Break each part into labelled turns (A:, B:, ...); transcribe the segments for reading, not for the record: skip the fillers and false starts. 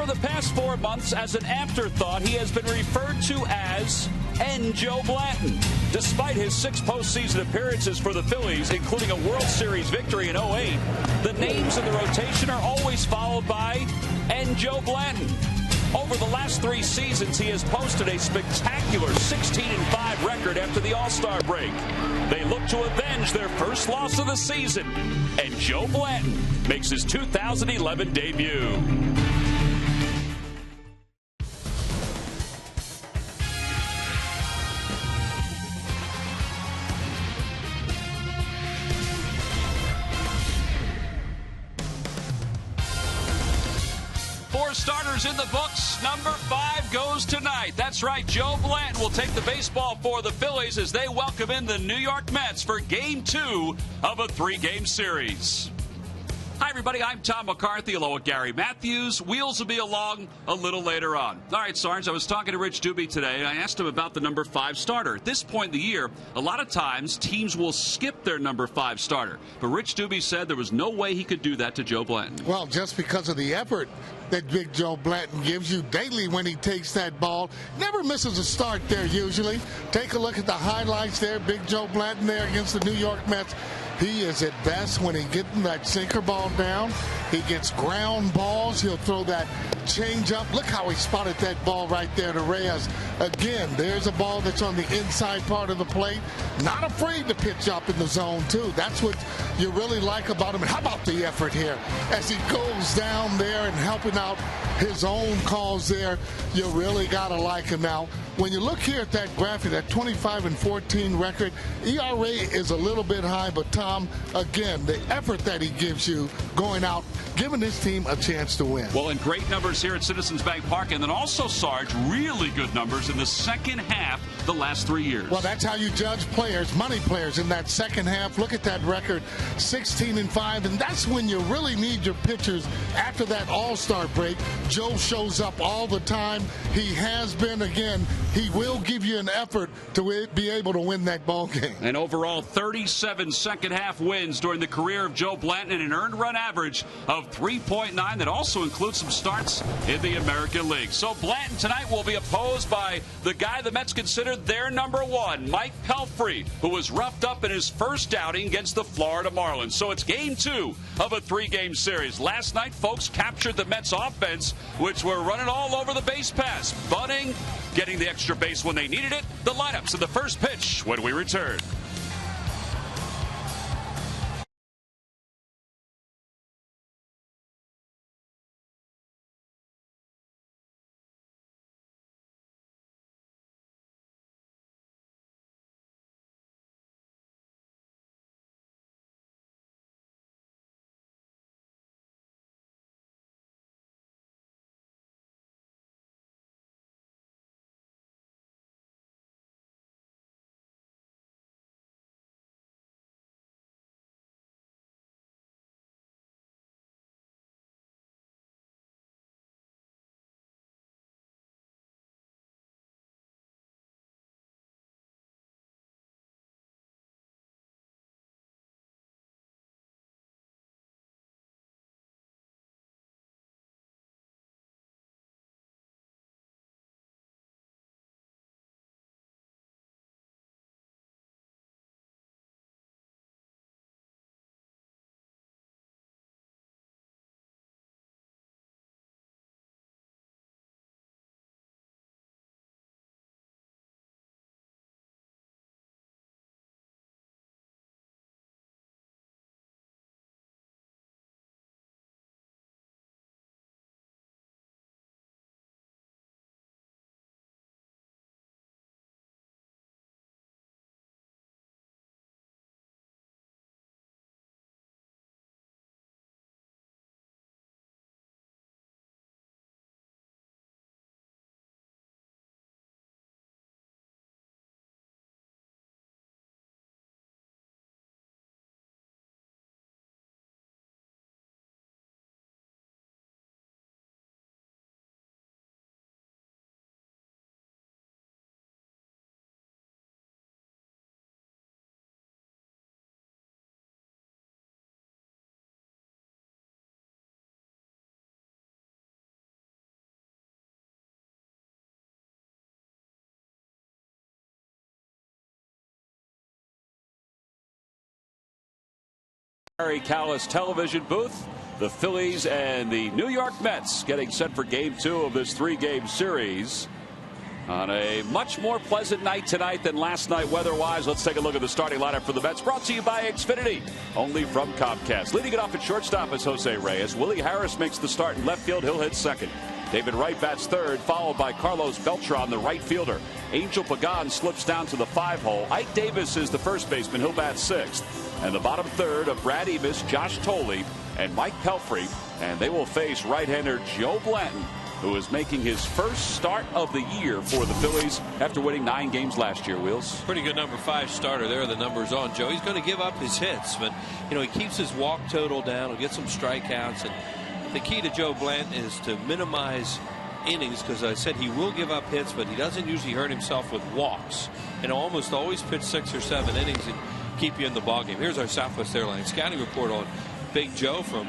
A: the past 4 months, as an afterthought, he has been referred to as Joe Blanton. Despite his 6 postseason appearances for the Phillies, including a World Series victory in '08, the names in the rotation are always followed by Joe Blanton. Over the last 3 seasons, he has posted a spectacular 16-5 record after the All-Star break. They look to avenge their first loss of the season, and Joe Blanton makes his 2011 debut. Starters in the books. Number 5 goes tonight. That's right. Joe Blanton will take the baseball for the Phillies as they welcome in the New York Mets for Game 2 of a 3-game series. Hi, everybody. I'm Tom McCarthy, along with Gary Matthews. Wheels will be along a little later on. All right, Sarge, I was talking to Rich Doobie today, and I asked him about the number 5 starter. At this point in the year, a lot of times teams will skip their number 5 starter. But Rich Doobie said there was no way he could do that to Joe Blanton.
B: Well, just because of the effort that Big Joe Blanton gives you daily when he takes that ball. Never misses a start there usually. Take a look at the highlights there. Big Joe Blanton there against the New York Mets. He is at best when he gets that sinker ball down. He gets ground balls. He'll throw that change up. Look how he spotted that ball right there to Reyes. Again, there's a ball that's on the inside part of the plate. Not afraid to pitch up in the zone, too. That's what you really like about him. And how about the effort here? As he goes down there and helping out his own cause there, you really got to like him. Now, when you look here at that graphic, that 25-14 record, ERA is a little bit high, but Tom, again, the effort that he gives you going out, giving his team a chance to win.
A: Well, and great numbers here at Citizens Bank Park, and then also, Sarge, really good numbers in the second half the last 3 years.
B: Well, that's how you judge players, money players, in that second half. Look at that record, 16-5, and that's when you really need your pitchers after that All-Star break. Joe shows up all the time. He has been, again, he will give you an effort to be able to win that ball game.
A: And overall, 37 second-half wins during the career of Joe Blanton and an earned run average of 3.9. That also includes some starts in the American League. So Blanton tonight will be opposed by the guy the Mets considered their number 1, Mike Pelfrey, who was roughed up in his first outing against the Florida Marlins. So it's Game 2 of a 3-game series. Last night, folks captured the Mets offense, which were running all over the base pass, bunting, getting the extra base when they needed it. The lineups in the first pitch when we return. Terry Callis television booth. The Phillies and the New York Mets getting set for game 2 of this 3-game series on a much more pleasant night tonight than last night weather-wise. Let's take a look at the starting lineup for the Mets, brought to you by Xfinity, only from Comcast. Leading it off at shortstop is Jose Reyes. Willie Harris makes the start in left field. He'll hit second. David Wright bats third, followed by Carlos Beltran, the right fielder. Angel Pagan slips down to the 5-hole. Ike Davis is the first baseman. He'll bat sixth. And the bottom third of Brad Emis, Josh Tolley, and Mike Pelfrey. And they will face right-hander Joe Blanton, who is making his first start of the year for the Phillies after winning 9 games last year. Wheels.
C: Pretty good number 5 starter there. The numbers on Joe. He's going to give up his hits, but he keeps his walk total down. He'll get some strikeouts. And the key to Joe Blanton is to minimize innings, because I said he will give up hits, but he doesn't usually hurt himself with walks. And almost always pitch 6 or 7 innings and keep you in the ballgame. Here's our Southwest Airlines scouting report on Big Joe from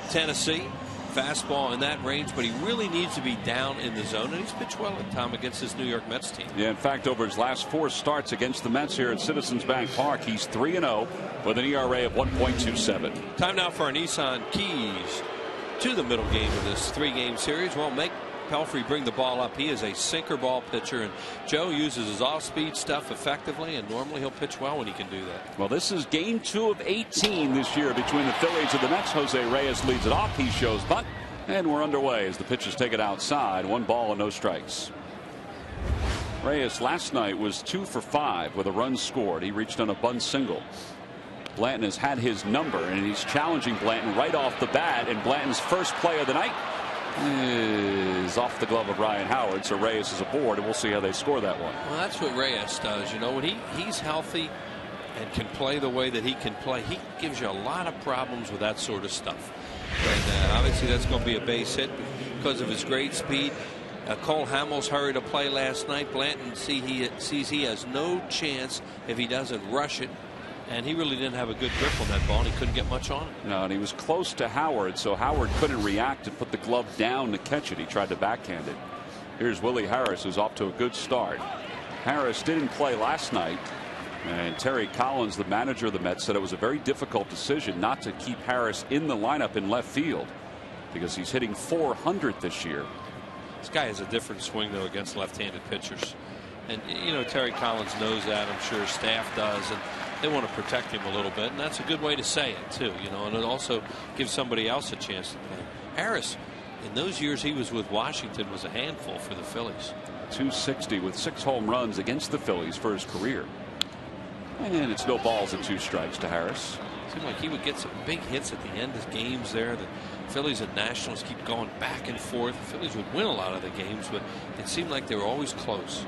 C: Tennessee. Fastball in that range, but he really needs to be down in the zone, and he's pitched well at time against this New York Mets team.
A: Yeah, in fact, over his last 4 starts against the Mets here at Citizens Bank Park, he's 3-0 with an ERA of 1.27.
C: Time now for our Nissan Keys to the middle game of this 3-game series. Well, make Pelfrey bring the ball up. He is a sinker ball pitcher, and Joe uses his off-speed stuff effectively, and normally he'll pitch well when he can do that.
A: Well, this is game 2 of 18 this year between the Phillies and the Mets. Jose Reyes leads it off. He shows bunt, and we're underway as the pitches take it outside. 1 ball and no strikes. Reyes last night was 2 for 5 with a run scored. He reached on a bunt single. Blanton has had his number, and he's challenging Blanton right off the bat, and Blanton's first play of the night is off the glove of Ryan Howard, so Reyes is aboard, and we'll see how they score that one.
C: Well, that's what Reyes does. When he's healthy and can play the way that he can play, he gives you a lot of problems with that sort of stuff. And obviously that's going to be a base hit because of his great speed. Cole Hamels hurried a play last night. Blanton sees he has no chance if he doesn't rush it. And he really didn't have a good grip on that ball, and he couldn't get much on it.
A: No, and he was close to Howard, so Howard couldn't react and put the glove down to catch it. He tried to backhand it. Here's Willie Harris, who's off to a good start. Harris didn't play last night, and Terry Collins, the manager of the Mets, said it was a very difficult decision not to keep Harris in the lineup in left field because he's hitting .400 this year.
C: This guy has a different swing, though, against left-handed pitchers. And, Terry Collins knows that. I'm sure his staff does. And they want to protect him a little bit, and that's a good way to say it too, and it also gives somebody else a chance to play. Harris, in those years he was with Washington, was a handful for the Phillies.
A: 260 with 6 home runs against the Phillies for his career. And it's no balls and 2 strikes to Harris.
C: Seemed like he would get some big hits at the end of games there. The Phillies and Nationals keep going back and forth. The Phillies would win a lot of the games, but it seemed like they were always close.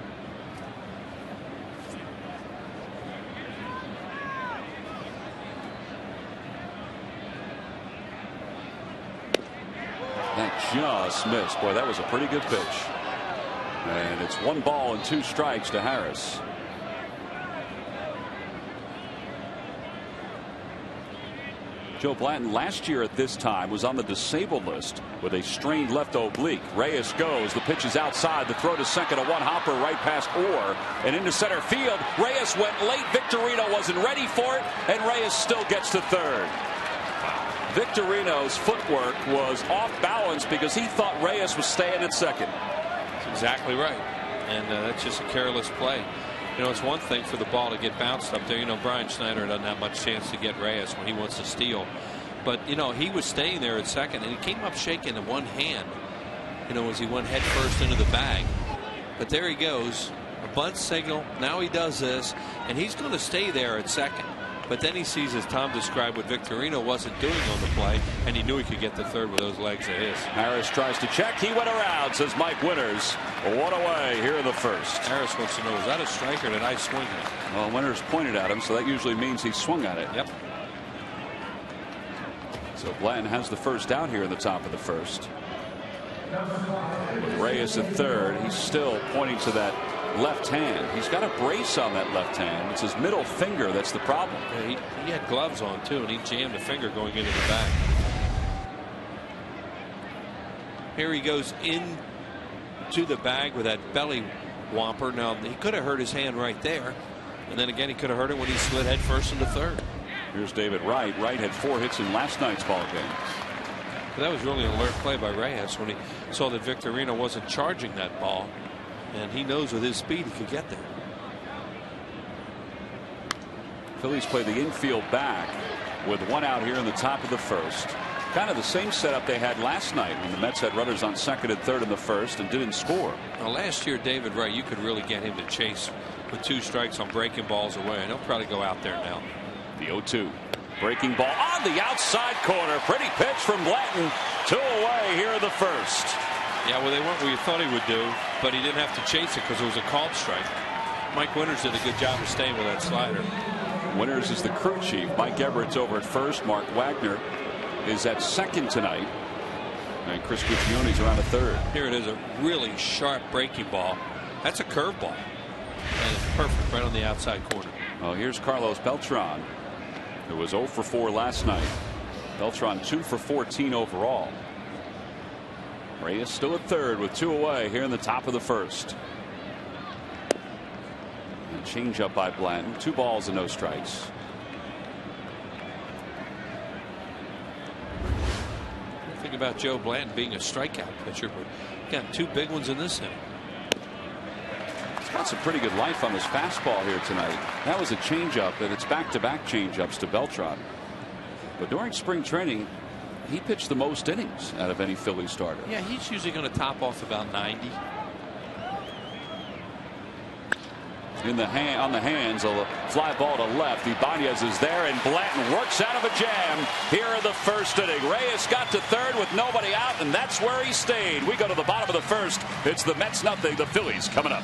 A: That just missed. Boy, that was a pretty good pitch. And it's 1 ball and 2 strikes to Harris. Joe Blanton last year at this time was on the disabled list with a strained left oblique. Reyes goes. The pitch is outside. The throw to second. A 1-hopper right past Orr and into center field. Reyes went late. Victorino wasn't ready for it, and Reyes still gets to third. Victorino's footwork was off balance because he thought Reyes was staying at second.
C: That's exactly right. And that's just a careless play. It's one thing for the ball to get bounced up there. Brian Schneider doesn't have much chance to get Reyes when he wants to steal. But, he was staying there at second, and he came up shaking in one hand, as he went head first into the bag. But there he goes. A bunt signal. Now he does this, and he's going to stay there at second. But then he sees, as Tom described, what Victorino wasn't doing on the play, and he knew he could get the third with those legs of his.
A: Harris tries to check. He went around, says Mike Winters. 1 away here in the first.
C: Harris wants to know, is that a strike or did I swing it?
A: Well, Winters pointed at him, so that usually means he swung at it.
C: Yep.
A: So Blanton has the first down here in the top of the first. With Reyes at third, he's still pointing to that left hand. He's got a brace on that left hand. It's his middle finger that's the problem.
C: Yeah, he had gloves on too, and he jammed a finger going into the back. Here he goes into the bag with that belly whomper. Now he could have hurt his hand right there, and then again he could have hurt it when he slid head first into third.
A: Here's David Wright. Wright had 4 hits in last night's ball game.
C: That was really an alert play by Reyes when he saw that Victorino wasn't charging that ball, and he knows with his speed he could get there.
A: Phillies play the infield back with 1 out here in the top of the first. Kind of the same setup they had last night when the Mets had runners on second and third in the first and didn't score.
C: Now, last year, David Wright, you could really get him to chase with 2 strikes on breaking balls away, and he'll probably go out there now.
A: The 0-2. Breaking ball on the outside corner. Pretty pitch from Blanton. 2 away here in the first.
C: Yeah, well, they went where you thought he would do, but he didn't have to chase it because it was a called strike. Mike Winters did a good job of staying with that slider.
A: Winters is the crew chief. Mike Everett's over at first. Mark Wagner is at second tonight. And Chris Guccione's around at third.
C: Here it is, a really sharp breaking ball. That's a curveball. And it's perfect right on the outside corner.
A: Well, here's Carlos Beltran, who was 0 for 4 last night. Beltran 2 for 14 overall. Reyes still at third with 2 away here in the top of the first. And change up by Blanton. 2 balls and no strikes.
C: Think about Joe Blanton being a strikeout pitcher, but got 2 big ones in this inning.
A: He's got some pretty good life on his fastball here tonight. That was a changeup, and it's back-to-back changeups to Beltran. But during spring training, he pitched the most innings out of any Philly starter.
C: Yeah, he's usually going to top off about 90.
A: On the hands, a fly ball to left. Ibanez is there, and Blanton works out of a jam here in the first inning. Reyes got to third with nobody out, and that's where he stayed. We go to the bottom of the first. It's the Mets nothing, the Phillies coming up.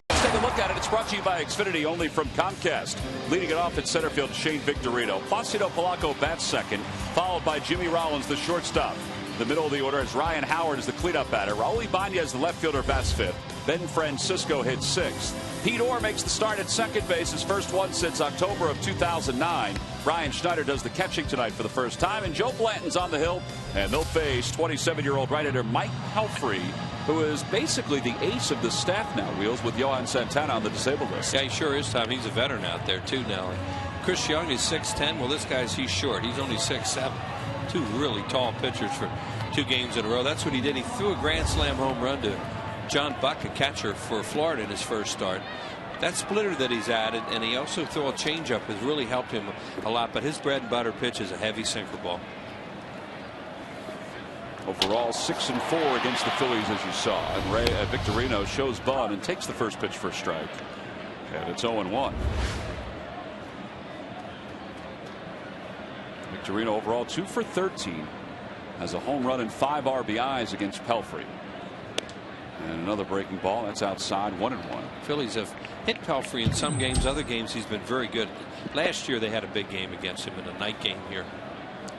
A: Take a look at it. It's brought to you by Xfinity, only from Comcast. Leading it off at center field, Shane Victorino. Placido Polanco bats second, followed by Jimmy Rollins, the shortstop. The middle of the order is Ryan Howard as the cleanup batter. Raul Ibanez, the left fielder, bats fifth. Ben Francisco hits sixth. Pete Orr makes the start at second base, his first one since October of 2009. Ryan Schneider does the catching tonight for the first time, and Joe Blanton's on the hill, and they'll face 27-year-old right-hander Mike Pelfrey, who is basically the ace of the staff now, Wheels, with Johan Santana on the disabled list.
C: Yeah, he sure is, Tom. He's a veteran out there, too, now. Chris Young is 6'10". Well, this he's short. He's only 6'7". 2 really tall pitchers for 2 games in a row. That's what he did. He threw a grand slam home run to John Buck, a catcher for Florida in his first start. That splitter that he's added, and he also threw a changeup, has really helped him a lot. But his bread and butter pitch is a heavy sinker ball.
A: Overall, 6-4 against the Phillies, as you saw. And Victorino shows bunt and takes the first pitch for a strike. And it's 0-1. Victorino overall 2 for 13. Has a home run and 5 RBIs against Pelfrey. And another breaking ball. That's outside, 1-1.
C: Phillies have hit Pelfrey in some games. Other games he's been very good. Last year they had a big game against him in a night game here.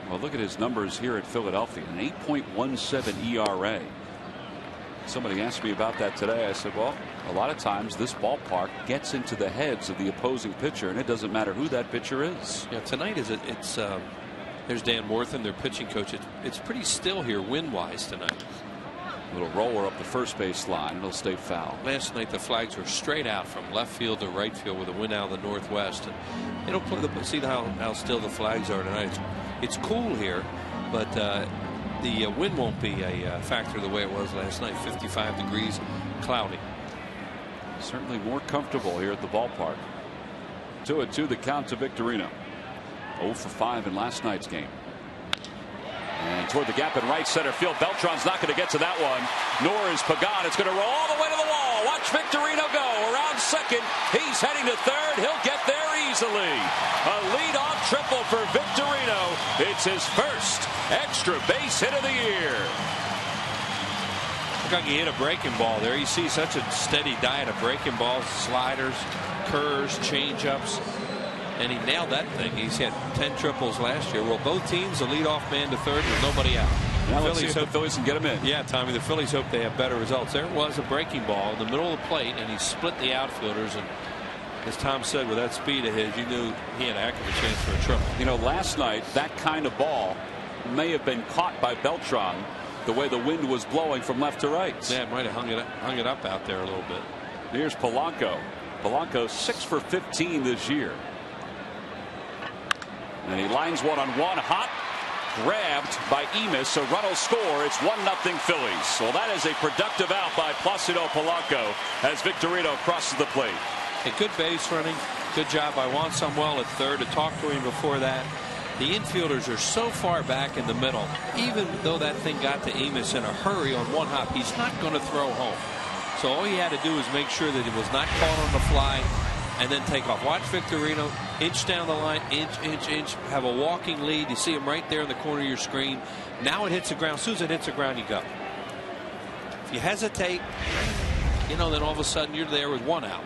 A: Well, look at his numbers here at Philadelphia. An 8.17 ERA. Somebody asked me about that today. I said, well, a lot of times this ballpark gets into the heads of the opposing pitcher, and it doesn't matter who that pitcher is.
C: Yeah, tonight there's Dan Worthen, their pitching coach. It's pretty still here wind-wise tonight.
A: Little roller up the first base line. It'll stay foul.
C: Last night the flags were straight out from left field to right field with a wind out of the northwest. And they don't play see how still the flags are tonight. It's cool here, but the wind won't be a factor the way it was last night. 55 degrees, cloudy.
A: Certainly more comfortable here at the ballpark. 2-2 the count to Victorino. 0 for 5 in last night's game. And toward the gap in right center field. Beltran's not going to get to that one, nor is Pagan. It's going to roll all the way to the wall. Watch Victorino go around second. He's heading to third. He'll get there easily. A leadoff triple for Victorino. It's his first extra base hit of the year.
C: Look like he hit a breaking ball there. You see such a steady diet of breaking balls, sliders, curves, changeups. And he nailed that thing. He's hit 10 triples last year. Well, both teams, the leadoff man to third with nobody out.
A: Now let's see if the Phillies can get him in.
C: Yeah, Tommy, the Phillies hope they have better results. There was a breaking ball in the middle of the plate, and he split the outfielders. And as Tom said, with that speed of his, you knew he had a heck of a chance for a triple.
A: You know, last night, that kind of ball may have been caught by Beltran the way the wind was blowing from left to right.
C: Yeah, it might have hung it up out there a little bit.
A: Here's Polanco. Polanco 6 for 15 this year. And he lines one on one. Hot. Grabbed by Emis. A run will score. It's 1-0 Phillies. Well, that is a productive out by Placido Polanco as Victorino crosses the plate.
C: A good base running. Good job by Juan Samuel at third to talk to him before that. The infielders are so far back in the middle. Even though that thing got to Emis in a hurry on one hop, he's not going to throw home. So all he had to do was make sure that he was not caught on the fly and then take off. Watch Victorino inch down the line, inch, have a walking lead. You see him right there in the corner of your screen. Now it hits the ground. As soon as it hits the ground, you go. If you hesitate, then all of a sudden you're there with one out.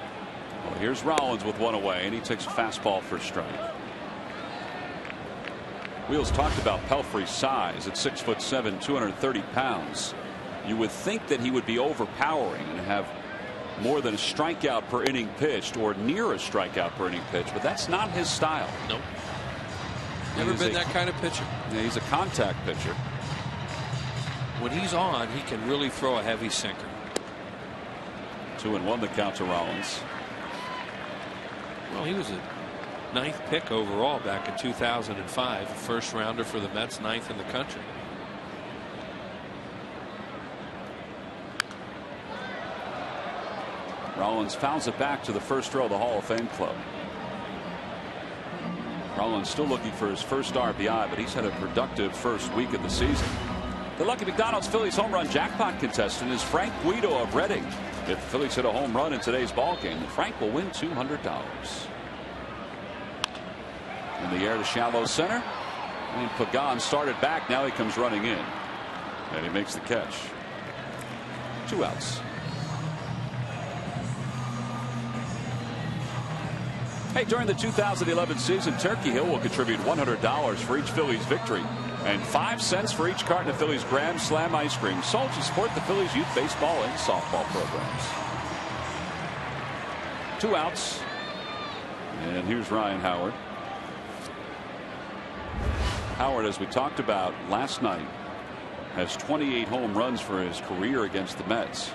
A: Well, here's Rollins with one away, and he takes a fastball for a strike. Wheels talked about Pelfrey's size at 6'7", 230 pounds. You would think that he would be overpowering and have more than a strikeout per inning pitched or near a strikeout per inning pitched, but that's not his style.
C: Nope. Never been that kind of pitcher.
A: Yeah, he's a contact pitcher.
C: When he's on, he can really throw a heavy sinker.
A: 2-1 the count to Rollins.
C: Well, he was a 9th pick overall back in 2005, a first rounder for the Mets, 9th in the country.
A: Rollins fouls it back to the first row of the Hall of Fame club. Rollins still looking for his first RBI, but he's had a productive first week of the season. The Lucky McDonald's Phillies home run jackpot contestant is Frank Guido of Reading. If the Phillies hit a home run in today's ball game, Frank will win $200. In the air to shallow center. And Pagan started back. Now he comes running in. And he makes the catch. 2 outs. Hey, during the 2011 season, Turkey Hill will contribute $100 for each Phillies victory and 5 cents for each carton of Phillies Grand Slam ice cream sold to support the Phillies youth baseball and softball programs. 2 outs. And here's Ryan Howard. Howard, as we talked about last night, has 28 home runs for his career against the Mets.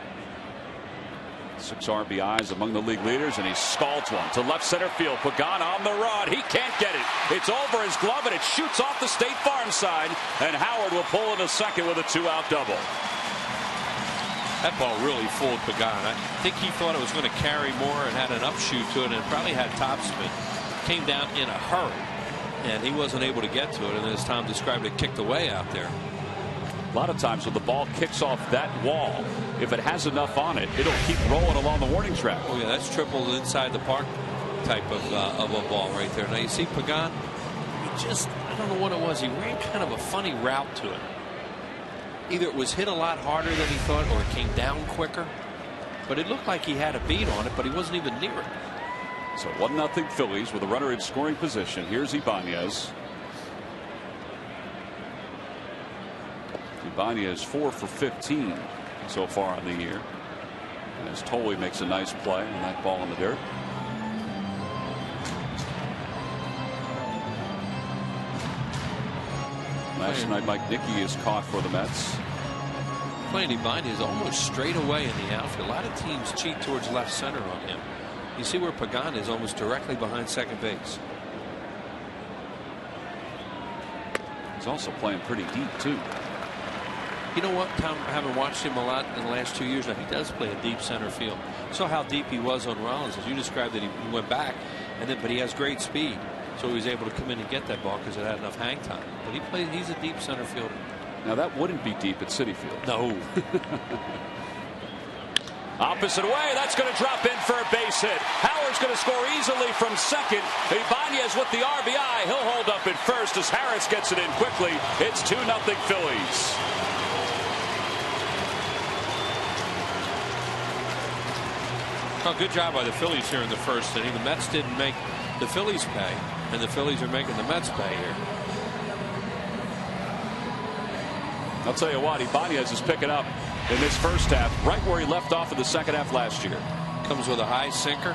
A: 6 RBIs among the league leaders, and he scalds one to left center field. Pagan on the run. He can't get it. It's over his glove, and it shoots off the State Farm side, and Howard will pull into second with a 2-out double.
C: That ball really fooled Pagan. I think he thought it was going to carry more and had an upshoot to it, and probably had topspin. Came down in a hurry, and he wasn't able to get to it, and as Tom described it, kicked away out there.
A: A lot of times when the ball kicks off that wall, if it has enough on it, it'll keep rolling along the warning track.
C: Oh yeah, that's triple inside the park type of a ball right there. Now you see Pagan, I don't know what it was. He ran kind of a funny route to it. Either it was hit a lot harder than he thought, or it came down quicker. But it looked like he had a beat on it, but he wasn't even near it.
A: So 1-0 Phillies with a runner in scoring position. Here's Ibanez. Ibanez 4 for 15 so far on the year. As Tolley makes a nice play on that ball in the dirt. Last night, Mike Nicky is caught for the Mets.
C: Playing Ibanez is almost straight away in the outfield. A lot of teams cheat towards left center on him. You see where Pagano is almost directly behind second base.
A: He's also playing pretty deep too.
C: You know what, Tom, I haven't watched him a lot in the last 2 years now. He does play a deep center field. Saw how deep he was on Rollins, as you described that he went back, and then but he has great speed, so he was able to come in and get that ball because it had enough hang time. But he's a deep center fielder.
A: Now that wouldn't be deep at Citi Field.
C: No.
A: Opposite way, that's going to drop in for a base hit. Howard's going to score easily from second. Ibanez with the RBI. He'll hold up at first as Harris gets it in quickly. It's 2-0 Phillies.
C: Well, good job by the Phillies here in the first inning. The Mets didn't make the Phillies pay, and the Phillies are making the Mets pay here.
A: I'll tell you what, Ibanez is picking up in this first half, right where he left off in the second half last year.
C: Comes with a high sinker.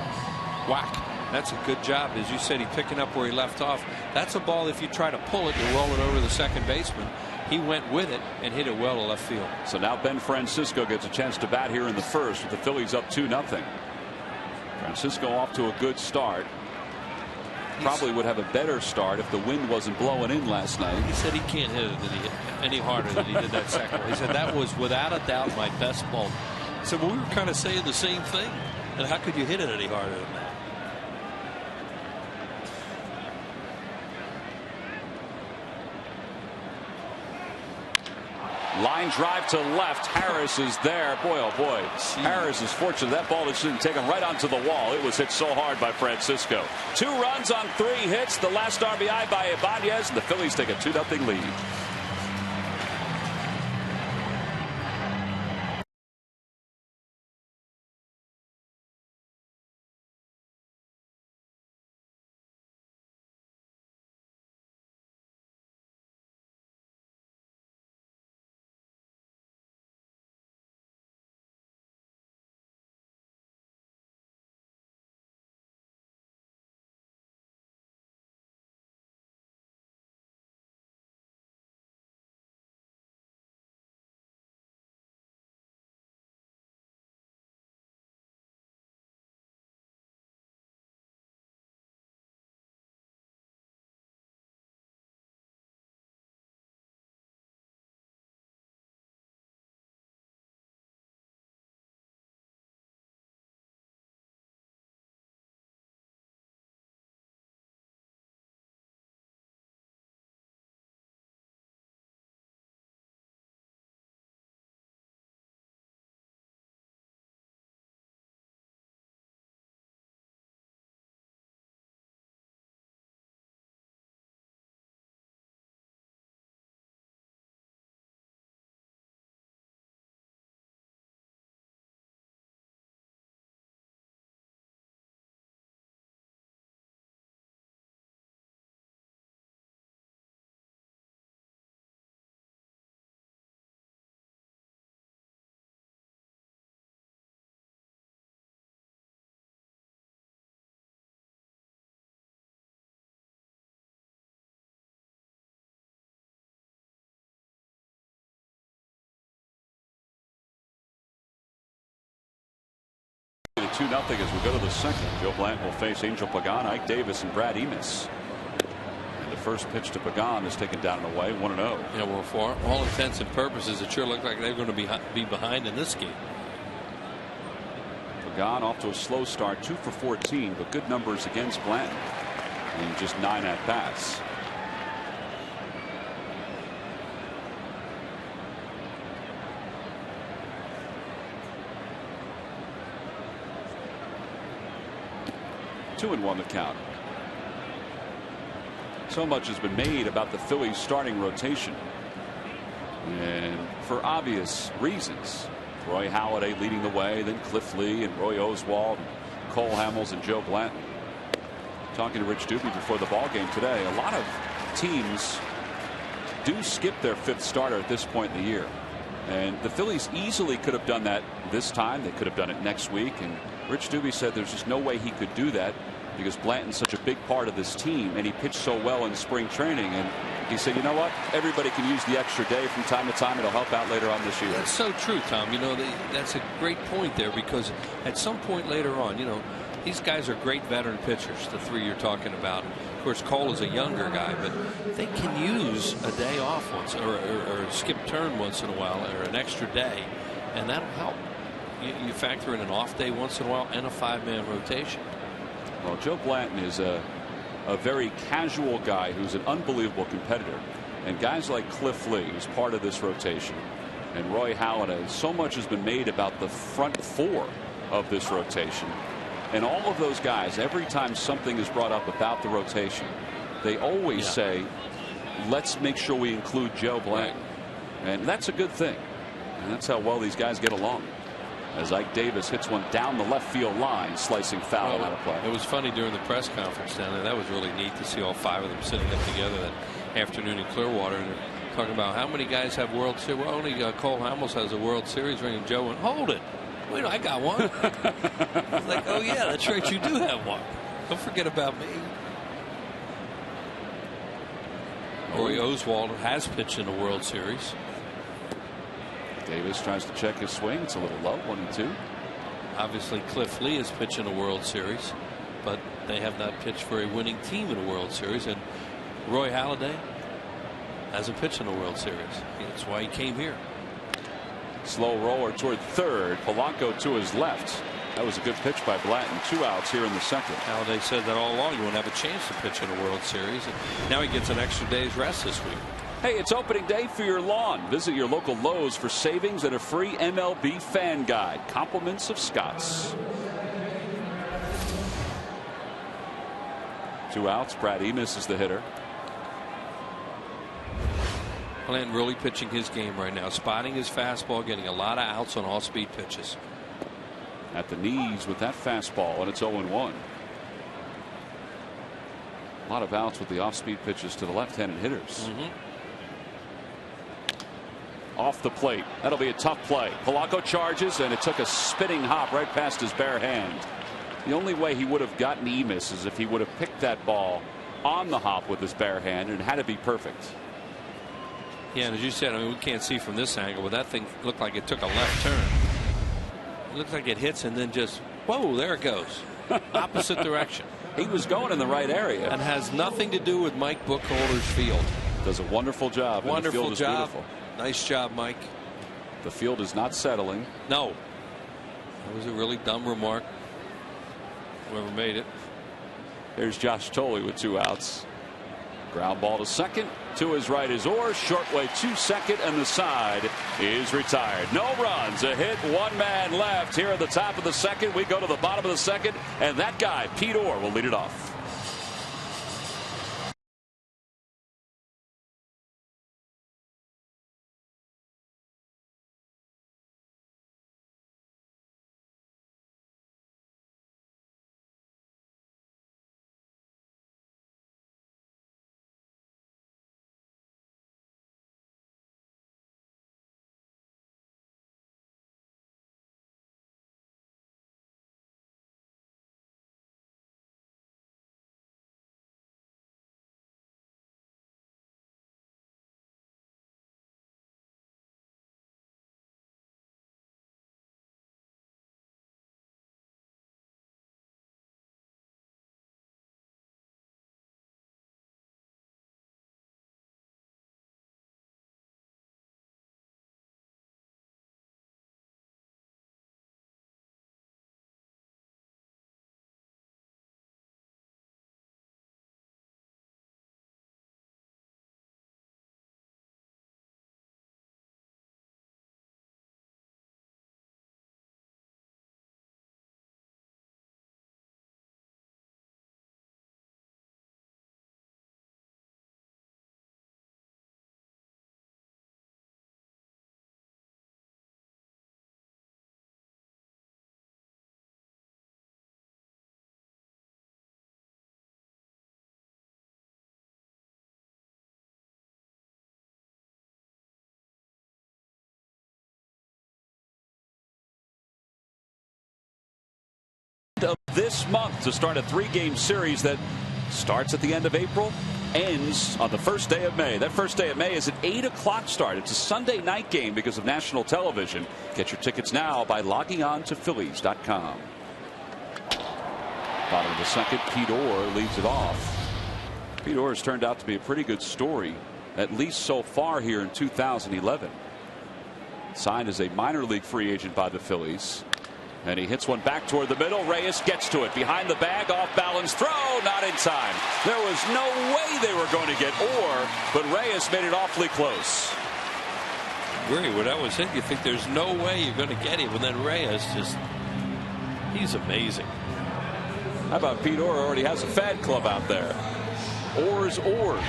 C: Whack. That's a good job. As you said, he's picking up where he left off. That's a ball, if you try to pull it, you roll it over the second baseman. He went with it and hit it well to left field.
A: So now Ben Francisco gets a chance to bat here in the first with the Phillies up 2-0. Francisco off to a good start. Probably would have a better start if the wind wasn't blowing in last night.
C: He said he can't hit it any harder than he did that second one. He said that was without a doubt my best ball. He said, well, we were kind of saying the same thing. And how could you hit it any harder than that?
A: Line drive to left. Harris is there. Boy, oh boy. Harris is fortunate. That ball just didn't take him right onto the wall. It was hit so hard by Francisco. 2 runs on 3 hits. The last RBI by Ibanez, and the Phillies take a 2-0 lead. It's 2-0 as we go to the second. Joe Blanton will face Angel Pagan, Ike Davis, and Brad Emis. And the first pitch to Pagan is taken down and away, 1-0.
C: Yeah, well, for all intents and purposes, it sure looked like they're going to be behind in this game.
A: Pagan off to a slow start, 2 for 14, but good numbers against Blanton in just 9 at bats. Two and 1 the count. So much has been made about the Phillies starting rotation, and for obvious reasons. Roy Halladay leading the way, then Cliff Lee and Roy Oswalt, and Cole Hamels and Joe Blanton. Talking to Rich Doobie before the ball game today, a lot of teams do skip their 5th starter at this point in the year. And the Phillies easily could have done that this time. They could have done it next week. And Rich Doobie said there's just no way he could do that because Blanton's such a big part of this team, and he pitched so well in spring training. And he said, you know what? Everybody can use the extra day from time to time. It'll help out later on this year.
C: That's so true, Tom. You know, that's a great point there, because at some point later on, you know, these guys are great veteran pitchers, the three you're talking about. Of course, Cole is a younger guy, but they can use a day off once, or skip turn once in a while, or an extra day, and that'll help. You factor in an off day once in a while and a 5-man rotation.
A: Well, Joe Blanton is a very casual guy who's an unbelievable competitor. And guys like Cliff Lee, who's part of this rotation, and Roy Halladay, so much has been made about the front four of this rotation. And all of those guys, every time something is brought up about the rotation, they always say, let's make sure we include Joe Blanton. And that's a good thing. And that's how well these guys get along. As Ike Davis hits one down the left field line, slicing foul out of play.
C: It was funny during the press conference down there. That was really neat to see all 5 of them sitting up together that afternoon in Clearwater, and they're talking about how many guys have World Series. Well, only Cole Hamels has a World Series ring, and Joe went, hold it. Wait, I got one. I was like, oh yeah, that's right, you do have one. Don't forget about me. Roy Oswald has pitched in the World Series.
A: Davis tries to check his swing. It's a little low, 1-2.
C: Obviously, Cliff Lee has pitched in a World Series, but they have not pitched for a winning team in a World Series. And Roy Halladay hasn't pitched in a World Series. That's why he came here.
A: Slow roller toward third. Polanco to his left. That was a good pitch by Blanton. 2 outs here in the second.
C: Halladay said that all along. You won't have a chance to pitch in a World Series. And now he gets an extra day's rest this week.
A: Hey, it's opening day for your lawn. Visit your local Lowe's for savings and a free MLB fan guide. Compliments of Scott's. 2 outs. Brad Emis is the hitter.
C: Blanton really pitching his game right now. Spotting his fastball, getting a lot of outs on all-speed pitches.
A: At the knees with that fastball, and it's 0-1. A lot of outs with the off-speed pitches to the left-handed hitters. Off the plate. That'll be a tough play. Polanco charges, and it took a spinning hop right past his bare hand. The only way he would have gotten Emis is if he would have picked that ball on the hop with his bare hand, and it had to be perfect.
C: Yeah, and as you said, I mean, we can't see from this angle, but that thing looked like it took a left turn. It looked like it hits and then just, whoa, there it goes. Opposite direction.
A: He was going in the right area.
C: And has nothing to do with Mike Buchholder's field.
A: Does a wonderful job.
C: Wonderful
A: the field
C: job.
A: Is beautiful.
C: Nice job, Mike.
A: The field is not settling.
C: No. That was a really dumb remark. Whoever made it.
A: Here's Josh Tolley with 2 outs. Ground ball to second. To his right is Orr. Short way to second, and the side is retired. No runs. A hit. 1 man left here at the top of the second. We go to the bottom of the second, and that guy, Pete Orr, will lead it off. end of this month to start a 3-game series that starts at the end of April, ends on the first day of May. That first day of May is an 8 o'clock start. It's a Sunday night game because of national television. Get your tickets now by logging on to Phillies.com. Bottom of the second, Pete Orr leads it off. Pete Orr has turned out to be a pretty good story, at least so far here in 2011. Signed as a minor league free agent by the Phillies. And he hits one back toward the middle. Reyes gets to it. Behind the bag, off balance throw. Not in time. There was no way they were going to get Orr, but Reyes made it awfully close.
C: Agree. When that was hit, you think there's no way you're going to get him. And then Reyes just, he's amazing.
A: How about Pete Orr already has a fan club out there? Orr's Oars.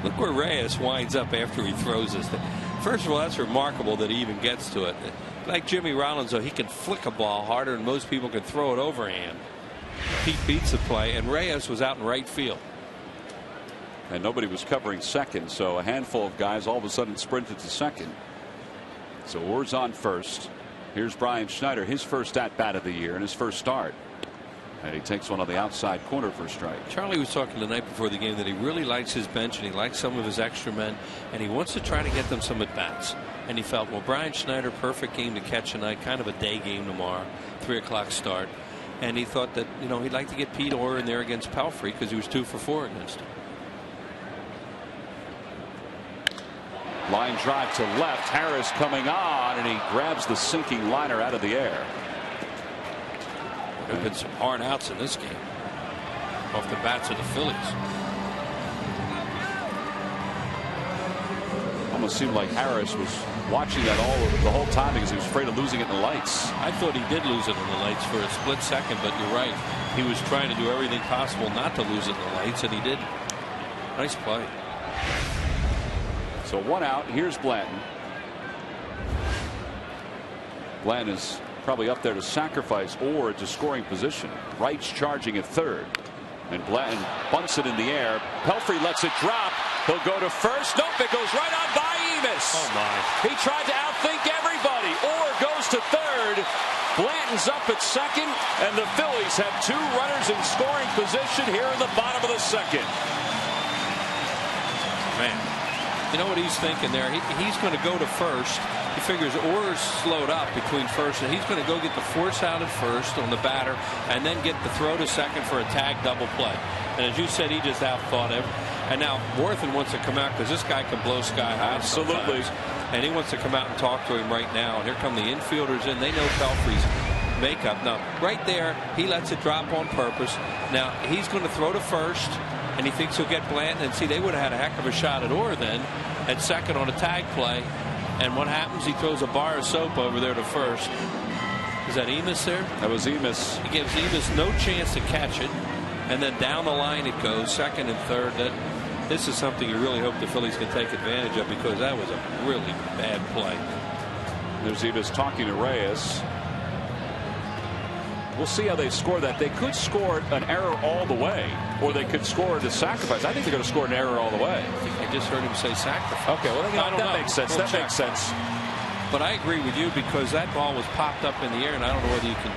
C: Look where Reyes winds up after he throws this thing. First of all, that's remarkable that he even gets to it. Like Jimmy Rollins, though, he can flick a ball harder than most people can throw it overhand. Pete beats the play, and Reyes was out in right field.
A: And nobody was covering second, so a handful of guys all of a sudden sprinted to second. So Orr's on first. Here's Brian Schneider, his first at-bat of the year and his first start. And he takes one on the outside corner for a strike.
C: Charlie was talking the night before the game that he really likes his bench and he likes some of his extra men, and he wants to try to get them some at-bats. And he felt, well, Brian Schneider, perfect game to catch tonight, kind of a day game tomorrow, 3 o'clock start. And he thought that, you know, he'd like to get Pete Orr in there against Pelfrey because he was 2 for 4 against him.
A: Line drive to left. Harris coming on, and he grabs the sinking liner out of the air.
C: There have been some hard outs in this game off the bats of the Phillies.
A: Almost seemed like Harris was watching that the whole time because he was afraid of losing it in the lights.
C: I thought he did lose it in the lights for a split second, but you're right. He was trying to do everything possible not to lose it in the lights, and he did. Nice play.
A: So 1 out. Here's Blanton. Blanton is probably up there to sacrifice Orr to scoring position. Wright's charging at third. And Blanton bunts it in the air. Pelfrey lets it drop. He'll go to first. Nope, it goes right on by Emis.
C: Oh, my.
A: He tried to outthink everybody. Orr goes to third. Blanton's up at second. And the Phillies have 2 runners in scoring position here in the bottom of the second.
C: Man, you know what he's thinking there? He's going to go to first. He figures Orr's slowed up between first, and he's going to go get the force out at first on the batter and then get the throw to second for a tag double play. And as you said, he just outthought him. And now Worthen wants to come out because this guy can blow sky high.
A: Absolutely.
C: Sometimes. And he wants to come out and talk to him right now. And here come the infielders in. They know Pelfrey's makeup. Now, right there, he lets it drop on purpose. Now, he's going to throw to first, and he thinks he'll get Blanton. And see, they would have had a heck of a shot at Orr then at second on a tag play. And what happens? He throws a bar of soap over there to first. Is that Emis there?
A: That was Emis.
C: He gives Emis no chance to catch it. And then down the line it goes, second and third. This is something you really hope the Phillies can take advantage of because that was a really bad play.
A: There's Emis talking to Reyes. We'll see how they score that. They could score an error all the way, or they could score the sacrifice. I think they're going to score an error all the way.
C: I think I just heard him say sacrifice.
A: Okay, well, that makes sense.
C: We'll
A: that makes sense.
C: But I agree with you because that ball was popped up in the air, and I don't know whether you can.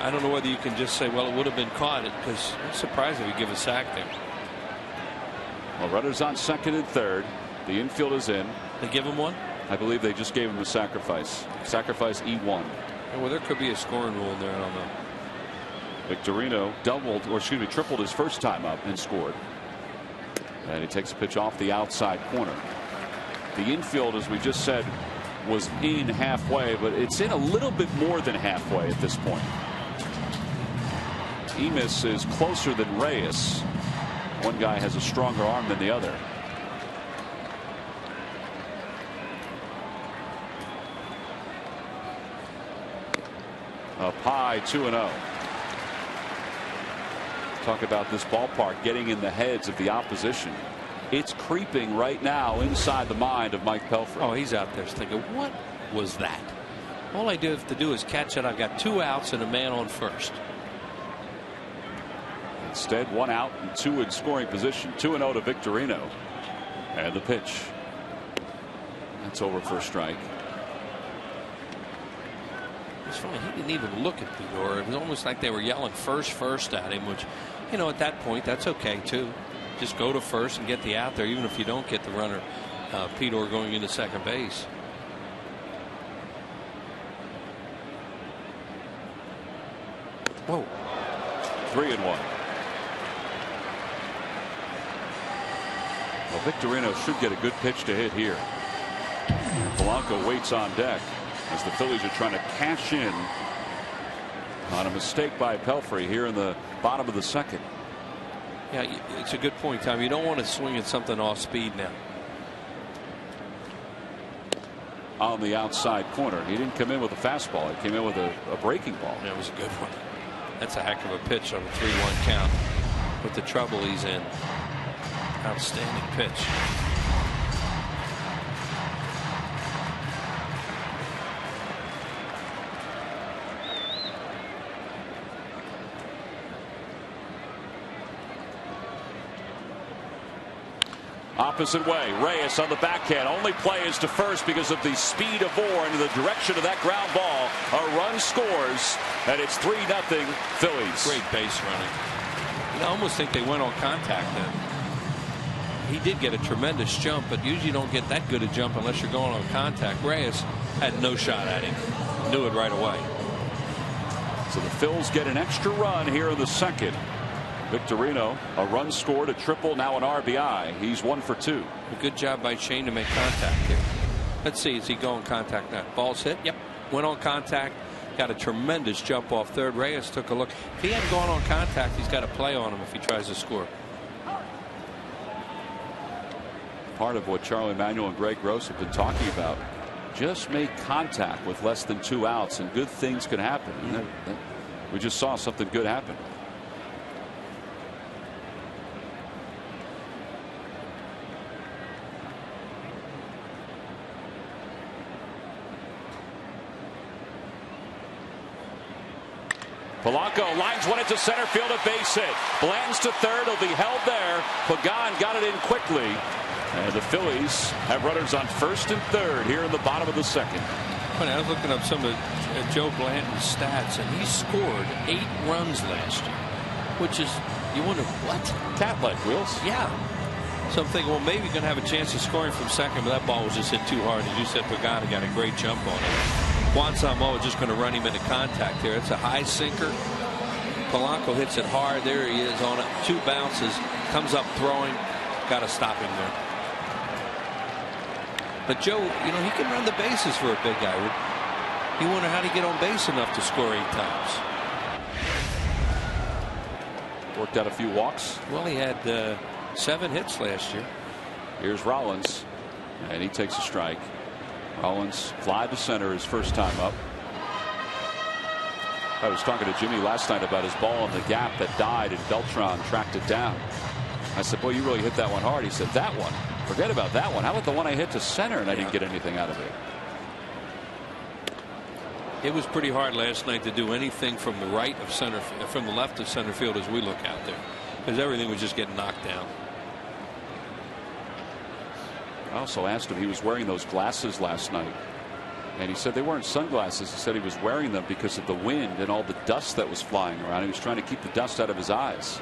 C: I don't know whether you can just say, well, it would have been caught, because I'm surprised if you give a sack there.
A: Well, runners on second and third. The infield is in.
C: They give him one?
A: I believe they just gave him a sacrifice. Sacrifice E1.
C: Well, there could be a scoring rule in there. I don't know.
A: Victorino tripled his first time up and scored. And he takes a pitch off the outside corner. The infield, as we just said, was in halfway, but it's in a little bit more than halfway at this point. Emis is closer than Reyes. One guy has a stronger arm than the other. Up high, 2-0. Talk about this ballpark getting in the heads of the opposition. It's creeping right now inside the mind of Mike Pelfrey.
C: Oh, he's out there thinking, what was that? All I do have to do is catch it. I've got 2 outs and a man on first.
A: Instead, 1 out and 2 in scoring position. 2-0 to Victorino. And the pitch. That's over for a strike.
C: It's funny, he didn't even look at Pedor. It was almost like they were yelling first at him, which, you know, at that point, that's okay, too. Just go to first and get the out there, even if you don't get the runner, Pedor, going into second base.
A: Whoa. 3-1. Well, Victorino should get a good pitch to hit here. Polanco waits on deck as the Phillies are trying to cash in on a mistake by Pelfrey here in the bottom of the second.
C: Yeah, it's a good point, Tom. You don't want to swing at something off speed now.
A: On the outside corner. He didn't come in with a fastball. He came in with a breaking ball.
C: That was a good one. That's a heck of a pitch on a 3-1 count with the trouble he's in. Outstanding pitch.
A: Opposite way. Reyes on the backhand. Only play is to first because of the speed of Moore into the direction of that ground ball. A run scores, and it's 3-0 Phillies.
C: Great base running. I almost think they went on contact then. He did get a tremendous jump, but usually you don't get that good a jump unless you're going on contact. Reyes had no shot at him. Knew it right away.
A: So the Phils get an extra run here in the second. Victorino, a run scored, a triple, now an RBI. He's 1 for 2.
C: A good job by Shane to make contact here. Let's see, is he going contact now? Ball's hit. Yep. Went on contact. Got a tremendous jump off third. Reyes took a look. If he hadn't gone on contact, he's got to play on him if he tries to score.
A: Part of what Charlie Manuel and Greg Gross have been talking about. Just make contact with less than 2 outs and good things can happen. And we just saw something good happen. Polanco lines one into center field, a base hit. Blanton's to third, will be held there. Pagan got it in quickly. And the Phillies have runners on first and third here in the bottom of the second.
C: Funny, I was looking up some of Joe Blanton's stats, and he scored 8 runs last year, which is, you wonder, what?
A: Cat-like, Wheels.
C: Yeah. So I'm thinking, well, maybe you're going to have a chance of scoring from second, but that ball was just hit too hard. As you said, Pagan got a great jump on it. Juan Samoa just going to run him into contact here. It's a high sinker. Polanco hits it hard. There he is on it. 2 bounces. Comes up throwing. Got to stop him there. But Joe, you know, he can run the bases for a big guy. You wonder how to get on base enough to score 8 times.
A: Worked out a few walks.
C: Well, he had 7 hits last year.
A: Here's Rollins, and he takes a strike. Rollins fly to center his first time up. I was talking to Jimmy last night about his ball in the gap that died, and Beltran tracked it down. I said, boy, you really hit that one hard. He said, that one? Forget about that one. How about the one I hit to center and I didn't get anything out of it?
C: It was pretty hard last night to do anything from the right of center, from the left of center field as we look out there, because everything was just getting knocked down.
A: I also asked him, he was wearing those glasses last night, and he said they weren't sunglasses. He said he was wearing them because of the wind and all the dust that was flying around. He was trying to keep the dust out of his eyes.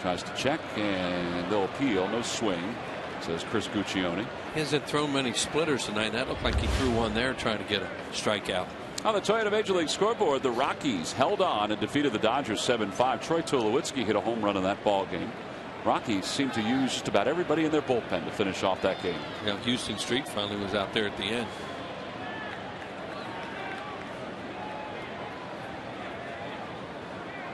A: Tries to check, and they'll appeal. No swing, says Chris Guccione.
C: He hasn't thrown many splitters tonight. That looked like he threw one there trying to get a strikeout.
A: On the Toyota Major League scoreboard, the Rockies held on and defeated the Dodgers 7-5. Troy Tulowitzki hit a home run in that ball game. Rockies seemed to use just about everybody in their bullpen to finish off that game.
C: Yeah, Houston Street finally was out there at the end.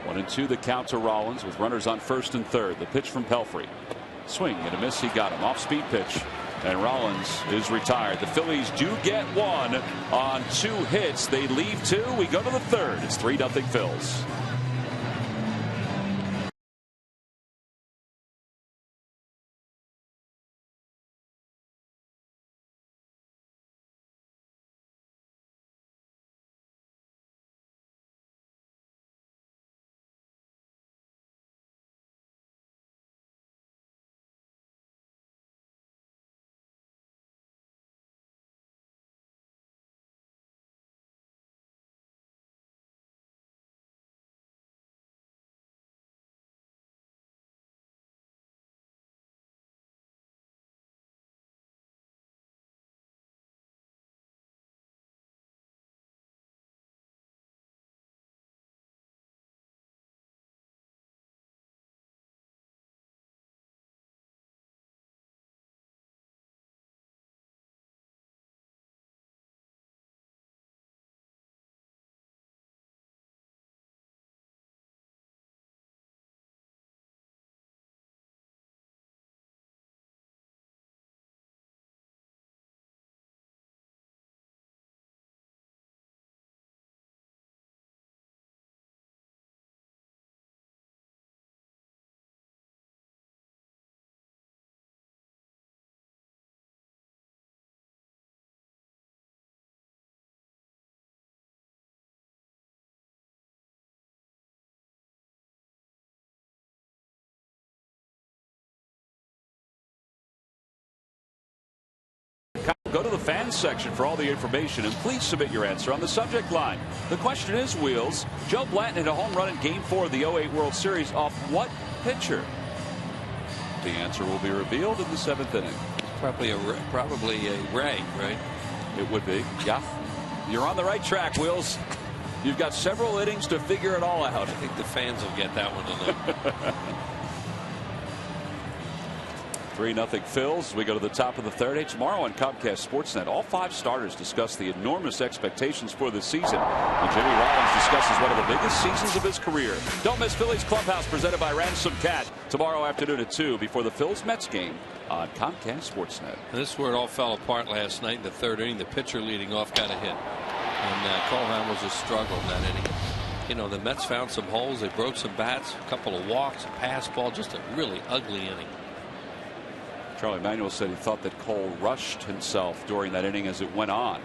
A: One and two the count to Rollins with runners on first and third. The pitch from Pelfrey. Swing and a miss. He got him. Off speed pitch. And Rollins is retired. The Phillies do get one on 2 hits. They leave 2. We go to the third. It's 3-0 Phils. Go to the fans section for all the information, and please submit your answer on the subject line. The question is, Wheels, Joe Blanton hit a home run in Game 4 of the 08 World Series off what pitcher? The answer will be revealed in the 7th inning.
C: Probably a Ray, right?
A: It would be. Yeah. You're on the right track, Wheels. You've got several innings to figure it all out.
C: I think the fans will get that one tonight.
A: 3-0 Phils. We go to the top of the third. Hey, tomorrow on Comcast Sportsnet, all 5 starters discuss the enormous expectations for this season. And Jimmy Rollins discusses one of the biggest seasons of his career. Don't miss Phillies Clubhouse presented by Ransom Cat tomorrow afternoon at 2 before the Phils-Mets game on Comcast Sportsnet.
C: And this is where it all fell apart last night in the 3rd inning. The pitcher leading off got a hit. And Cole Hamels just struggled in that inning. You know, the Mets found some holes. They broke some bats, a couple of walks, a pass ball, just a really ugly inning.
A: Charlie Manuel said he thought that Cole rushed himself during that inning as it went on,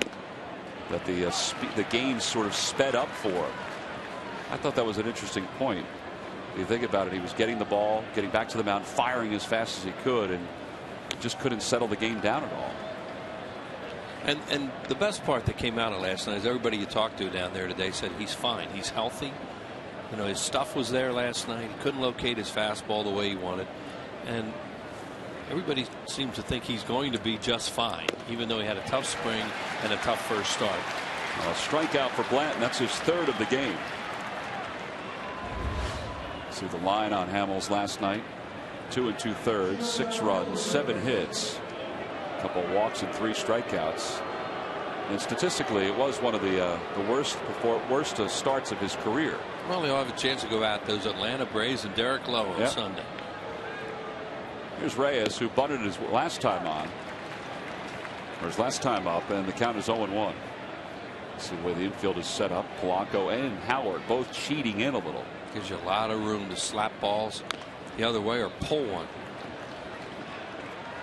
A: that the game sort of sped up for him. I thought that was an interesting point. If you think about it, he was getting the ball, getting back to the mound, firing as fast as he could, and just couldn't settle the game down at all.
C: And the best part that came out of last night is everybody you talked to down there today said he's fine. He's healthy. You know, his stuff was there last night. He couldn't locate his fastball the way he wanted. And everybody seems to think he's going to be just fine, even though he had a tough spring and a tough first start.
A: A strikeout for Blanton. That's his 3rd of the game. See the line on Hamels last night. 2 2/3, 6 runs, 7 hits, a couple of walks and 3 strikeouts. And statistically, it was one of the worst starts of his career.
C: Well, he'll have a chance to go out those Atlanta Braves and Derek Lowe on Sunday.
A: Here's Reyes, who bunted his last time on, or his last time up, and the count is 0-1. See the way the infield is set up. Polanco and Howard both cheating in a little.
C: Gives you a lot of room to slap balls the other way or pull one.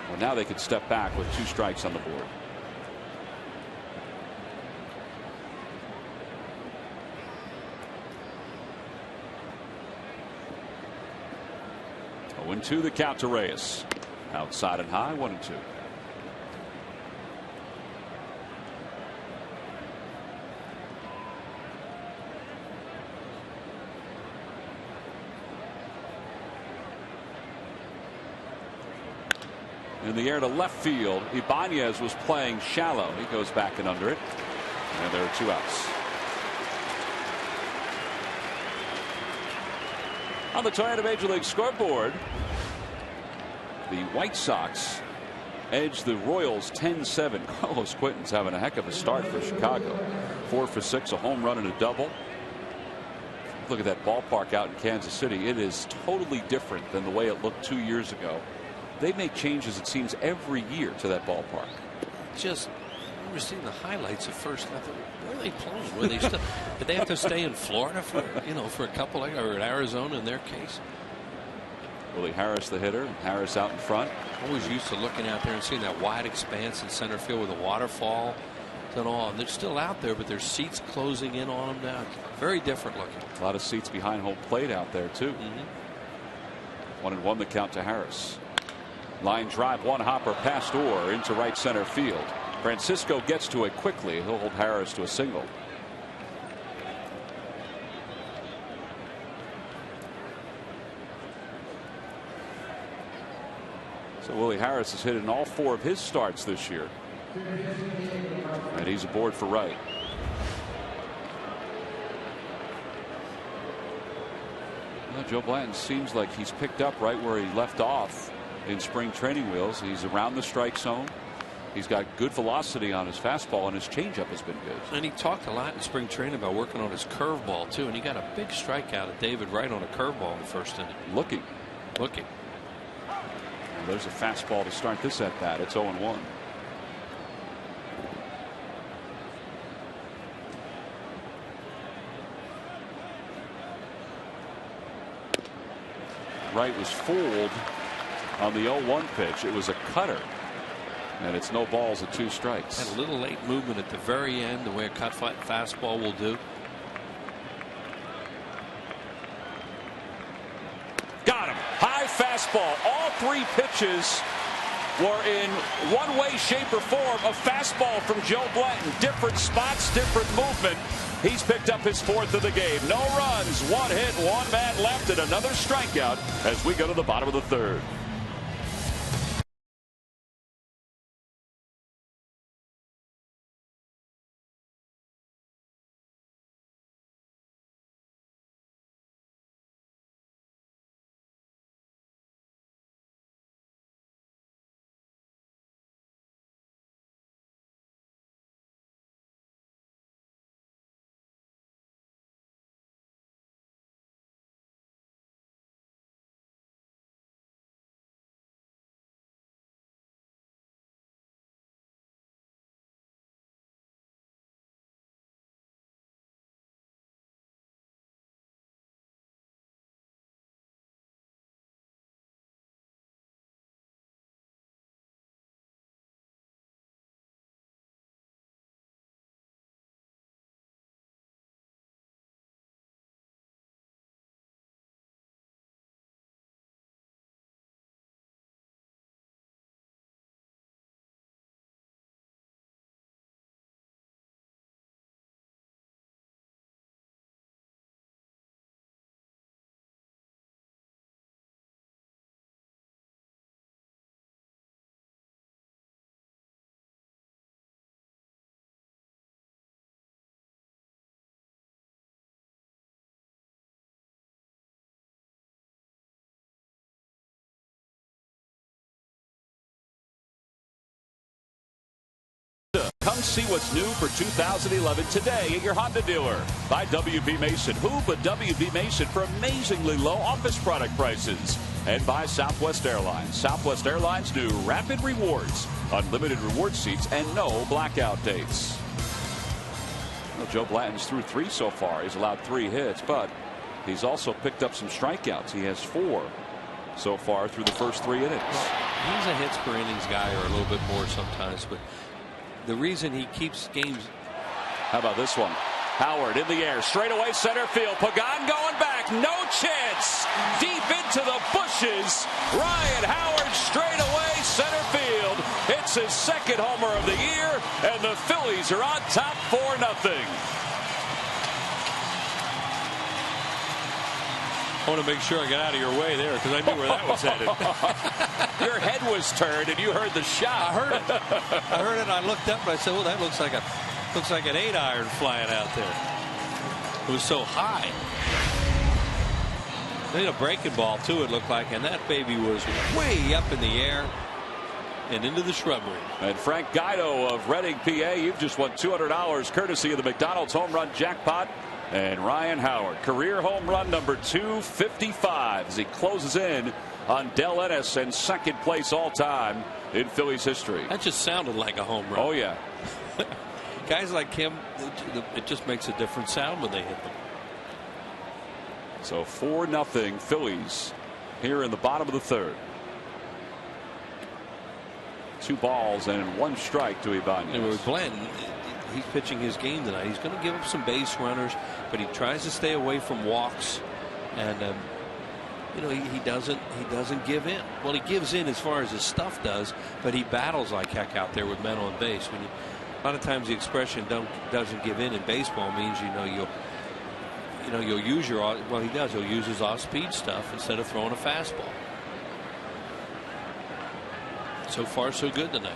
A: Well, now they could step back with 2 strikes on the board. Oh, 2 the count to Reyes. Outside and high, 1-2. In the air to left field. Ibanez was playing shallow. He goes back and under it. And there are 2 outs. On the Toyota Major League scoreboard, the White Sox edge the Royals 10-7. Carlos Quentin's having a heck of a start for Chicago. 4 for 6, a home run and a double. Look at that ballpark out in Kansas City. It is totally different than the way it looked 2 years ago. They make changes, it seems, every year to that ballpark.
C: Just, I remember seeing the highlights at first. And I thought, where are they playing? Were they still, did they have to stay in Florida for for a couple of, or in Arizona in their case?
A: Willie Harris, the hitter. Harris out in front.
C: Always used to looking out there and seeing that wide expanse in center field with a waterfall and all. And they're still out there, but there's seats closing in on them now. Very different looking.
A: A lot of seats behind home plate out there too. 1-1 the count to Harris. Line drive, 1 hopper past Orr into right center field. Francisco gets to it quickly. He'll hold Harris to a single. So Willie Harris has hit in all 4 of his starts this year. And he's aboard for right. Well, Joe Blanton seems like he's picked up right where he left off in spring training, Wheels. He's around the strike zone. He's got good velocity on his fastball, and his changeup has been good.
C: And he talked a lot in spring training about working on his curveball too, and he got a big strikeout at David Wright on a curveball in the first inning.
A: Looking.
C: Well,
A: there's a fastball to start this at bat. It's 0-1. Wright was fooled on the 0-1 pitch. It was a cutter, and it's no balls at 2 strikes.
C: Had a little late movement at the very end, the way a cut fastball will do.
A: Got him. High fastball. All 3 pitches were in one way, shape, or form a fastball from Joe Blanton. Different spots, different movement. He's picked up his 4th of the game. No runs, 1 hit, 1 man left, and another strikeout as we go to the bottom of the 3rd. Come see what's new for 2011 today at your Honda dealer. By W.B. Mason. Who but W.B. Mason for amazingly low office product prices. And by Southwest Airlines. Southwest Airlines new Rapid Rewards. Unlimited reward seats and no blackout dates. Well, Joe Blanton's through 3 so far. He's allowed 3 hits, but he's also picked up some strikeouts. He has 4 so far through the first 3 innings.
C: Well, he's a hits per innings guy, or a little bit more sometimes, but the reason he keeps games.
A: How about this one? Howard in the air, straight away center field. Pagan going back, no chance. Deep into the bushes. Ryan Howard straight away center field. It's his 2nd homer of the year, and the Phillies are on top 4-0.
C: I want to make sure I got out of your way there, because I knew where that was headed.
A: Your head was turned and you heard the shot.
C: I heard it. I heard it. And I looked up and I said, "Well, that looks like an 8-iron flying out there." It was so high. They had a breaking ball too, it looked like, and that baby was way up in the air and into the shrubbery.
A: And Frank Guido of Reading, PA, you've just won $200 courtesy of the McDonald's home run jackpot. And Ryan Howard, career home run number 255 as he closes in on Del Ennis and 2nd place all time in Phillies history.
C: That just sounded like a home run.
A: Oh, yeah.
C: Guys like him, it just makes a different sound when they hit them.
A: So 4-0 Phillies here in the bottom of the 3rd. 2 balls and 1 strike to Ibanez.
C: And with Blanton, he's pitching his game tonight. He's going to give up some base runners, but he tries to stay away from walks, and you know, he doesn't give in. Well, he gives in as far as his stuff does, but he battles like heck out there with men on base. When a lot of times the expression doesn't give in baseball means you'll use your, well, he does, he'll use his off-speed stuff instead of throwing a fastball. So far so good tonight.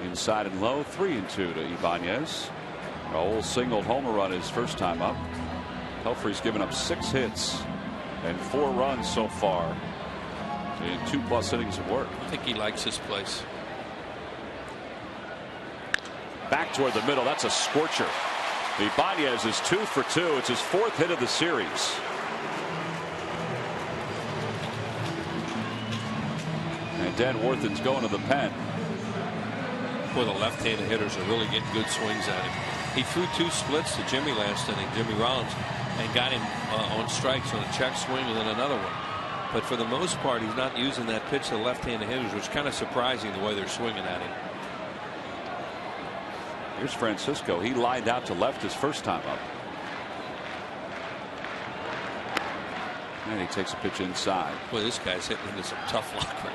A: Inside and low, 3-2 to Ibanez. Raul singled homer run his first time up. Pelfrey's given up 6 hits and 4 runs so far in 2+ innings of work.
C: I think he likes this place.
A: Back toward the middle. That's a scorcher. Ibanez is 2 for 2. It's his 4th hit of the series. And Dan Worthen's going to the pen.
C: Boy, the left-handed hitters are really getting good swings at him. He threw 2 splits to Jimmy last inning, Jimmy Rollins, and got him on strikes on a check swing and then another one. But for the most part, he's not using that pitch to the left-handed hitters, which is kind of surprising the way they're swinging at him.
A: Here's Francisco. He lined out to left his first time up. And he takes a pitch inside.
C: Boy, this guy's hitting into some tough luck right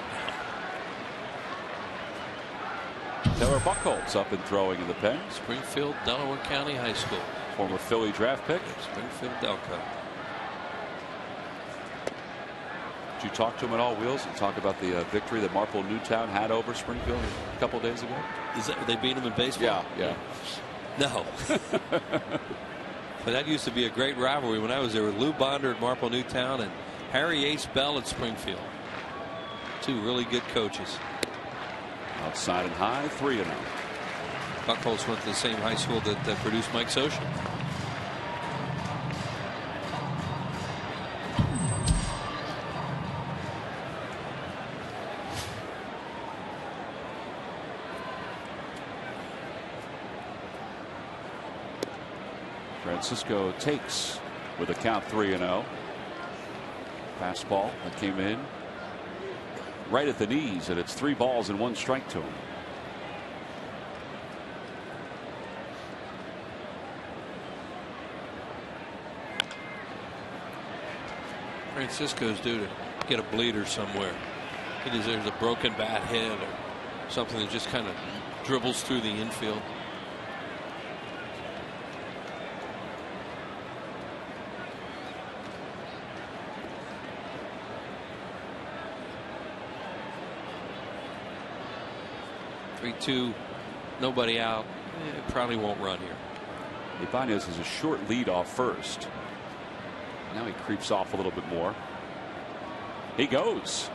C: now.
A: Taylor Buchholz up and throwing in the pen.
C: Springfield, Delaware County High School.
A: Former Philly draft pick.
C: Springfield Delco.
A: Did you talk to him at all, Wheels, and talk about the victory that Marple Newtown had over Springfield a couple days ago?
C: Is that they beat him in baseball?
A: Yeah.
C: No. But that used to be a great rivalry when I was there with Lou Bonder at Marple Newtown and Harry Ace Bell at Springfield. Two really good coaches.
A: Outside and high, 3-0.
C: Buchholz went to the same high school that produced Mike Socia.
A: Francisco takes with a count 3-0. Fastball that came in right at the knees, and it's 3 balls and 1 strike to him.
C: Francisco's due to get a bleeder somewhere. He deserves a broken bat head or something that just kind of dribbles through the infield. Two, nobody out. It probably won't run here.
A: Ibanez has a short lead off first. Now he creeps off a little bit more. He goes.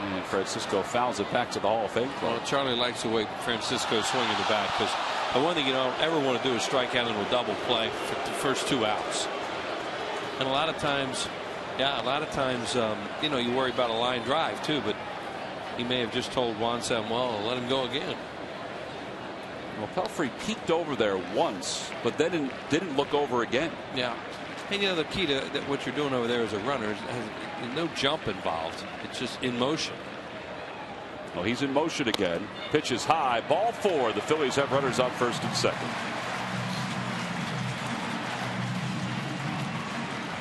A: And Francisco fouls it back to the Hall of Fame club.
C: Well, Charlie likes the way Francisco's swinging the bat, because the one thing you don't ever want to do is strike out into a double play for the first 2 outs. And a lot of times, you know, you worry about a line drive too, but he may have just told Juan Samuel to let him go again.
A: Well, Pelfrey peeked over there once, but then didn't look over again.
C: Yeah. And you know, the key to what you're doing over there as a runner is no jump involved. It's just in motion.
A: Well, he's in motion again. Pitch is high. Ball 4. The Phillies have runners on first and second.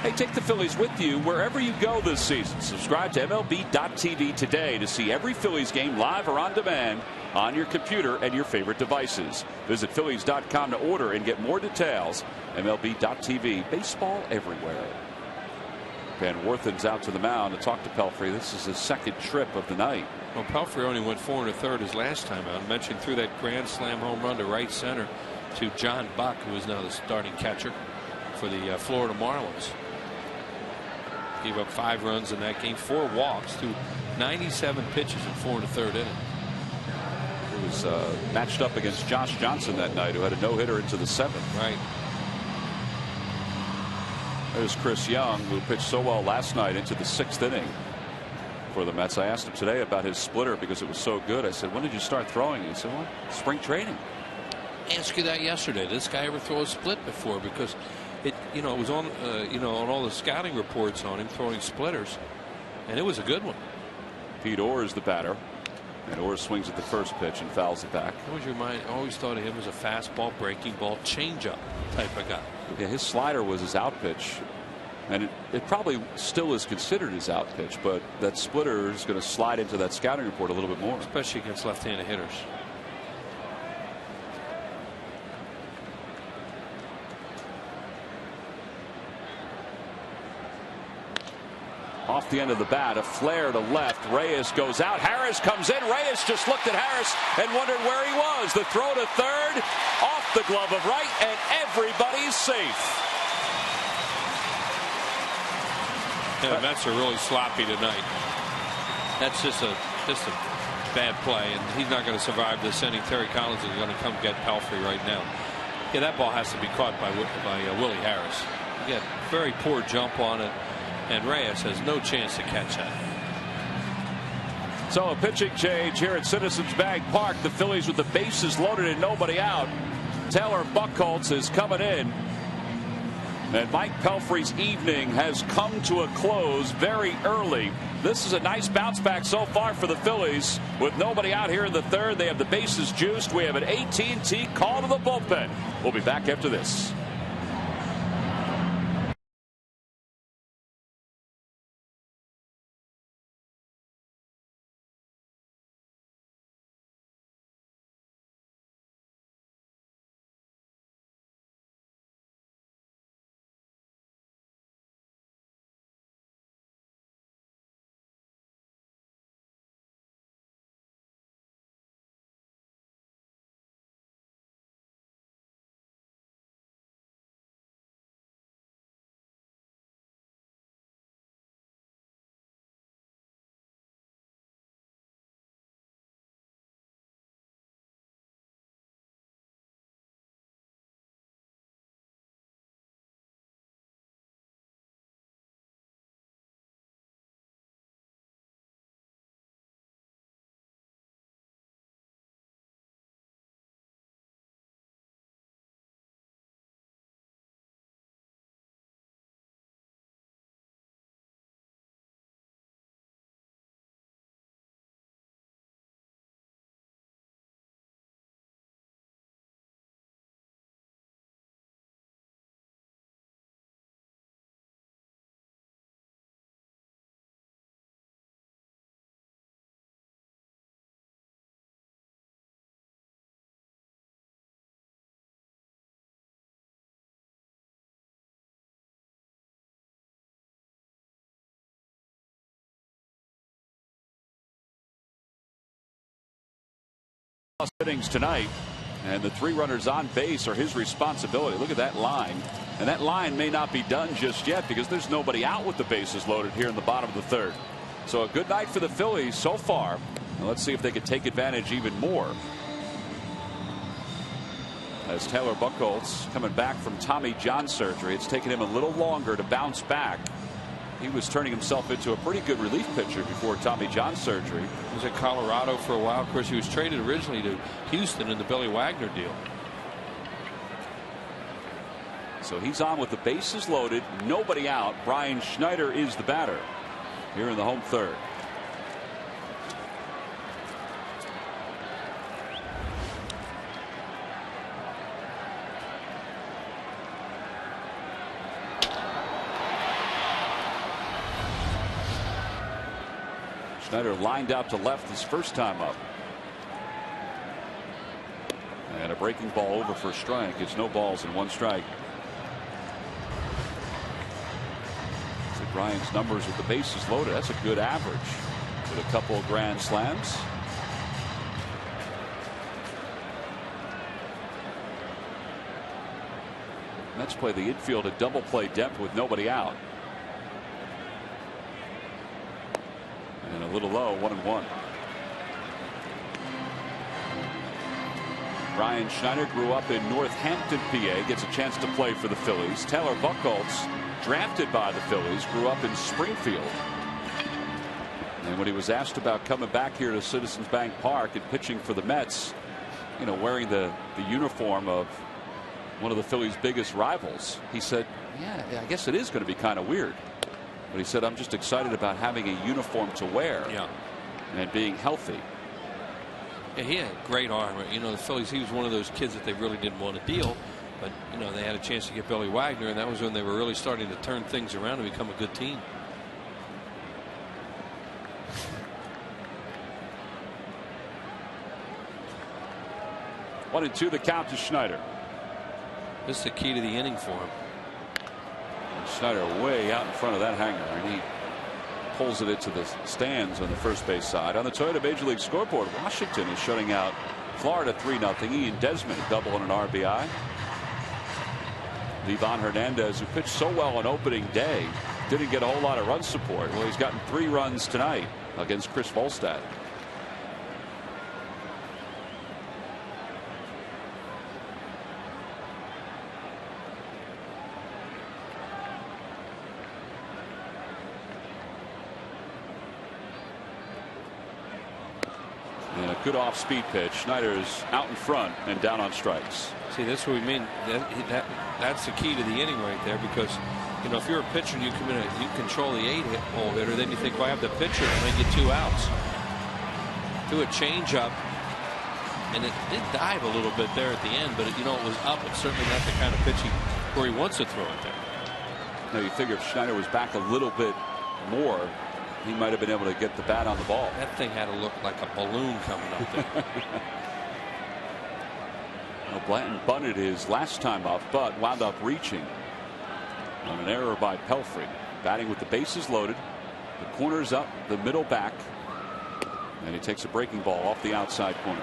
A: Hey, take the Phillies with you wherever you go this season. Subscribe to MLB.tv today to see every Phillies game live or on demand on your computer and your favorite devices. Visit Phillies.com to order and get more details. MLB.tv. Baseball everywhere. Van Worthen's out to the mound to talk to Pelfrey. This is his second trip of the night.
C: Well, Pelfrey only went 4 1/3 his last time out. I mentioned through that grand slam home run to right center to John Buck, who is now the starting catcher for the Florida Marlins. Gave up 5 runs in that game, 4 walks through 97 pitches in 4 1/3 inning.
A: It was matched up against Josh Johnson that night, who had a no-hitter into the 7th.
C: Right.
A: There's Chris Young, who pitched so well last night into the 6th inning for the Mets. I asked him today about his splitter because it was so good. I said, when did you start throwing? He said, well, spring training.
C: I asked you that yesterday. Did this guy ever throw a split before? Because it was on, on all the scouting reports on him throwing splitters, and it was a good one.
A: Pete Orr is the batter, and Orr swings at the first pitch and fouls it back.
C: What was your mind? I always thought of him as a fastball, breaking ball, changeup type of guy.
A: Yeah, his slider was his out pitch, and it probably still is considered his out pitch, but that splitter is going to slide into that scouting report a little bit more,
C: especially against left-handed hitters.
A: Off the end of the bat, a flare to left. Reyes goes out. Harris comes in. Reyes just looked at Harris and wondered where he was. The throw to third, off the glove of right, and everybody's safe.
C: Yeah, the Mets are really sloppy tonight. That's just a bad play, and he's not going to survive this inning. Terry Collins is going to come get Pelfrey right now. Yeah, that ball has to be caught by Willie Harris. He got very poor jump on it, and Reyes has no chance to catch that.
A: So a pitching change here at Citizens Bank Park. The Phillies with the bases loaded and nobody out. Taylor Buchholz is coming in. And Mike Pelfrey's evening has come to a close very early. This is a nice bounce back so far for the Phillies. With nobody out here in the 3rd, they have the bases juiced. We have an AT&T call to the bullpen. We'll be back after this. innings tonight, and the 3 runners on base are his responsibility. Look at that line, and that line may not be done just yet because there's nobody out with the bases loaded here in the bottom of the 3rd. So a good night for the Phillies so far. Now let's see if they can take advantage even more. As Taylor Buchholz coming back from Tommy John surgery, it's taken him a little longer to bounce back. He was turning himself into a pretty good relief pitcher before Tommy John surgery.
C: He was at Colorado for a while. Of course, he was traded originally to Houston in the Billy Wagner deal.
A: So he's on with the bases loaded, nobody out. Brian Schneider is the batter here in the home 3rd. Schneider lined out to left his first time up. And a breaking ball over for a strike. It's no balls and 1 strike. So Brian's numbers with the bases loaded. That's a good average with a couple of grand slams. Mets play the infield at double play depth with nobody out. And a little low, 1-1. Brian Schneider grew up in Northampton, PA, gets a chance to play for the Phillies. Taylor Buchholz, drafted by the Phillies, grew up in Springfield. And when he was asked about coming back here to Citizens Bank Park and pitching for the Mets, you know, wearing the uniform of one of the Phillies' biggest rivals, he said, yeah, I guess it is going to be kind of weird. But he said, I'm just excited about having a uniform to wear and being healthy.
C: Yeah, he had a great arm. You know, the Phillies, he was one of those kids that they really didn't want to deal. But, you know, they had a chance to get Billy Wagner, and that was when they were really starting to turn things around and become a good team.
A: One and two, the count to Schneider.
C: This is the key to the inning for him.
A: And Schneider way out in front of that hanger, and he pulls it into the stands on the first base side. On the Toyota Major League scoreboard, Washington is shutting out Florida 3-0. Ian Desmond a double and an RBI. Livan Hernandez, who pitched so well on opening day, didn't get a whole lot of run support. Well, he's gotten 3 runs tonight against Chris Volstad. And a good off-speed pitch. Schneider's out in front and down on strikes.
C: See, that's what we mean. That's the key to the inning right there, because, you know, if you're a pitcher and you come in and you control the 8-hole hitter, then you think, well, I have the pitcher and I get 2 outs. Do a changeup, and it did dive a little bit there at the end, but you know, it was up. It's certainly not the kind of pitch where he wants to throw it there.
A: Now you figure if Schneider was back a little bit more, he might have been able to get the bat on the ball.
C: That thing had to look like a balloon coming up there.
A: Well, Blanton bunted his last time up, but wound up reaching on an error by Pelfrey. Batting with the bases loaded, the corners up, the middle back, and he takes a breaking ball off the outside corner.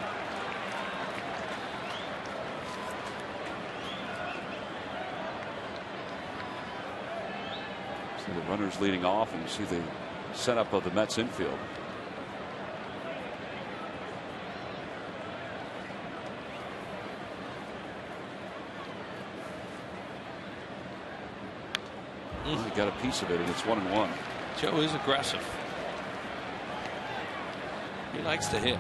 A: See the runners leading off, and you see the setup of the Mets infield. Well, he got a piece of it, and it's 1-1.
C: Joe is aggressive. He likes to hit,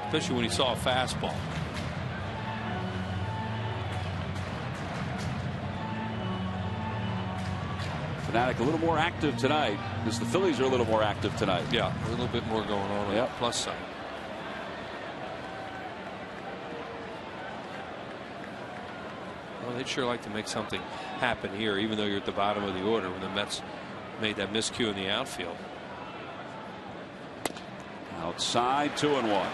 C: especially when he saw a fastball.
A: Fanatic a little more active tonight, because the Phillies are a little more active tonight.
C: Yeah, a little bit more going on.
A: Yep.
C: Plus side. Well, they'd sure like to make something happen here, even though you're at the bottom of the order when the Mets made that miscue in the outfield.
A: Outside, 2-1.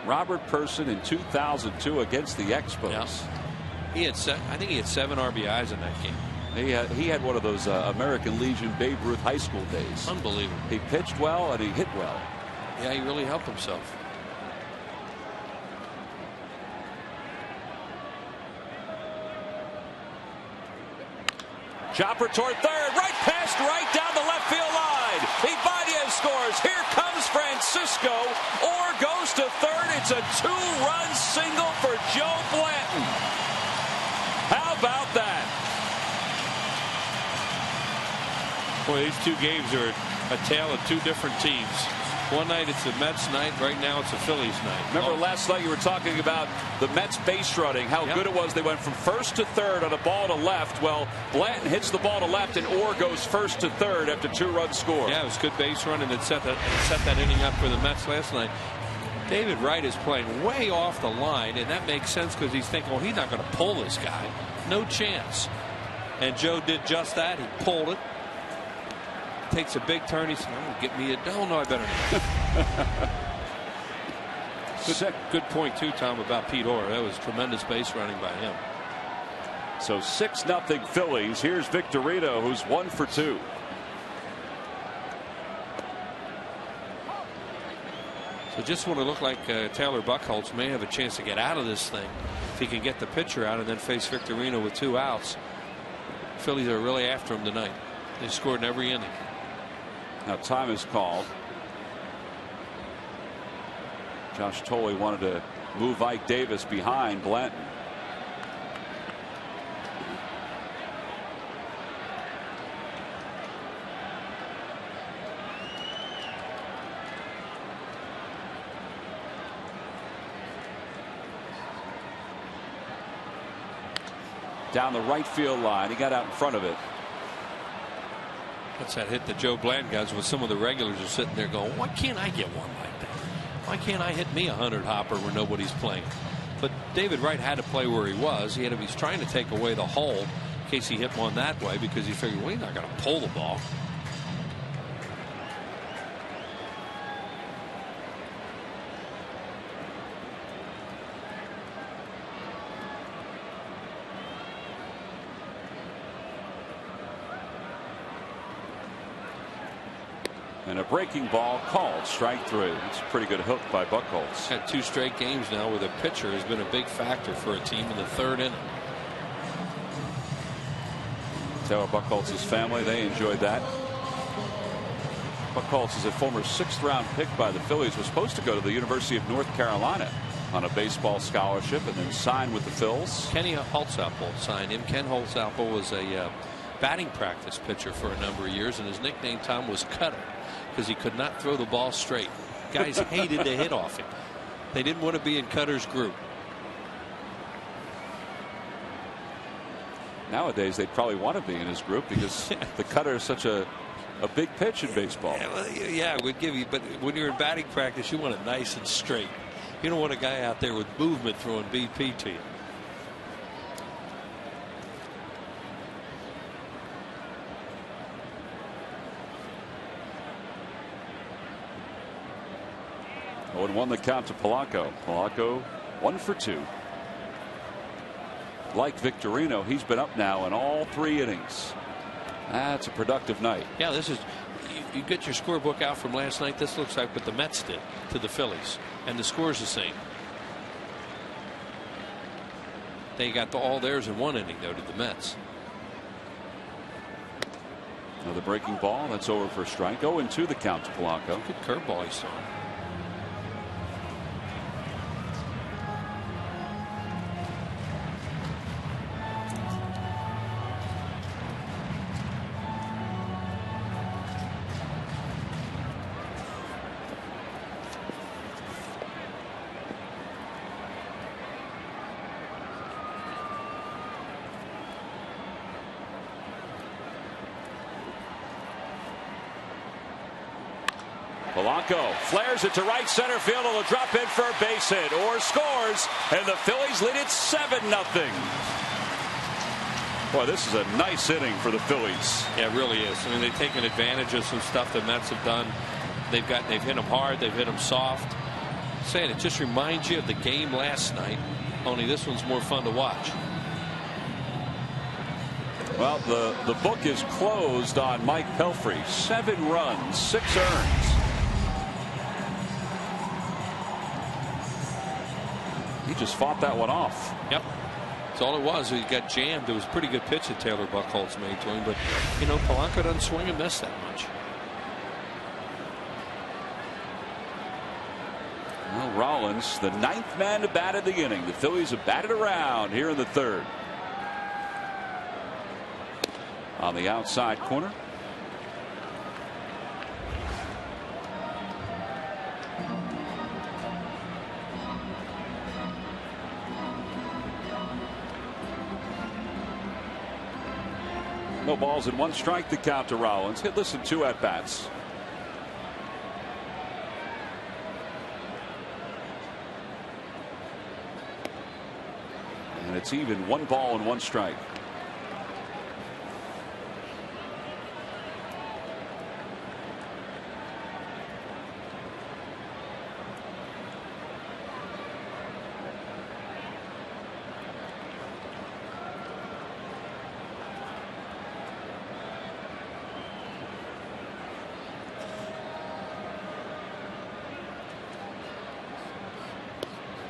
A: Robert Person in 2002 against the Expos.
C: Yeah. I think he had 7 RBIs in that game.
A: He had one of those American Legion Babe Ruth high school days.
C: Unbelievable.
A: He pitched well and he hit well.
C: Yeah, he really helped himself.
A: Chopper toward third, right past right down the left field line. Ibanez scores. Here comes Francisco. Orr goes to third. It's a 2-run single for Joe Blanton. How about that?
C: Boy, these 2 games are a tale of 2 different teams. One night it's the Mets night. Right now it's the Phillies night.
A: Remember last night you were talking about the Mets base running, how good it was. They went from first to third on a ball to left. Well, Blanton hits the ball to left and Orr goes first to third after 2-run score.
C: Yeah, it was good base running that set that inning up for the Mets last night. David Wright is playing way off the line, and that makes sense because he's thinking, well, he's not going to pull this guy. No chance. And Joe did just that. He pulled it. Takes a big turn. He said, "Oh, get me a don't know. I better not." Good point too, Tom, about Pete Orr. That was tremendous base running by him.
A: So 6-0 Phillies. Here's Victorino, who's 1 for 2.
C: So just want to look like Taylor Buchholz may have a chance to get out of this thing if he can get the pitcher out and then face Victorino with 2 outs. Phillies are really after him tonight. They scored in every inning.
A: Now time is called. Josh Tolley wanted to move Ike Davis behind Blanton. Down the right field line. He got out in front of it.
C: That's that hit that Joe Blanton got with some of the regulars are sitting there going, why can't I get one like that? Why can't I hit me a 100 hopper where nobody's playing? But David Wright had to play where he was. He's trying to take away the hole in case he hit one that way because he figured, well, he's not going to pull the ball.
A: And a breaking ball called strike 3. It's a pretty good hook by Buchholz.
C: Had 2 straight games now where the pitcher has been a big factor for a team in the 3rd inning.
A: Taylor Buchholz's family, they enjoyed that. Buchholz is a former 6th-round pick by the Phillies. Was supposed to go to the University of North Carolina on a baseball scholarship and then signed with the Phils.
C: Kenny Holtzapfel signed him. Ken Holtzapfel was a batting practice pitcher for a number of years, and his nickname, Tom, was Cutter because he could not throw the ball straight. Guys hated to hit off him. They didn't want to be in Cutter's group.
A: Nowadays, they'd probably want to be in his group because the cutter is such a big pitch in baseball.
C: Yeah, it would give you, but when you're in batting practice, you want it nice and straight. You don't want a guy out there with movement throwing BP to you.
A: And 1 the count to Polanco. Polanco 1 for 2. Like Victorino, he's been up now in all 3 innings. That's a productive night.
C: Yeah, this is you get your scorebook out from last night. This looks like what the Mets did to the Phillies, and the score's the same. They got all theirs in 1 inning, though, to the Mets.
A: Another breaking ball. That's over for a strike. 0-2 the count to Polanco.
C: Good curveball he saw.
A: Polanco flares it to right center field. It'll drop in for a base hit. Orr scores, and the Phillies lead it 7-0. Boy, this is a nice inning for the Phillies.
C: Yeah, it really is. I mean, they've taken advantage of some stuff the Mets have done. They've hit them hard. They've hit them soft. I'm saying it just reminds you of the game last night. Only this one's more fun to watch.
A: Well, the book is closed on Mike Pelfrey. 7 runs, 6 earns. He just fought that one off.
C: Yep. That's all it was. He got jammed. It was a pretty good pitch that Taylor Buchholz made to him. But, you know, Polanco doesn't swing and miss that much.
A: Well, Rollins, the 9th man to bat in the inning. The Phillies have batted around here in the 3rd. On the outside corner. No balls and 1 strike to count to Rollins. Hitless in 2 at-bats. And it's even 1 ball and 1 strike.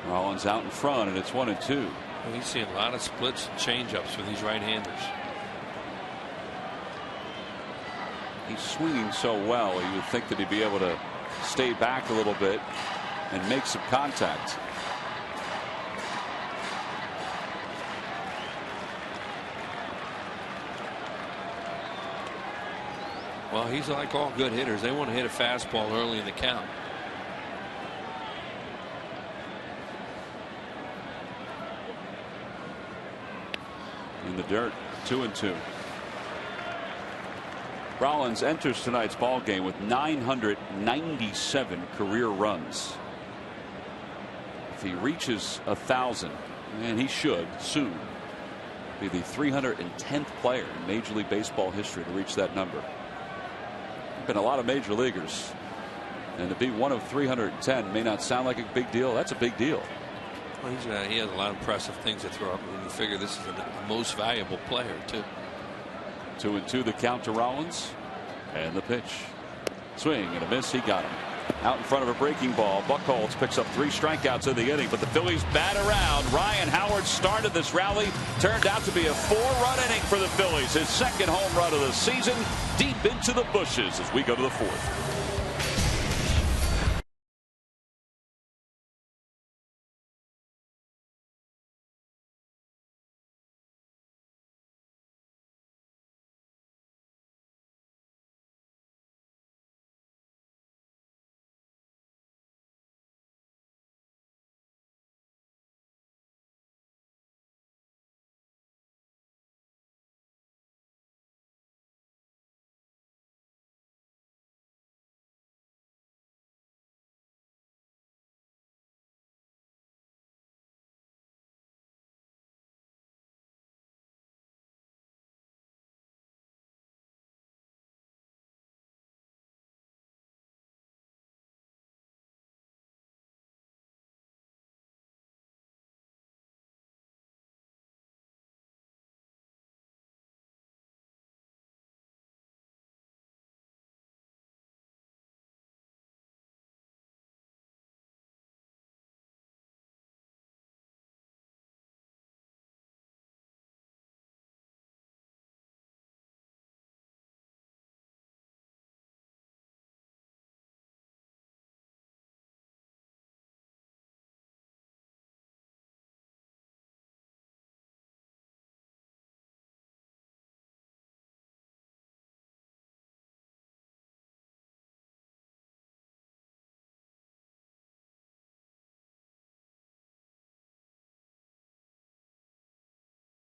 A: Rollins out in front, and it's 1-2.
C: Well, he's seeing a lot of splits and changeups with these right-handers.
A: He's swinging so well, you would think that he'd be able to stay back a little bit and make some contact.
C: Well, he's like all good hitters. They want to hit a fastball early in the count.
A: In the dirt, 2-2. Rollins enters tonight's ball game with 997 career runs. If he reaches 1,000, and he should soon, be the 310th player in Major League Baseball history to reach that number. There've been a lot of major leaguers, and to be one of 310 may not sound like a big deal. That's a big deal.
C: Well, he has a lot of impressive things to throw up when you figure this is the most valuable player, too.
A: 2-2 the count to Rollins, and the pitch. Swing and a miss. He got him out in front of a breaking ball. Buchholz picks up 3 strikeouts in the inning, but the Phillies bat around. Ryan Howard started this rally, turned out to be a 4-run inning for the Phillies. His 2nd home run of the season, deep into the bushes as we go to the 4th.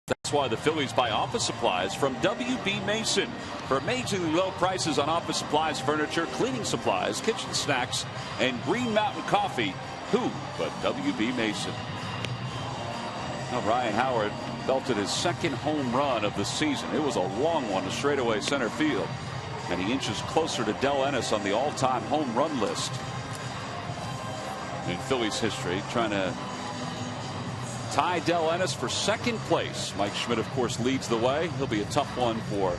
A: That's why the Phillies buy office supplies from WB Mason. For amazingly low prices on office supplies, furniture, cleaning supplies, kitchen snacks, and Green Mountain coffee. Who but WB Mason? Now Ryan Howard belted his 2nd home run of the season. It was a long one to straightaway center field. And he inches closer to Del Ennis on the all-time home run list in Phillies history, trying to Ty Del Ennis for second place. Mike Schmidt, of course, leads the way. He'll be a tough one for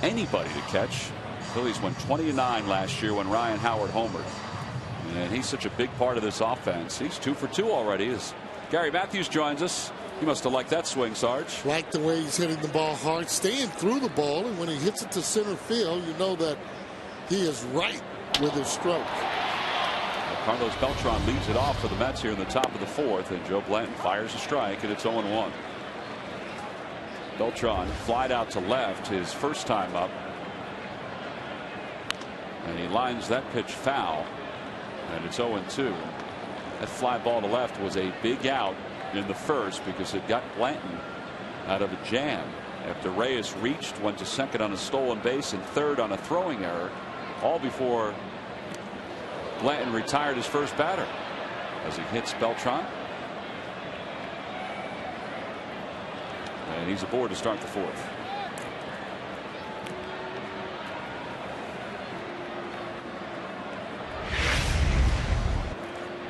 A: anybody to catch. Phillies won 20-9 last year when Ryan Howard homered. And he's such a big part of this offense. He's 2 for 2 already as Gary Matthews joins us. You must have liked that swing, Sarge.
B: Like the way he's hitting the ball hard, staying through the ball, and when he hits it to center field, you know that he is right with his stroke.
A: Carlos Beltran leads it off for the Mets here in the top of the 4th, and Joe Blanton fires a strike, and it's 0-1. Beltran flied out to left his first time up, and he lines that pitch foul, and it's 0-2. That fly ball to left was a big out in the first because it got Blanton out of a jam after Reyes reached, went to second on a stolen base and third on a throwing error, all before Blanton retired his first batter as he hits Beltran. And he's aboard to start the 4th.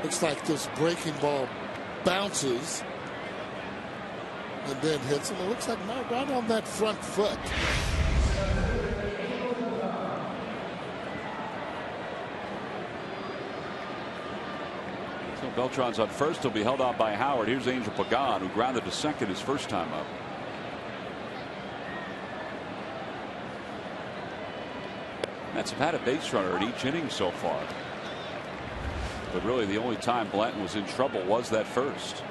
B: Looks like this breaking ball bounces and then hits him. It looks like right on that front foot.
A: So Beltran's on first. He'll be held out by Howard. Here's Angel Pagan, who grounded to second his first time up. Mets have had a base runner at each inning so far. But really the only time Blanton was in trouble was that first.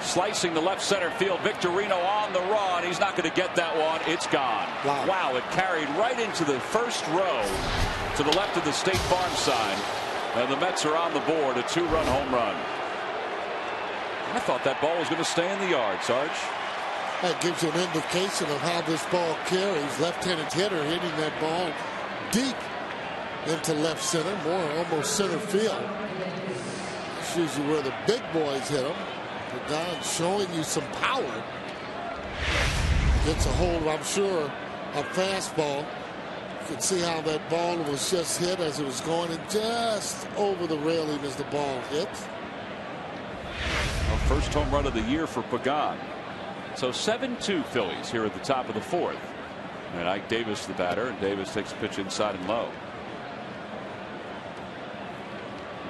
A: Slicing the left center field, Victorino on the run. He's not going to get that one. It's gone. Wow, it carried right into the first row to the left of the State Farm sign. And the Mets are on the board, a 2-run home run. I thought that ball was going to stay in the yard, Sarge.
B: That gives you an indication of how this ball carries. Left-handed hitter hitting that ball deep into left center, more almost center field. That's usually where the big boys hit them. Pagan showing you some power. Gets a hold of, I'm sure, a fastball. You can see how that ball was just hit as it was going, and just over the railing as the ball hit.
A: Well, first home run of the year for Pagan. So 7-2 Phillies here at the top of the 4th. And Ike Davis the batter, and Davis takes a pitch inside and low.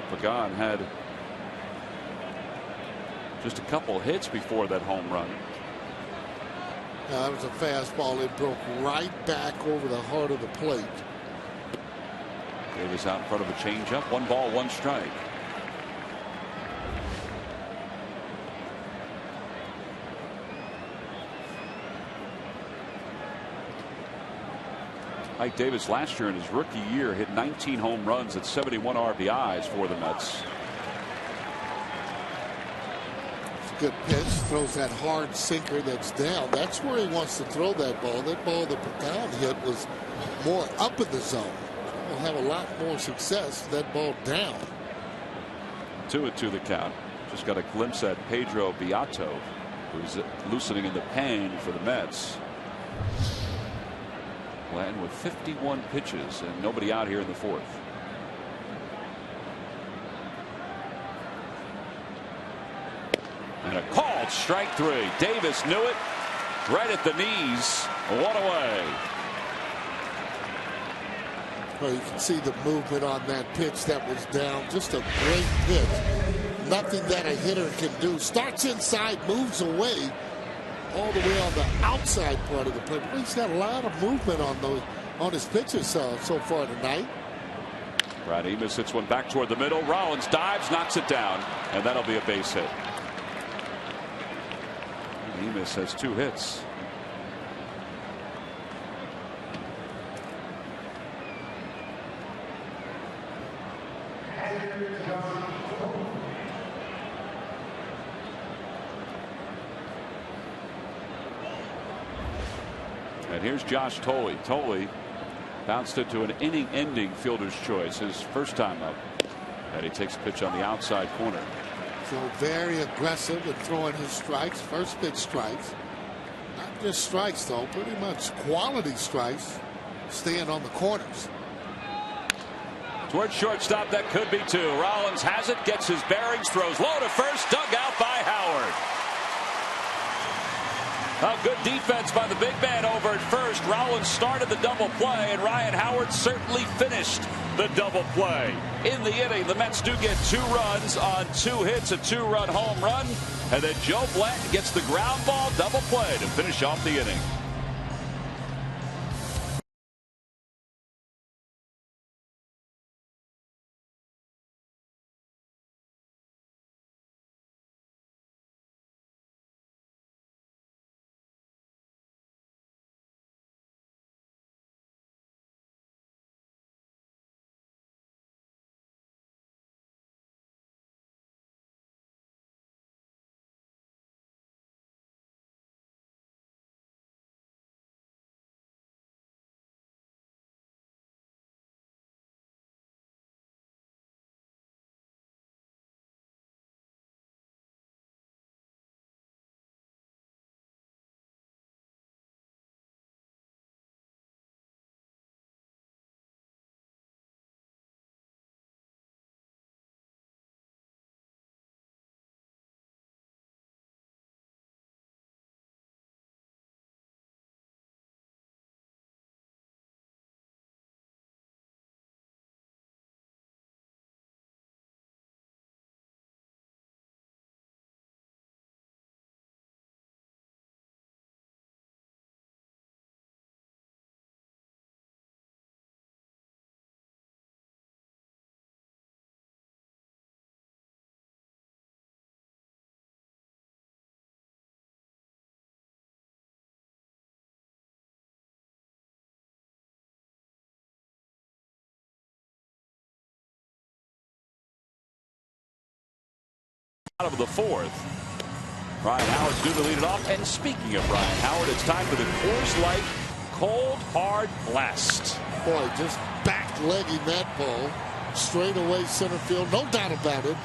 A: Pagan had just a couple hits before that home run.
B: That was a fastball. It broke right back over the heart of the plate.
A: Davis out in front of a changeup. 1 ball, 1 strike. Ike Davis last year in his rookie year hit 19 home runs at 71 RBIs for the Mets.
B: Good pitch, throws that hard sinker that's down. That's where he wants to throw that ball. That ball that Pagan hit was more up in the zone. He'll have a lot more success with that ball down.
A: 2-2 the count. Just got a glimpse at Pedro Beato, who's loosening in the pain for the Mets. Blanton with 51 pitches and nobody out here in the 4th. And a called strike 3. Davis knew it right at the knees. 1 away.
B: Well, you can see the movement on that pitch that was down. Just a great pitch. Nothing that a hitter can do. Starts inside, moves away, all the way on the outside part of the plate. But he's got a lot of movement on his pitches so far tonight.
A: Brad Emis hits one back toward the middle. Rollins dives, knocks it down, and that'll be a base hit. Emis has 2 hits. And here's Josh Thole. Thole bounced into an inning-ending fielder's choice his first time up. And he takes a pitch on the outside corner.
B: So very aggressive in throwing his strikes. First pitch strikes. Not just strikes, though. Pretty much quality strikes. staying on the corners.
A: Towards shortstop, that could be two. Rollins has it, gets his bearings, throws low to first, dug out by Howard. A good defense by the big man over at first. Rollins started the double play, and Ryan Howard certainly finished the double play. In the inning, the Mets do get 2 runs on 2 hits, a 2-run home run, and then Joe Blanton gets the ground ball double play to finish off the inning. Out of the 4th. Ryan Howard's due to lead it off. And speaking of Ryan Howard, it's time for the Coors Light Cold Hard Blast.
B: Boy, just back-legging that ball. Straight away center field. No doubt about it.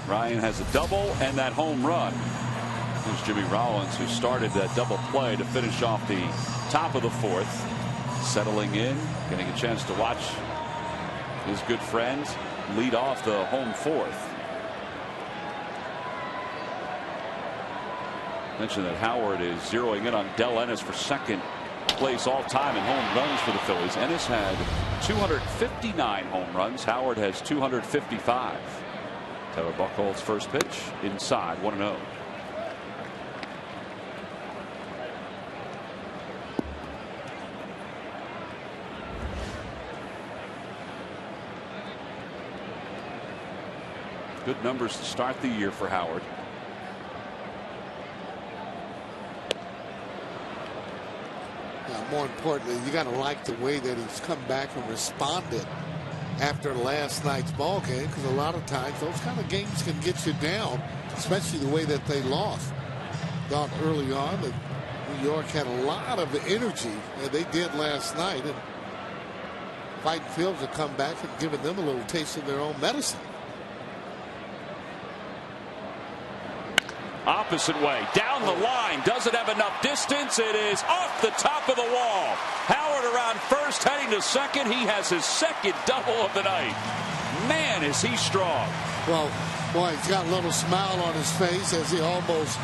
A: Ryan has a double and that home run. There's Jimmy Rollins, who started that double play to finish off the top of the 4th. Settling in, getting a chance to watch his good friend lead off the home 4th. Mentioned that Howard is zeroing in on Del Ennis for 2nd place all time in home runs for the Phillies. Ennis had 259 home runs. Howard has 255. Taylor Buchholz's first pitch inside, 1-0. Good numbers to start the year for Howard.
B: More importantly, you got to like the way that he's come back and responded after last night's ball game, because a lot of times those kind of games can get you down, especially the way that they lost. Thought early on that New York had a lot of energy, and they did last night, and Fighting Fields have come back and given them a little taste of their own medicine.
A: Opposite way, down the line, doesn't have enough distance. It is off the top of the wall. Howard around first, heading to 2nd. He has his 2nd double of the night. Man, is he strong.
B: Well, boy, he's got a little smile on his face as he almost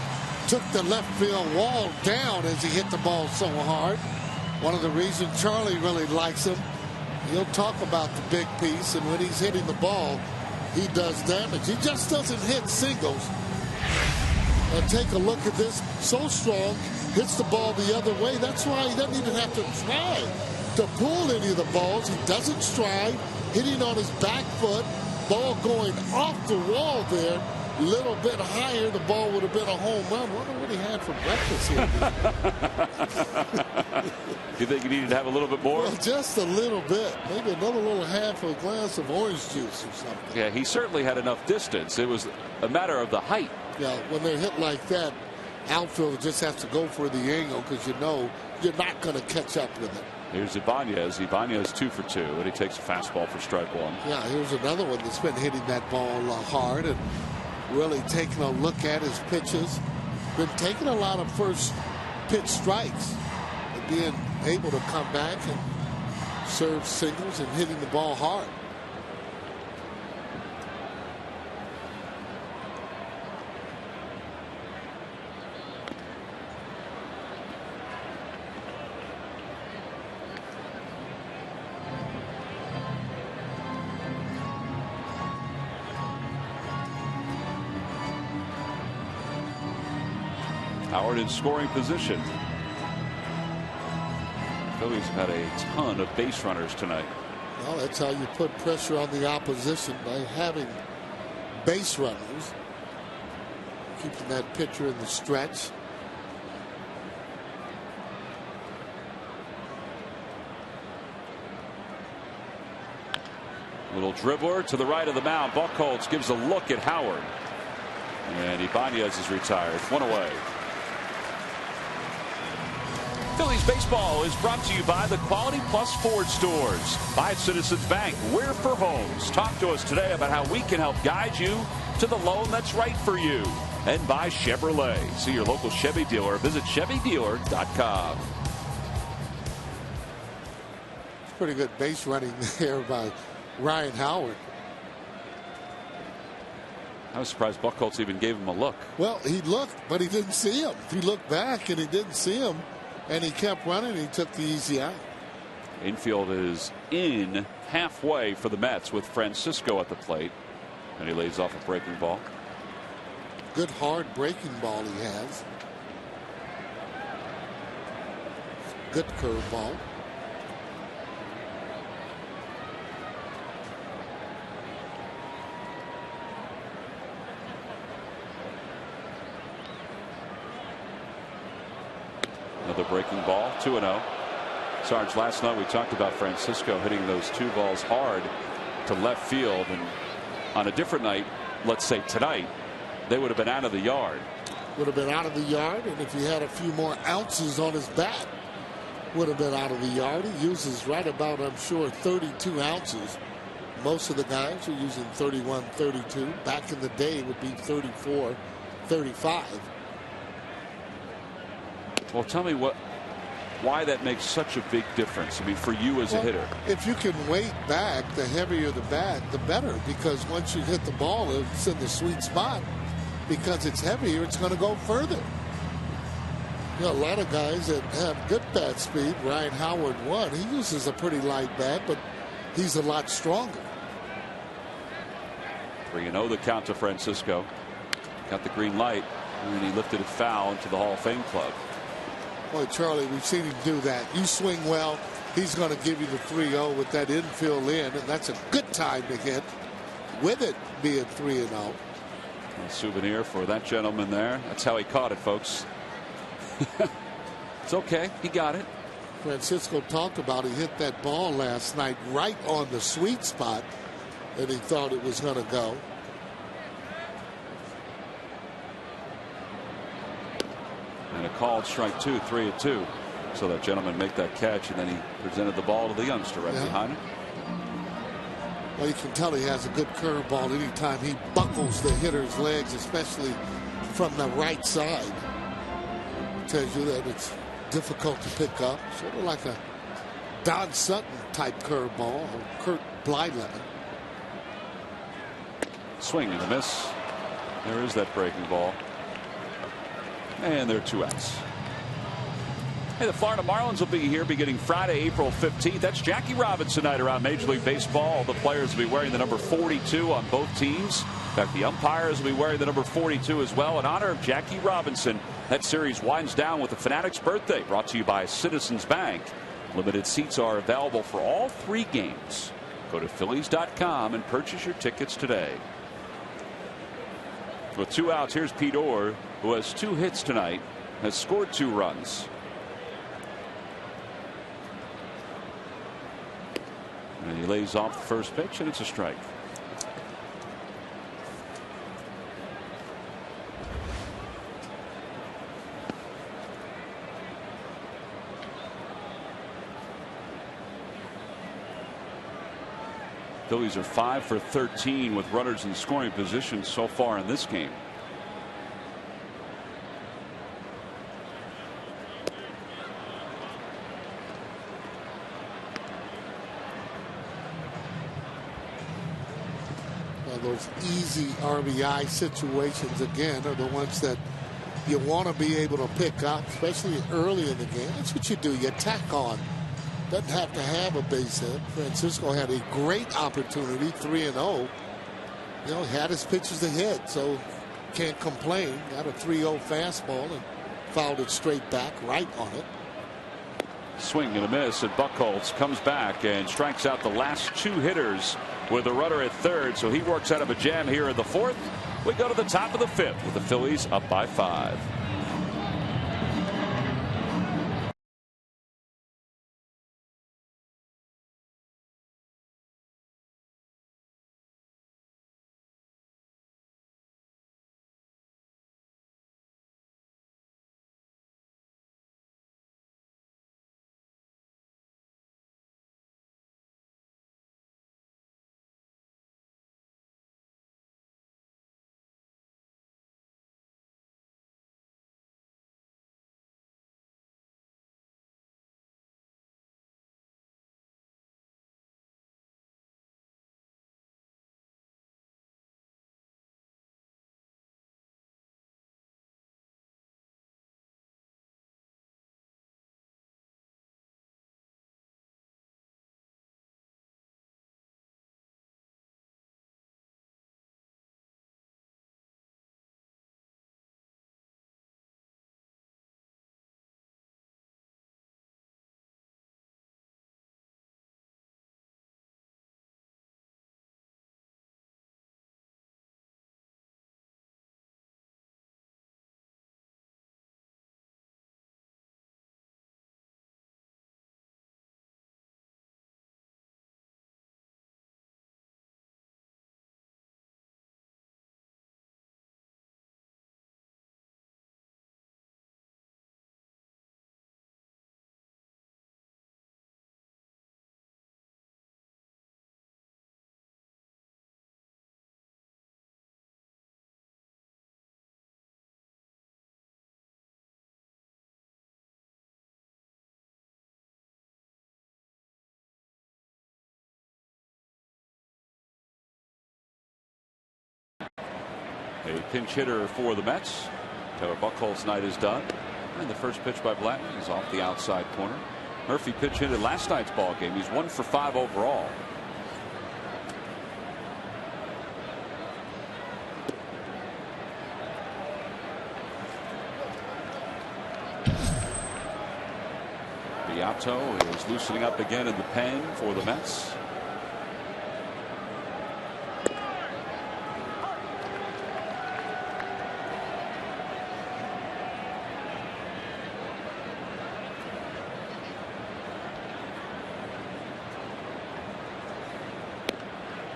B: took the left field wall down as he hit the ball so hard. One of the reasons Charlie really likes him, he'll talk about the big piece, and when he's hitting the ball, he does damage. He just doesn't hit singles. And take a look at this. So strong, hits the ball the other way. That's why he doesn't even have to try to pull any of the balls. He doesn't stride, hitting on his back foot. Ball going off the wall there. A little bit higher, the ball would have been a home run. Wonder what he had for breakfast here.
A: You think he needed to have a little bit more?
B: Well, just a little bit. Maybe another little half a glass of orange juice or something.
A: Yeah, he certainly had enough distance. It was a matter of the height.
B: Yeah, when they're hit like that, outfielder just has to go for the angle, because you know you're not going to catch up with it.
A: Here's Ibanez. Ibanez 2 for 2, and he takes a fastball for strike 1.
B: Yeah, here's another one that's been hitting that ball hard and really taking a look at his pitches. Been taking a lot of first pitch strikes. being able to come back and serve singles and hitting the ball hard.
A: Howard in scoring position. Phillies have had a ton of base runners tonight.
B: Well, that's how you put pressure on the opposition, by having base runners, keeping that pitcher in the stretch.
A: Little dribbler to the right of the mound. Buchholz gives a look at Howard. And Ibanez is retired. One away. Phillies baseball is brought to you by the Quality Plus Ford stores. By Citizens Bank, we're for homes. Talk to us today about how we can help guide you to the loan that's right for you. And by Chevrolet. See your local Chevy dealer. Visit ChevyDealer.com.
B: Pretty good base running there by Ryan Howard.
A: I was surprised Buchholz even gave him a look.
B: Well, he looked, but he didn't see him. He looked back and he didn't see him, and he kept running. He took the easy out.
A: Infield is in halfway for the Mets with Francisco at the plate, and he lays off a breaking ball.
B: Good hard breaking ball he has. Good curveball.
A: Another breaking ball, 2-0. Sarge, last night we talked about Francisco hitting those two balls hard to left field, and on a different night, let's say tonight, they would have been out of the yard.
B: Would have been out of the yard, and if he had a few more ounces on his bat, would have been out of the yard. He uses right about, I'm sure, 32 ounces. Most of the guys are using 31, 32. Back in the day, it would be 34, 35.
A: Well, tell me why that makes such a big difference. I mean, for you as a hitter.
B: If you can weight back, the heavier the bat, the better. Because once you hit the ball, it's in the sweet spot. Because it's heavier, it's going to go further. You know, a lot of guys that have good bat speed. Ryan Howard won. He uses a pretty light bat, but he's a lot stronger.
A: 3-0 the count to Francisco. Got the green light, and he lifted it foul into the Hall of Fame club.
B: Boy, Charlie, we've seen him do that. You swing well, he's going to give you the 3-0 with that infield in, and that's a good time to hit with it being 3-0.
A: A souvenir for that gentleman there. That's how he caught it, folks. It's okay. He got it.
B: Francisco talked about he hit that ball last night right on the sweet spot, and he thought it was going to go.
A: And a called strike 2, 3-2. So that gentleman make that catch, and then he presented the ball to the youngster right behind him.
B: Well, you can tell he has a good curveball anytime he buckles the hitter's legs, especially from the right side. Tells you that it's difficult to pick up. Sort of like a Don Sutton type curveball, or Kurt Blyleven.
A: Swing and a miss. There is that breaking ball. And there are 2 outs. Hey, the Florida Marlins will be here beginning Friday, April 15th. That's Jackie Robinson night around Major League Baseball. All the players will be wearing the number 42 on both teams. In fact, the umpires will be wearing the number 42 as well in honor of Jackie Robinson. That series winds down with the Fanatic's birthday, brought to you by Citizens Bank. Limited seats are available for all 3 games. Go to Phillies.com and purchase your tickets today. With 2 outs, here's Pete Orr, who has 2 hits tonight, has scored 2 runs. And he lays off the first pitch, and it's a strike. Phillies are 5 for 13 with runners in scoring position so far in this game.
B: those easy RBI situations, again, are the ones that you want to be able to pick up, especially early in the game. That's what you do. You tack on. Doesn't have to have a base hit. Francisco had a great opportunity, 3-0. You know, had his pitches to hit, so can't complain. Got a 3-0 fastball and fouled it straight back, right on it.
A: Swing and a miss, and Buchholz comes back and strikes out the last two hitters with a runner at third. So he works out of a jam here in the fourth. We go to the top of the fifth with the Phillies up by 5. A pinch hitter for the Mets. Taylor Buchholz's night is done. And the first pitch by Blanton is off the outside corner. Murphy pitch hit in last night's ball game. He's 1 for 5 overall. Beato is loosening up again in the pen for the Mets.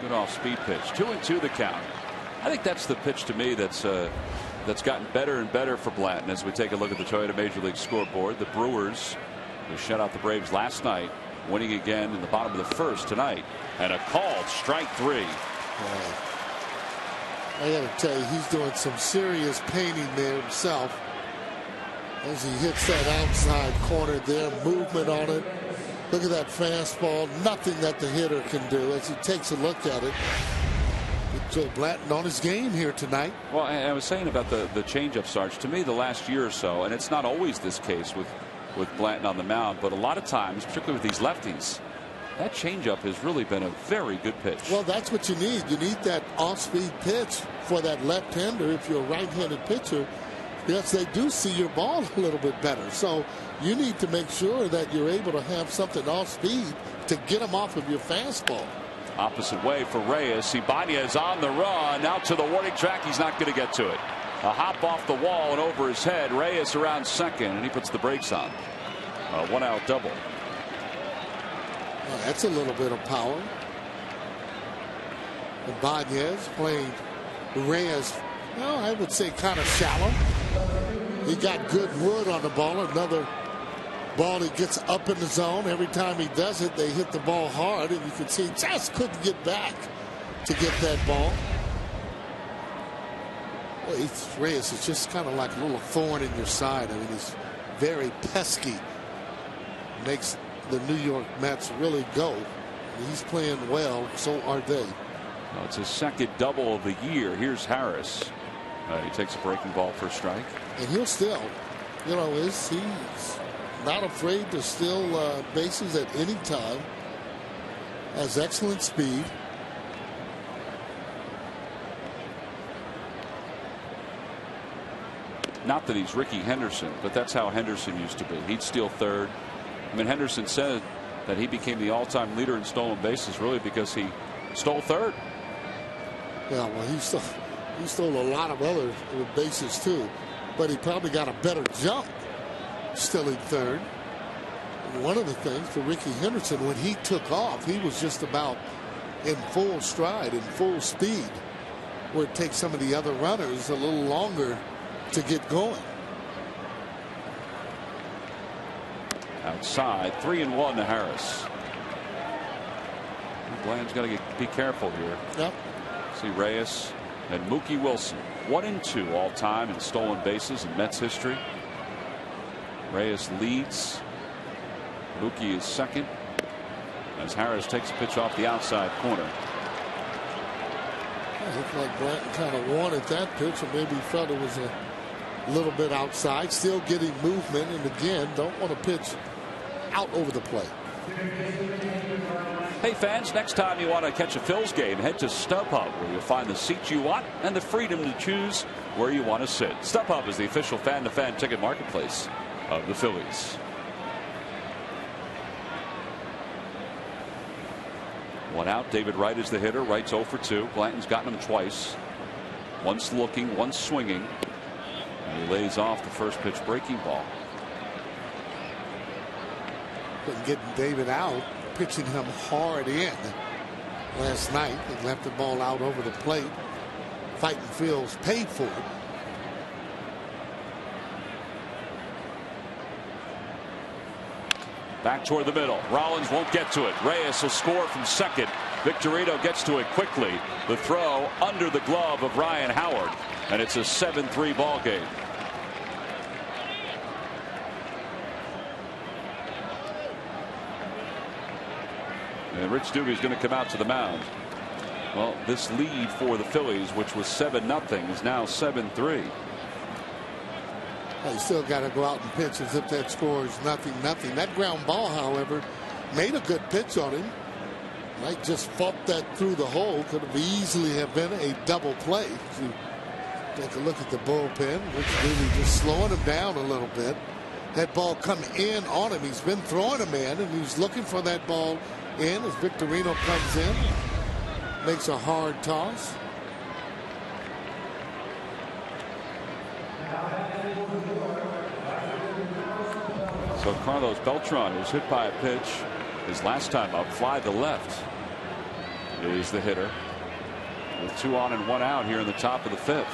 A: Good off-speed pitch. 2-2 the count. I think that's the pitch to me that's gotten better and better for Blanton as we take a look at the Toyota Major League scoreboard. The Brewers, who shut out the Braves last night, winning again in the bottom of the first tonight. And a called strike 3.
B: I got to tell you, he's doing some serious painting there himself as he hits that outside corner there. Movement on it. Look at that fastball. Nothing that the hitter can do as he takes a look at it. Joe Blanton on his game here tonight.
A: Well, I was saying about the changeup, Sarge. To me, the last year or so, and it's not always this case with Blanton on the mound, but a lot of times, particularly with these lefties, that changeup has really been a very good pitch.
B: Well, that's what you need. You need that off-speed pitch for that left-hander if you're a right-handed pitcher. Yes, they do see your ball a little bit better. So you need to make sure that you're able to have something off speed to get them off of your fastball.
A: Opposite way for Reyes. Ibanez on the run. Out to the warning track. He's not going to get to it. A hop off the wall and over his head. Reyes around second, and he puts the brakes on. A 1-out double.
B: Well, that's a little bit of power. Ibanez playing Reyes, well, I would say kind of shallow. He got good wood on the ball. Another ball he gets up in the zone. Every time he does it, they hit the ball hard, and you can see he just couldn't get back to get that ball. Well, Reyes is just kind of like a little thorn in your side. I mean, he's very pesky. Makes the New York Mets really go. He's playing well, so are they.
A: Well, it's his second double of the year. Here's Harris. He takes a breaking ball for a strike.
B: And he'll still, you know, he's not afraid to steal bases at any time. Has excellent speed.
A: Not that he's Ricky Henderson, but that's how Henderson used to be. He'd steal third. I mean, Henderson said that he became the all-time leader in stolen bases really because he stole third.
B: Yeah, well, he stole a lot of other bases too, but he probably got a better jump stealing third. And one of the things for Ricky Henderson, when he took off, he was just about in full stride, in full speed, where it takes some of the other runners a little longer to get going.
A: Outside, 3-1 to Harris. Bland's got to be careful here.
B: Yep.
A: See Reyes and Mookie Wilson, 1-2 all time in stolen bases in Mets history. Reyes leads. Mookie is second as Harris takes a pitch off the outside corner.
B: It looked like Blanton kind of wanted that pitch, or maybe he felt it was a little bit outside. Still getting movement, and again, don't want to pitch out over the plate.
A: Hey fans, next time you want to catch a Phils game, head to StubHub, where you'll find the seats you want and the freedom to choose where you want to sit. StubHub is the official fan-to-fan ticket marketplace of the Phillies. One out. David Wright is the hitter. Wright's 0 for 2. Blanton's gotten him twice. Once looking, once swinging. And he lays off the first pitch breaking ball.
B: Couldn't get David out, pitching him hard in last night and left the ball out over the plate. Fighting Phil's paid for it.
A: Back toward the middle. Rollins won't get to it. Reyes will score from second. Victorino gets to it quickly. The throw under the glove of Ryan Howard, and it's a 7-3 ball game. And Rich Doobie's going to come out to the mound. Well, this lead for the Phillies, which was 7-0, is now 7-3.
B: You still got to go out and pitch as if that score is 0-0. That ground ball, however, made a good pitch on him. Might just fought that through the hole. Could have easily have been a double play. If you take a look at the bullpen, Rich Doobie just slowing him down a little bit. That ball come in on him. He's been throwing him in, and he's looking for that ball in as Victorino comes in. Makes a hard toss.
A: So Carlos Beltran, who's hit by a pitch his last time up, fly to left, is the hitter with 2 on and 1 out here in the top of the 5th.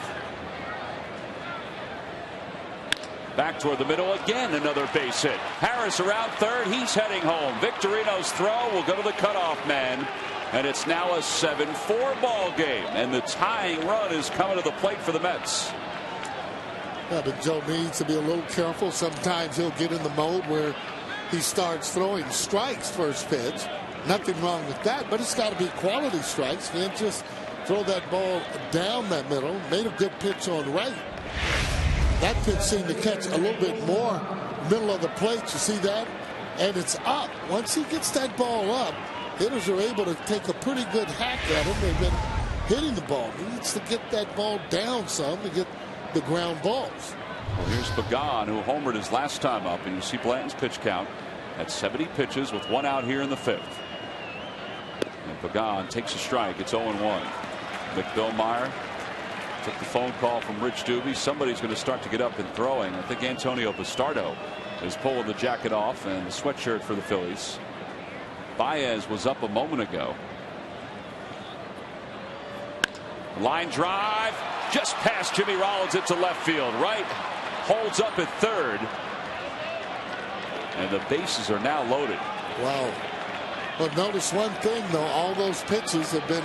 A: Back toward the middle again, another base hit. Harris around third. He's heading home. Victorino's throw will go to the cutoff man, and it's now a 7-4 ball game, and the tying run is coming to the plate for the Mets.
B: Yeah, but Joe needs to be a little careful. Sometimes he'll get in the mode where he starts throwing strikes first pitch. Nothing wrong with that, but it's got to be quality strikes. Can't just throw that ball down that middle. Made a good pitch on right. That pitch seemed to catch a little bit more middle of the plate. You see that? And it's up. Once he gets that ball up, hitters are able to take a pretty good hack at him. They've been hitting the ball. He needs to get that ball down some to get the ground balls.
A: Well, here's Pagan, who homered his last time up, and you see Blanton's pitch count at 70 pitches with 1 out here in the 5th. And Pagan takes a strike. It's 0-1. McBillmeyer took the phone call from Rich Doobie. Somebody's going to start to get up and throwing. I think Antonio Bastardo is pulling the jacket off and the sweatshirt for the Phillies. Baez was up a moment ago. Line drive just past Jimmy Rollins into left field. Wright holds up at third, and the bases are now loaded.
B: Wow. But notice one thing, though. All those pitches have been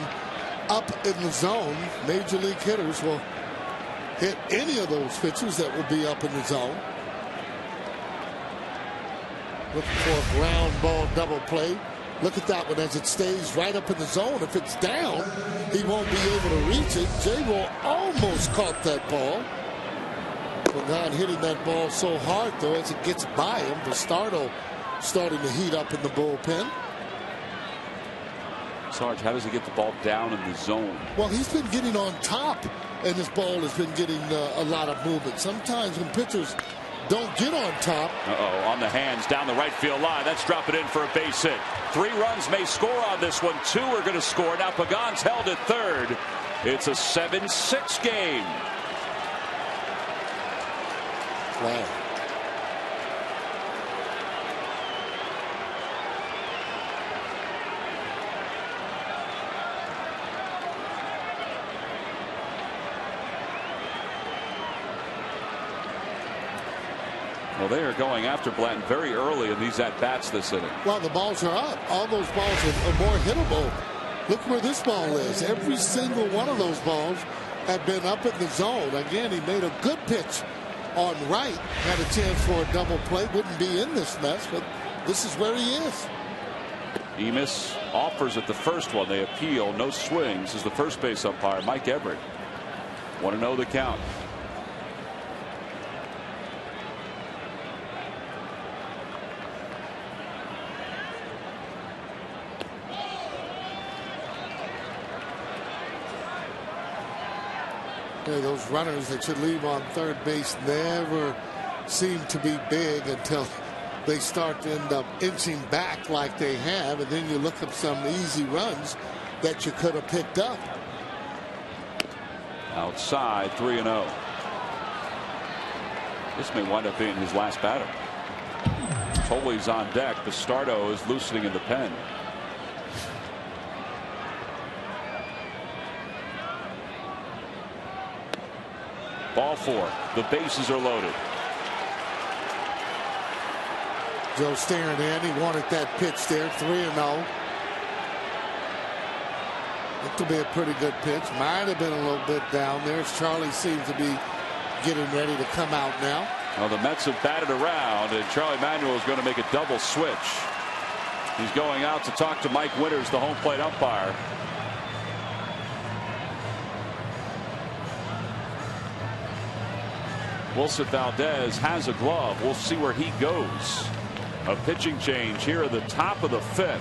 B: up in the zone. Major league hitters will hit any of those pitches that will be up in the zone. Looking for a ground ball double play. Look at that one as it stays right up in the zone. If it's down, he won't be able to reach it. J-Will almost caught that ball. Pagan hitting that ball so hard, though, as it gets by him. Bastardo starting to heat up in the bullpen.
A: Sarge, how does he get the ball down in the zone?
B: Well, he's been getting on top, and this ball has been getting a lot of movement. Sometimes when pitchers don't get on top.
A: On the hands down the right field line. That's dropping in for a base hit. 3 runs may score on this one. 2 are going to score. Now Pagan's held at third. It's a 7-6 game.
B: Wow.
A: Well, they are going after Blanton very early in these at-bats this inning.
B: Well, the balls are up. All those balls are more hittable. Look where this ball is. Every single one of those balls have been up in the zone. Again, he made a good pitch on right. Had a chance for a double play. Wouldn't be in this mess, but this is where he is.
A: Emis offers at the first one. They appeal. No swings as the first base umpire, Mike Everett. 1-0 the count.
B: Those runners that should leave on third base never seem to be big until they start to end up inching back like they have, and then you look up some easy runs that you could have picked up.
A: Outside, 3-0. This may wind up being his last batter. Tolley's on deck. Bastardo is loosening in the pen. Ball 4. The bases are loaded.
B: Joe staring in. He wanted that pitch there. 3-0. It could be a pretty good pitch. Might have been a little bit down there. Charlie seems to be getting ready to come out now.
A: Well, the Mets have batted around, and Charlie Manuel is going to make a double switch. He's going out to talk to Mike Winters, the home plate umpire. Wilson Valdez has a glove. We'll see where he goes. A pitching change here at the top of the 5th.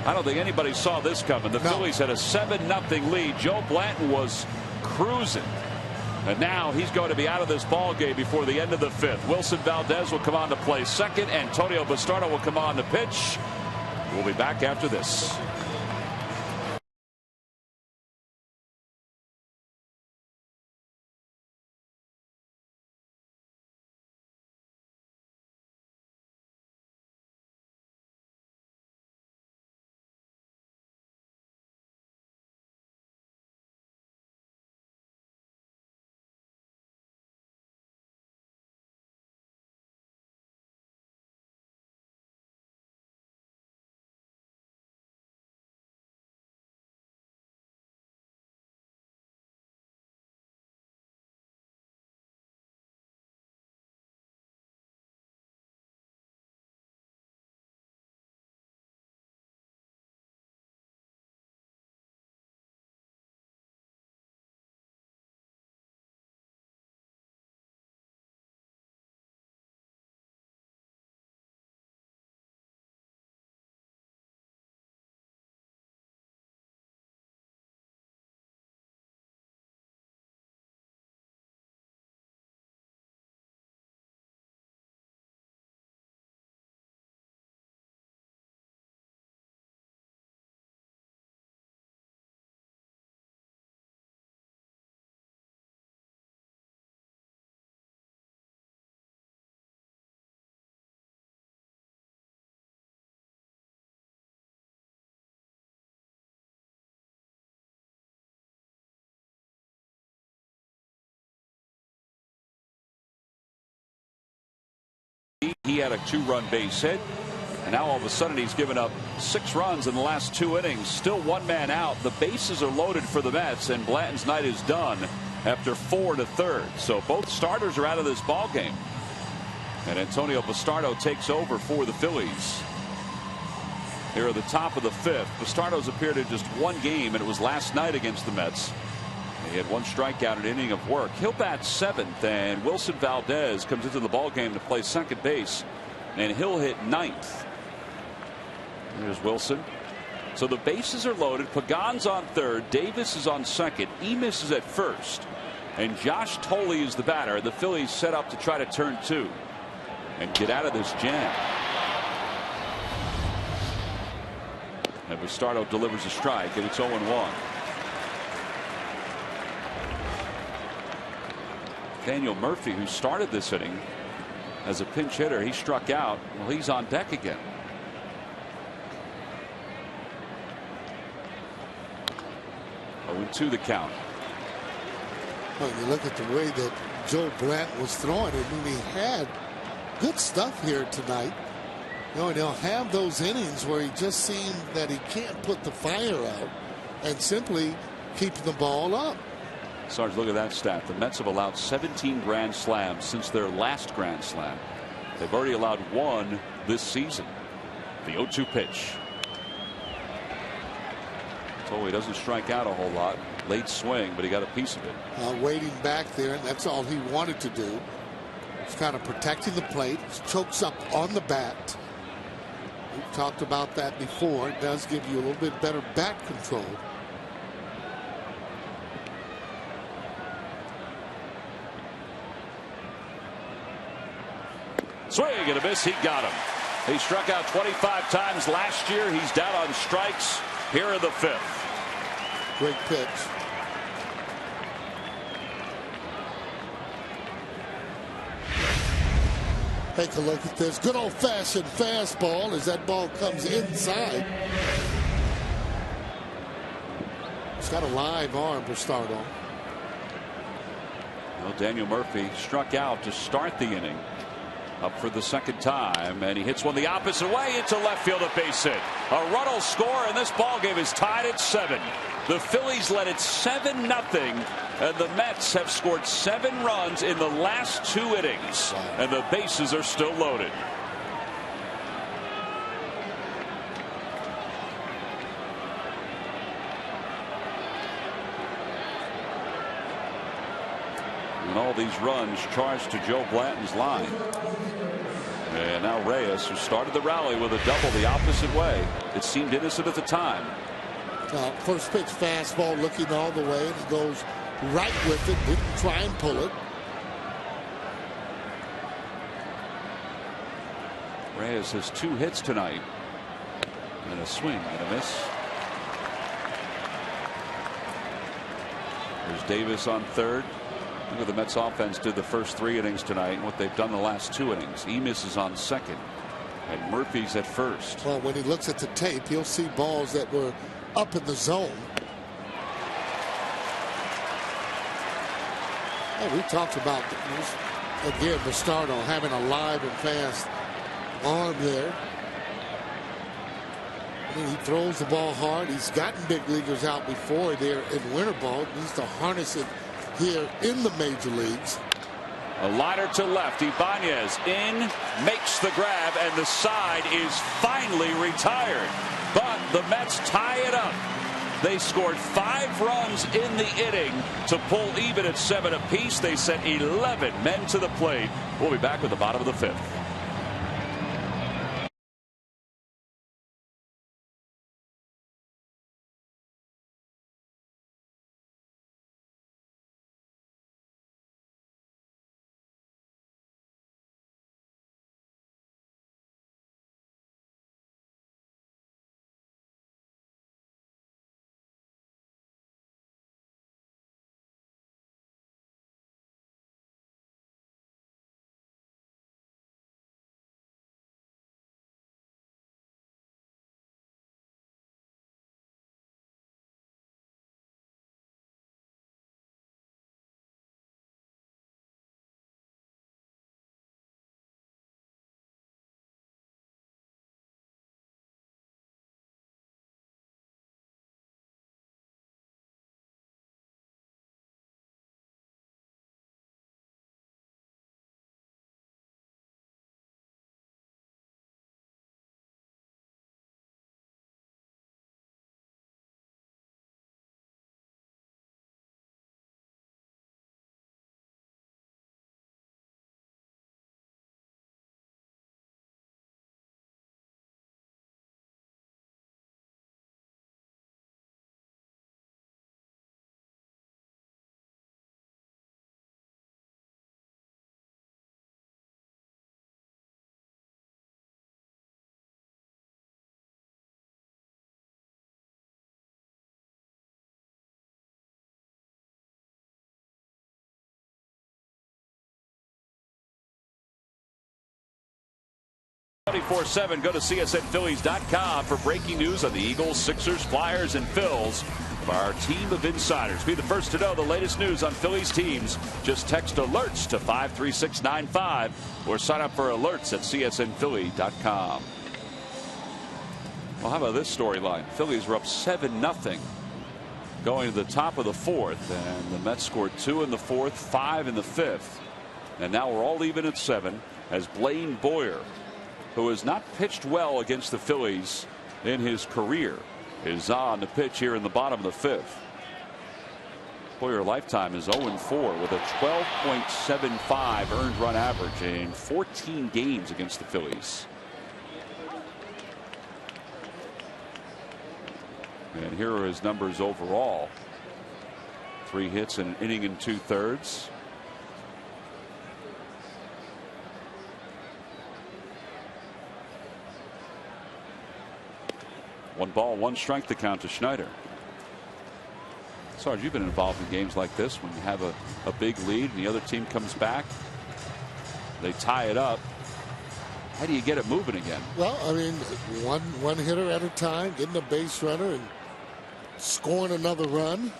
A: I don't think anybody saw this coming. The Phillies had a 7-0 lead. Joe Blanton was cruising. And now he's going to be out of this ball game before the end of the 5th. Wilson Valdez will come on to play second. Antonio Bastardo will come on to pitch. We'll be back after this. He had a 2-run base hit, and now all of a sudden he's given up 6 runs in the last 2 innings. Still 1 man out. The bases are loaded for the Mets, and Blanton's night is done after 4 1/3. So both starters are out of this ball game, and Antonio Bastardo takes over for the Phillies. here at the top of the fifth. Bastardo's appeared in just one game, and it was last night against the Mets. He had one strikeout, an inning of work. He'll bat seventh, and Wilson Valdez comes into the ballgame to play second base, and he'll hit ninth. There's Wilson. So the bases are loaded. Pagan's on third. Davis is on second. Emis is at first. And Josh Tolle is the batter. The Phillies set up to try to turn two and get out of this jam. And Bastardo delivers a strike, and it's 0-1. Daniel Murphy, who started this inning as a pinch hitter, he struck out. Well, he's on deck again. Oh, 2 the count.
B: Well, you look at the way that Joe Blanton was throwing it, and he had good stuff here tonight. You know, and he'll have those innings where he just seemed that he can't put the fire out and simply keeping the ball up.
A: Sarge, look at that stat. The Mets have allowed 17 grand slams since their last grand slam. They've already allowed 1 this season. The 0-2 pitch. Tolle doesn't strike out a whole lot. Late swing, but he got a piece of it.
B: Waiting back there, and that's all he wanted to do. He's kind of protecting the plate. Chokes up on the bat. We've talked about that before. It does give you a little bit better bat control.
A: Swing and a miss. He got him. He struck out 25 times last year. He's down on strikes here in the fifth.
B: Great pitch. Take a look at this. Good old-fashioned fastball as that ball comes inside. He's got a live arm to start on.
A: Well, Daniel Murphy struck out to start the inning. Up for the second time, and he hits one the opposite way into left field, a base hit. A run will score, and this ball game is tied at 7. The Phillies led it 7-0, and the Mets have scored 7 runs in the last 2 innings, and the bases are still loaded. And all these runs charged to Joe Blanton's line. And now Reyes, who started the rally with a double the opposite way. It seemed innocent at the time.
B: First pitch fastball looking all the way, and he goes right with it. Didn't try and pull it.
A: Reyes has 2 hits tonight. And a swing and a miss. There's Davis on third. Look what the Mets offense did the first 3 innings tonight and what they've done the last 2 innings. Emis is on second, and Murphy's at first.
B: Well, when he looks at the tape, he'll see balls that were up in the zone. And we talked about, again, Bastardo having a live and fast arm there. I mean, he throws the ball hard. He's gotten big leaguers out before there in winter ball. He needs to harness it here in the major leagues.
A: A liner to left. Ibanez in, makes the grab, and the side is finally retired. But the Mets tie it up. They scored 5 runs in the inning to pull even at 7 apiece. They sent 11 men to the plate. We'll be back with the bottom of the 5th. 24/7. Go to CSNPhillies.com for breaking news on the Eagles, Sixers, Flyers, and Phils. Our team of insiders. Be the first to know the latest news on Phillies teams. Just text alerts to 53695 or sign up for alerts at CSNPhilly.com. Well, how about this storyline? Phillies were up 7-0 going to the top of the fourth, and the Mets scored 2 in the fourth, 5 in the fifth, and now we're all even at 7 as Blaine Boyer, who has not pitched well against the Phillies in his career, is on the pitch here in the bottom of the fifth. Boyer lifetime is 0-4 with a 12.75 earned run average in 14 games against the Phillies. And here are his numbers overall. 3 hits in an inning and 2/3. One ball, one strike to count to Schneider. Sarge, you've been involved in games like this when you have a big lead and the other team comes back. They tie it up. How do you get it moving again?
B: Well, I mean, one hitter at a time, getting a base runner and scoring another run.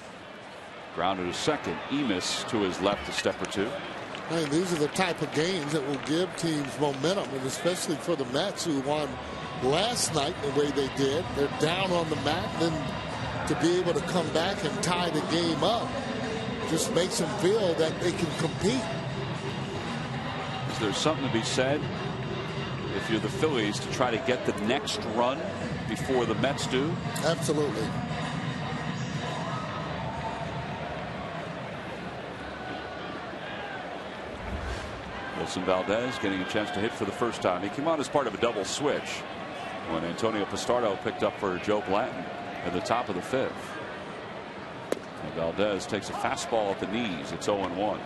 A: Grounded to second. Emis to his left a step or two.
B: I mean, these are the type of games that will give teams momentum, and especially for the Mets, who won last night the way they did. They're down on the mat, and then to be able to come back and tie the game up just makes them feel that they can compete.
A: Is there something to be said if you're the Phillies to try to get the next run before the Mets do?
B: Absolutely.
A: Wilson Valdez getting a chance to hit for the first time. He came on as part of a double switch when Antonio Pistardo picked up for Joe Blanton at the top of the fifth. And Valdez takes a fastball at the knees. It's 0-1.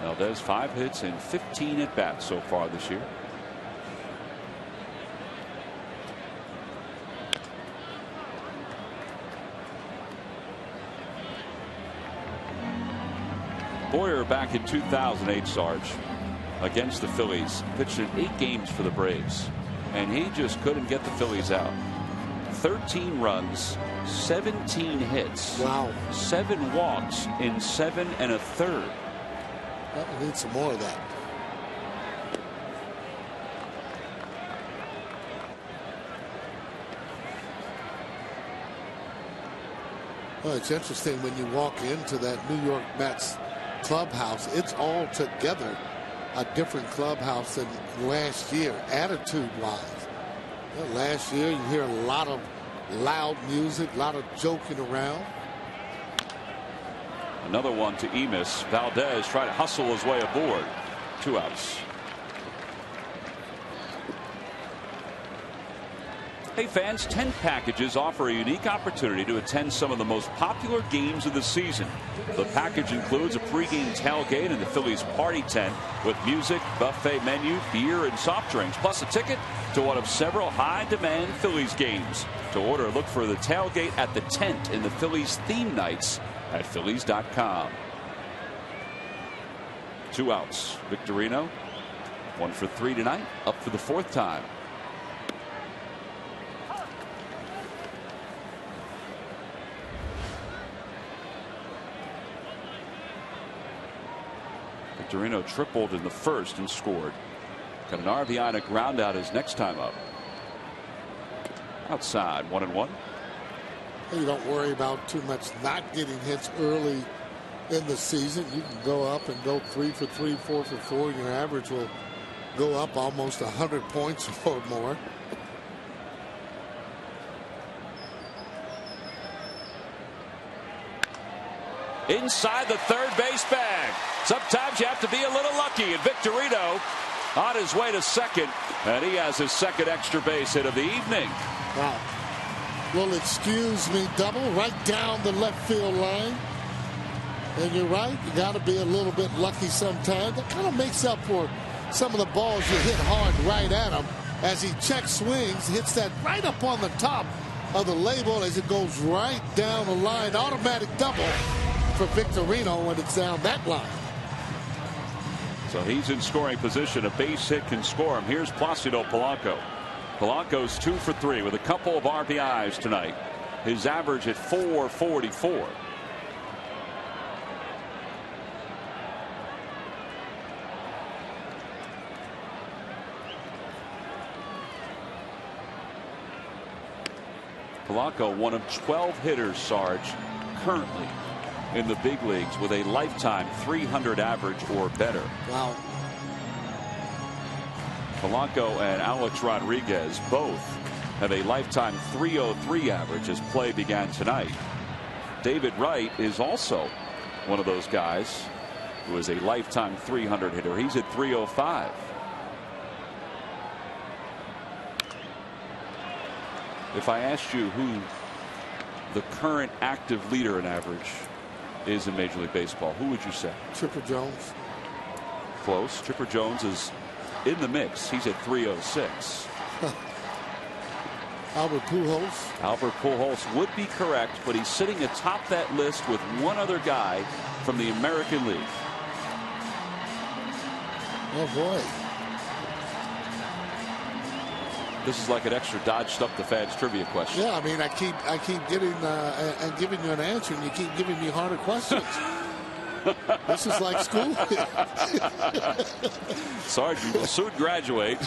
A: Valdez 5 hits and 15 at bats so far this year. Boyer back in 2008, Sarge, against the Phillies, pitched in 8 games for the Braves, and he just couldn't get the Phillies out. 13 runs, 17 hits.
B: Wow.
A: 7 walks in 7 1/3.
B: We need some more of that. Well, it's interesting when you walk into that New York Mets clubhouse. It's all together a different clubhouse than last year, attitude-wise. Well, last year, you hear a lot of loud music, a lot of joking around.
A: Another one to Emis. Valdez trying to hustle his way aboard. 2 outs. Hey fans, 10 packages offer a unique opportunity to attend some of the most popular games of the season. The package includes a pregame tailgate in the Phillies party tent with music, buffet menu, beer, and soft drinks, plus a ticket to one of several high-demand Phillies games. To order, look for the tailgate at the tent in the Phillies theme nights at Phillies.com. 2 outs. Victorino, 1 for 3 tonight, up for the 4th time. Victorino tripled in the first and scored. Got an RBI and a ground out his next time up. Outside, 1-1.
B: You don't worry about too much not getting hits early in the season. You can go up and go 3 for 3, 4 for 4. Your average will go up almost 100 points or more.
A: Inside the third base bag. Sometimes you have to be a little lucky, and Victorino on his way to second, and he has his second extra base hit of the evening.
B: Wow. Well, excuse me, double right down the left field line. And you're right, you got to be a little bit lucky sometimes. That kind of makes up for some of the balls you hit hard right at him. As he check swings, hits that right up on the top of the label as it goes right down the line. Automatic double for Victorino when it's down that line.
A: So he's in scoring position. A base hit can score him. Here's Placido Polanco. Polanco's 2 for 3 with a couple of RBIs tonight. His average at 444. Polanco, one of 12 hitters, Sarge, currently in the big leagues with a lifetime 300 average or better.
B: Wow.
A: Polanco and Alex Rodriguez both have a lifetime 303 average as play began tonight. David Wright is also one of those guys who is a lifetime 300 hitter. He's at 305. If I asked you who the current active leader in average is in Major League Baseball, who would you say?
B: Chipper Jones.
A: Close. Chipper Jones is in the mix. He's at 306.
B: Albert Pujols.
A: Albert Pujols would be correct, but he's sitting atop that list with one other guy from the American League.
B: Oh boy.
A: This is like an extra Dodge Stuff the Fans trivia question.
B: Yeah, I mean, I keep getting and giving you an answer, and you keep giving me harder questions. This is like school.
A: Sarge, you will soon graduate.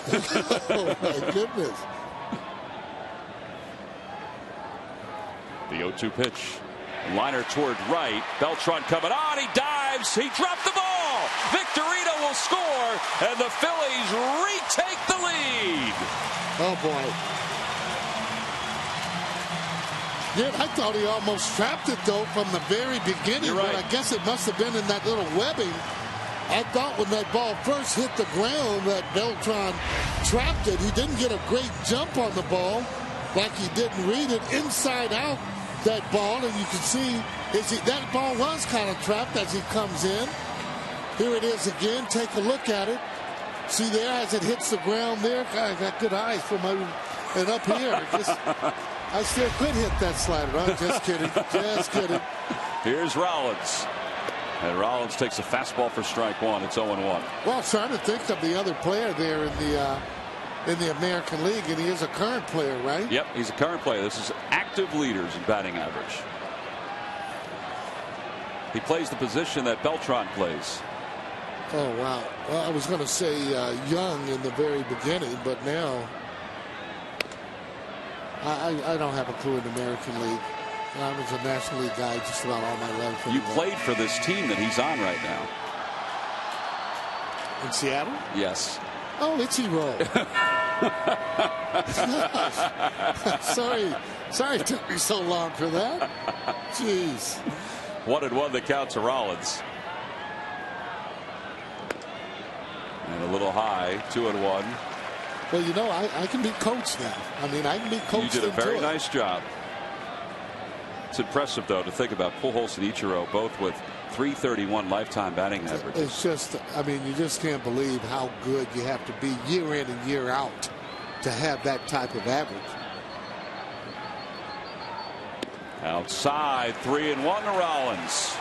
B: Oh my goodness.
A: The 0-2 pitch. Liner toward right. Beltran coming on. He dives. He dropped the ball. Victorino will score, and the Phillies retake the lead.
B: Oh boy. Yeah, I thought he almost trapped it though from the very beginning.
A: You're right.
B: But I guess it must have been in that little webbing. I thought when that ball first hit the ground that Beltran trapped it. He didn't get a great jump on the ball, like he didn't read it inside out that ball, and you can see that ball was kind of trapped as he comes in. Here it is again. Take a look at it. See there as it hits the ground there. God, I got good eyes for my and up here. I still could hit that slider. I'm just kidding. Just kidding.
A: Here's Rollins. And Rollins takes a fastball for strike one. It's 0-1.
B: Well, I'm trying to think of the other player there in the American League, and he is a current player, right?
A: Yep, he's a current player. This is active leaders in batting average. He plays the position that Beltran plays.
B: Oh, wow. Well, I was going to say young in the very beginning, but now I don't have a clue in the American League. I was a National League guy just about all my life.
A: You played for this team that he's on right now.
B: In Seattle?
A: Yes.
B: Oh, Ichiro. Sorry it took me so long for that. Jeez.
A: 1-1 the count to Rollins. And a little high, 2-1.
B: Well, you know, I can be coached now. I mean, I can be coached.
A: You did a very nice job. It's impressive, though, to think about Pujols and Ichiro both with 331 lifetime batting average.
B: It's just, I mean, you just can't believe how good you have to be year in and year out to have that type of average.
A: Outside, 3-1 to Rollins.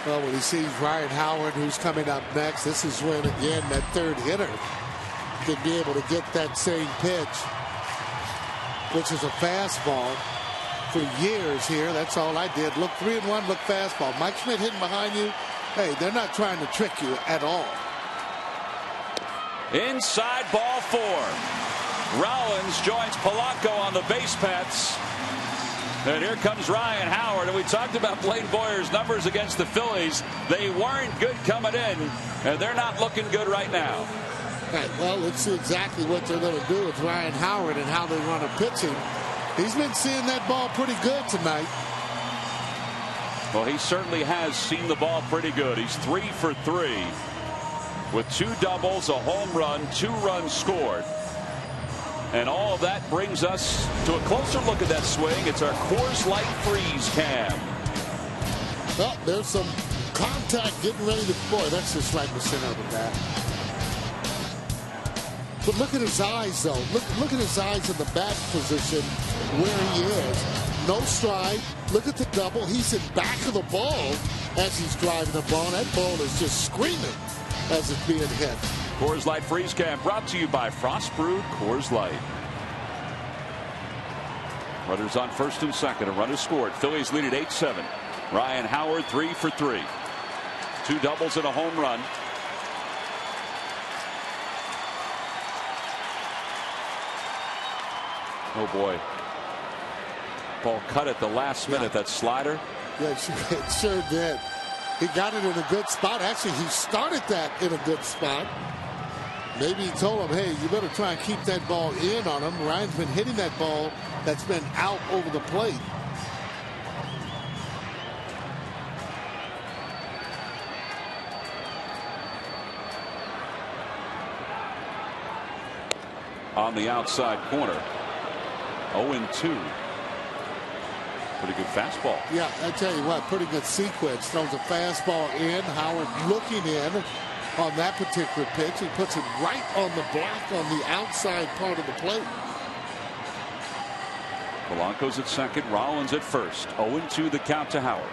B: Well, when he sees Ryan Howard, who's coming up next, this is when, again, that third hitter could be able to get that same pitch, which is a fastball. For years here, that's all I did. Look, 3-1, look fastball. Mike Schmidt hitting behind you. Hey, they're not trying to trick you at all.
A: Inside, ball 4. Rollins joins Polanco on the base paths. And here comes Ryan Howard. And we talked about Blaine Boyer's numbers against the Phillies. They weren't good coming in, and they're not looking good right now.
B: Right, well, let's see exactly what they're going to do with Ryan Howard and how they want to pitch him. He's been seeing that ball pretty good tonight.
A: Well, he certainly has seen the ball pretty good. He's 3 for 3 with 2 doubles, a home run, 2 runs scored. And all of that brings us to a closer look at that swing. It's our Coors Light Freeze Cam.
B: Well, there's some contact getting ready to, boy, that's just like the center of the bat. But look at his eyes, though. Look at his eyes in the bat position where he is. no stride. Look at the double. He's in back of the ball as he's driving the ball. That ball is just screaming as it's being hit.
A: Coors Light Freeze Cam brought to you by Frost Brewed Coors Light. Runners on first and second. A run is scored. Phillies lead at 8-7. Ryan Howard 3 for 3. 2 doubles and a home run. Oh boy. Ball cut at the last minute. That slider.
B: Yeah, it sure did. He got it in a good spot. Actually, he started that in a good spot. Maybe he told him, hey, you better try and keep that ball in on him. Ryan's been hitting that ball that's been out over the plate.
A: On the outside corner. 0-2. Pretty good fastball.
B: Yeah, I tell you what, pretty good sequence. Throws a fastball in. Howard looking in on that particular pitch. He puts it right on the block on the outside part of the plate.
A: Polanco's at second. Rollins at first. 0-2 the count to Howard.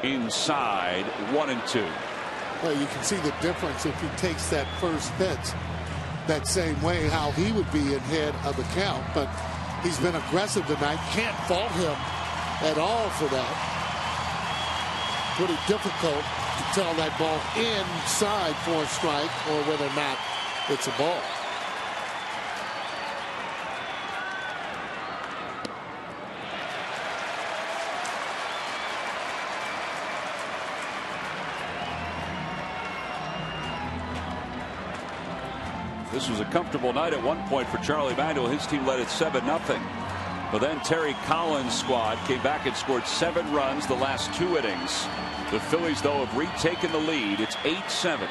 A: Inside 1-2.
B: Well, you can see the difference if he takes that first pitch that same way, how he would be ahead of the count. But he's been aggressive tonight. Can't fault him at all for that. Pretty difficult to tell that ball inside for a strike or whether or not it's a ball.
A: This was a comfortable night at one point for Charlie Manuel. His team led it 7-0. But then Terry Collins' squad came back and scored 7 runs the last 2 innings. The Phillies, though, have retaken the lead. It's 8-7.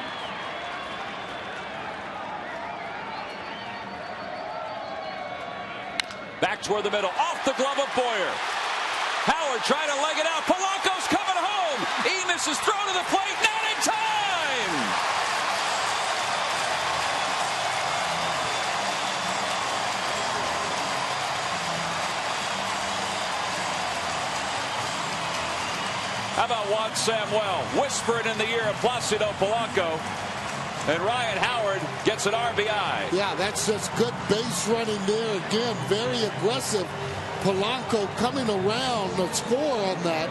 A: Back toward the middle, off the glove of Boyer. Howard trying to leg it out. Polanco's coming home. Enos is thrown to the plate. Not in time. How about Juan Samuel whispering in the ear of Placido Polanco, and Ryan Howard gets an RBI.
B: Yeah, that's just good base running there again. Very aggressive. Polanco coming around the score on that.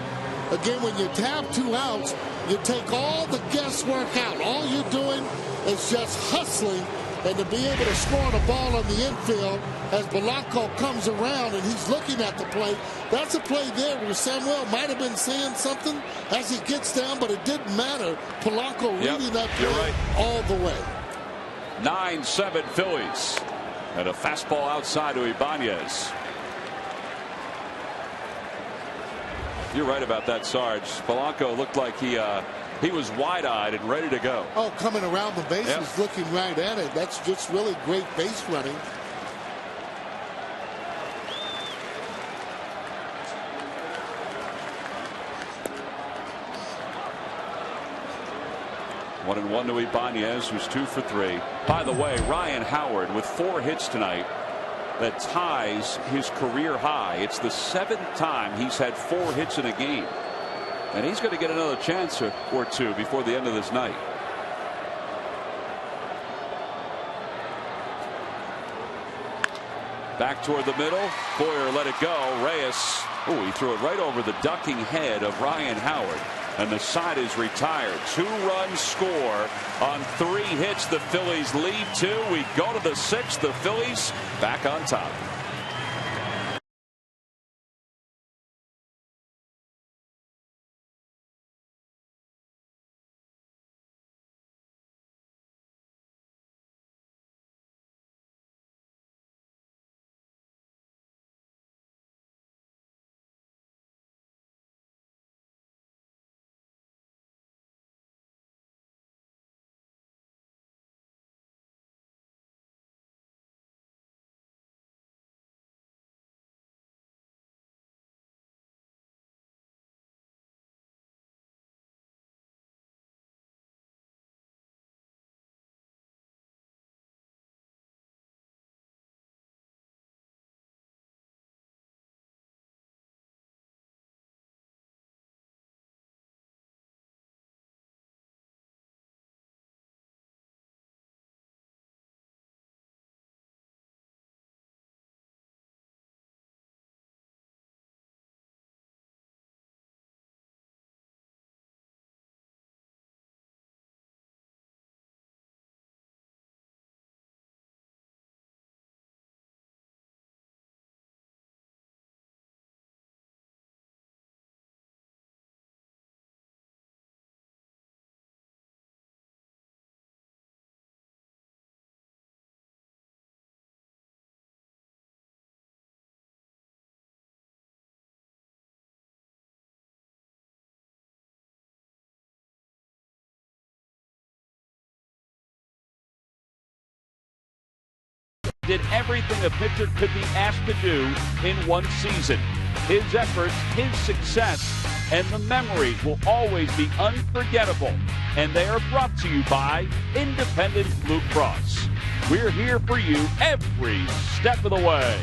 B: Again, when you have 2 outs, you take all the guesswork out. All you're doing is just hustling, and to be able to score the ball on the infield as Polanco comes around and he's looking at the plate. That's a play there where Samuel might have been saying something as he gets down, but it didn't matter. Polanco reading that play all the way.
A: 9-7 Phillies. And a fastball outside to Ibanez. You're right about that, Sarge. Polanco looked like he was wide-eyed and ready to go.
B: Oh, coming around the bases, looking right at it. That's just really great base running.
A: 1-1 to Ibanez, who's 2 for 3. By the way, Ryan Howard with 4 hits tonight. That ties his career high. It's the 7th time he's had 4 hits in a game. And he's going to get another chance or 2 before the end of this night. Back toward the middle. Boyer let it go. Reyes. Oh, he threw it right over the ducking head of Ryan Howard. And the side is retired. 2-run score on 3 hits. The Phillies lead 2. We go to the 6th. The Phillies back on top. did everything a pitcher could be asked to do in one season. His efforts, his success, and the memories will always be unforgettable. And they are brought to you by Independence Blue Cross. We're here for you every step of the way.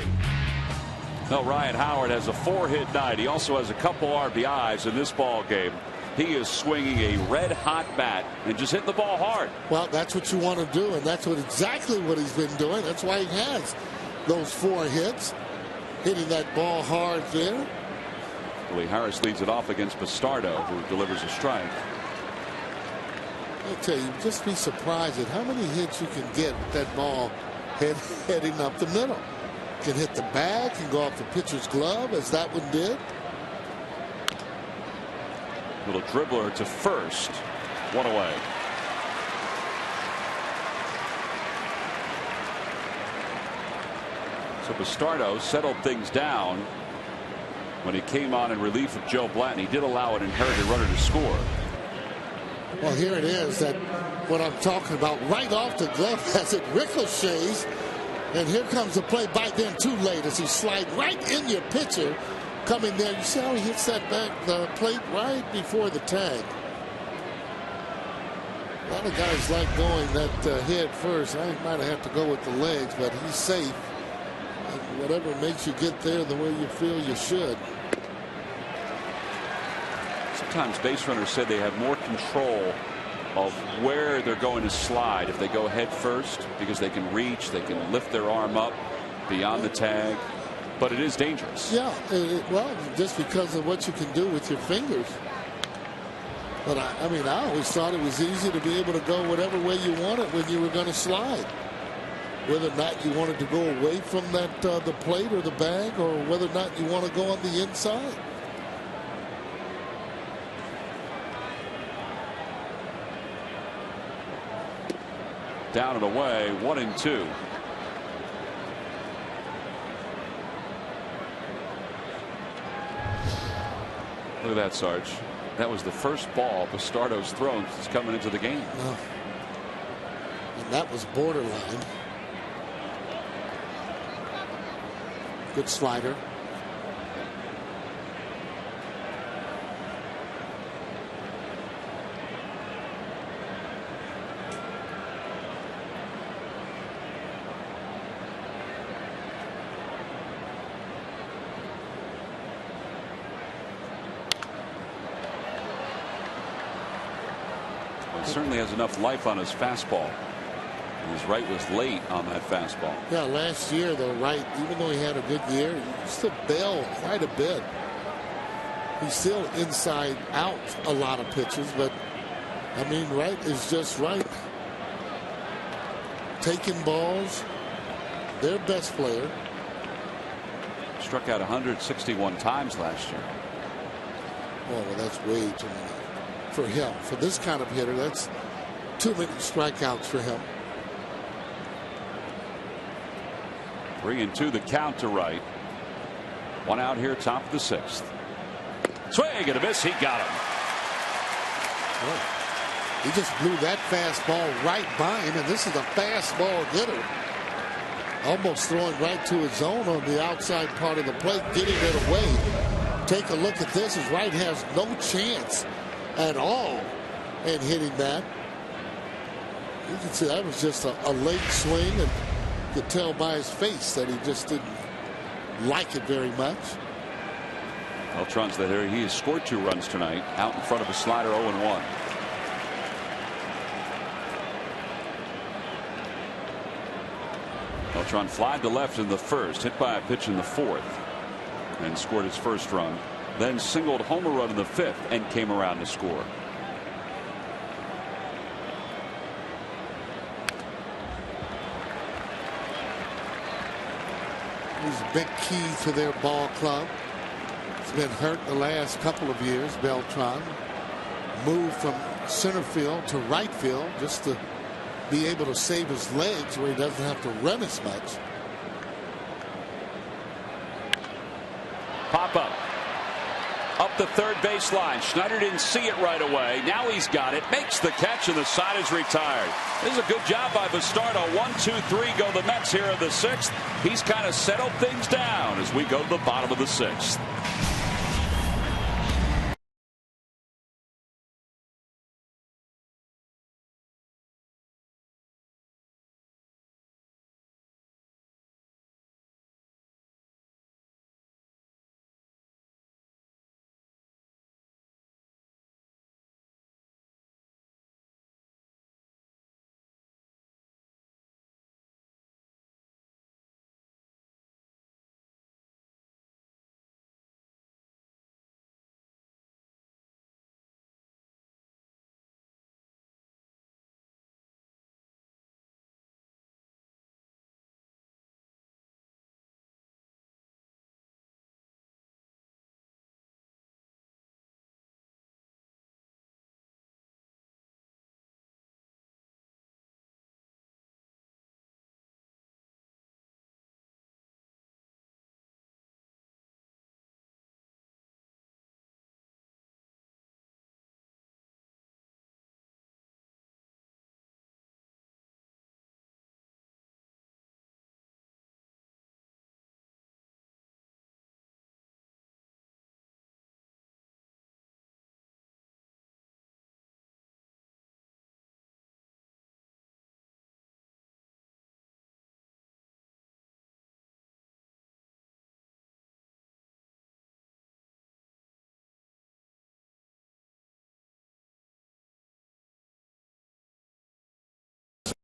A: Well, Ryan Howard has a 4-hit night. He also has a couple RBIs in this ball game. He is swinging a red-hot bat and just hitting the ball hard.
B: Well, that's what you want to do, and that's exactly what he's been doing. That's why he has those 4 hits, hitting that ball hard there.
A: Willie Harris leads it off against Bastardo, who delivers a strike.
B: I tell you, just be surprised at how many hits you can get with that ball heading up the middle. Can hit the bag, can go off the pitcher's glove, as that one did.
A: Little dribbler to first. 1 away. So Bastardo settled things down when he came on in relief of Joe Blanton. He did allow an inherited runner to score.
B: Well, here it is, that what I'm talking about, right off the glove as it ricochets. And here comes the play by then too late as he slides right in your pitcher. Coming there, you see how he hits that the plate right before the tag. A lot of guys like going that head first. I might have to go with the legs, but he's safe. And whatever makes you get there the way you feel you should.
A: Sometimes base runners said they have more control of where they're going to slide if they go head first, because they can reach, they can lift their arm up beyond the tag. But it is dangerous.
B: Yeah, well, just because of what you can do with your fingers. But I mean, I always thought it was easy to be able to go whatever way you wanted when you were going to slide. Whether or not you wanted to go away from that the plate or the bag, or whether or not you want to go on the inside.
A: Down and away, 1-2. Look at that, Sarge. That was the first ball Bastardo's thrown since coming into the game.
B: Oh. And that was borderline. Good slider.
A: Certainly has enough life on his fastball. And his right was late on that fastball.
B: Yeah, last year the right, even though he had a good year, he still bailed quite a bit. He's still inside out a lot of pitches, but I mean, right is just right. Taking balls, their best player.
A: Struck out 161 times last year.
B: Oh, well, that's way too many for him. For this kind of hitter, that's too many strikeouts for him.
A: 3-2 the count to right. 1 out here, top of the 6th. Swing and a miss. He got him.
B: Well, he just blew that fastball right by him, and this is a fastball hitter. Almost throwing right to his zone on the outside part of the plate, getting it away. Take a look at this. His right has no chance at all in hitting that. You can see that was just a late swing, and you could tell by his face that he just didn't like it very much.
A: Beltran's the hitter. He has scored 2 runs tonight, out in front of a slider. 0-1. Beltran flied to left in the first, hit by a pitch in the 4th, and scored his first run. Then singled homer run in the 5th and came around to score.
B: He's a big key to their ball club. He's been hurt the last couple of years. Beltran moved from center field to right field just to be able to save his legs where he doesn't have to run as much.
A: Pop up. up the third baseline. Schneider didn't see it right away. Now he's got it. Makes the catch, and the side is retired. This is a good job by Bastardo. 1-2-3 go the Mets here in the sixth. He's kind of settled things down as we go to the bottom of the sixth.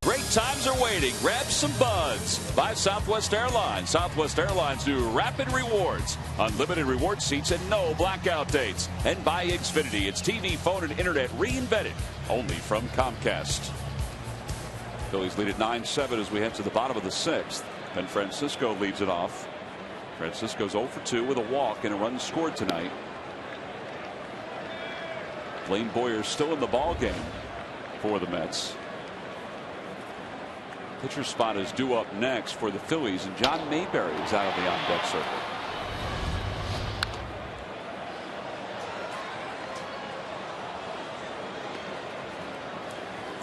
A: Great times are waiting. Grab some buds. By Southwest Airlines. Southwest Airlines new Rapid Rewards. Unlimited reward seats and no blackout dates. And by Xfinity. It's TV, phone, and internet reinvented. Only from Comcast. Phillies lead at 9-7 as we head to the bottom of the sixth. And Francisco leads it off. Francisco's 0 for 2 with a walk and a run scored tonight. Blaine Boyer's still in the ball game for the Mets. Pitcher spot is due up next for the Phillies, and John Mayberry is out of the on-deck circle.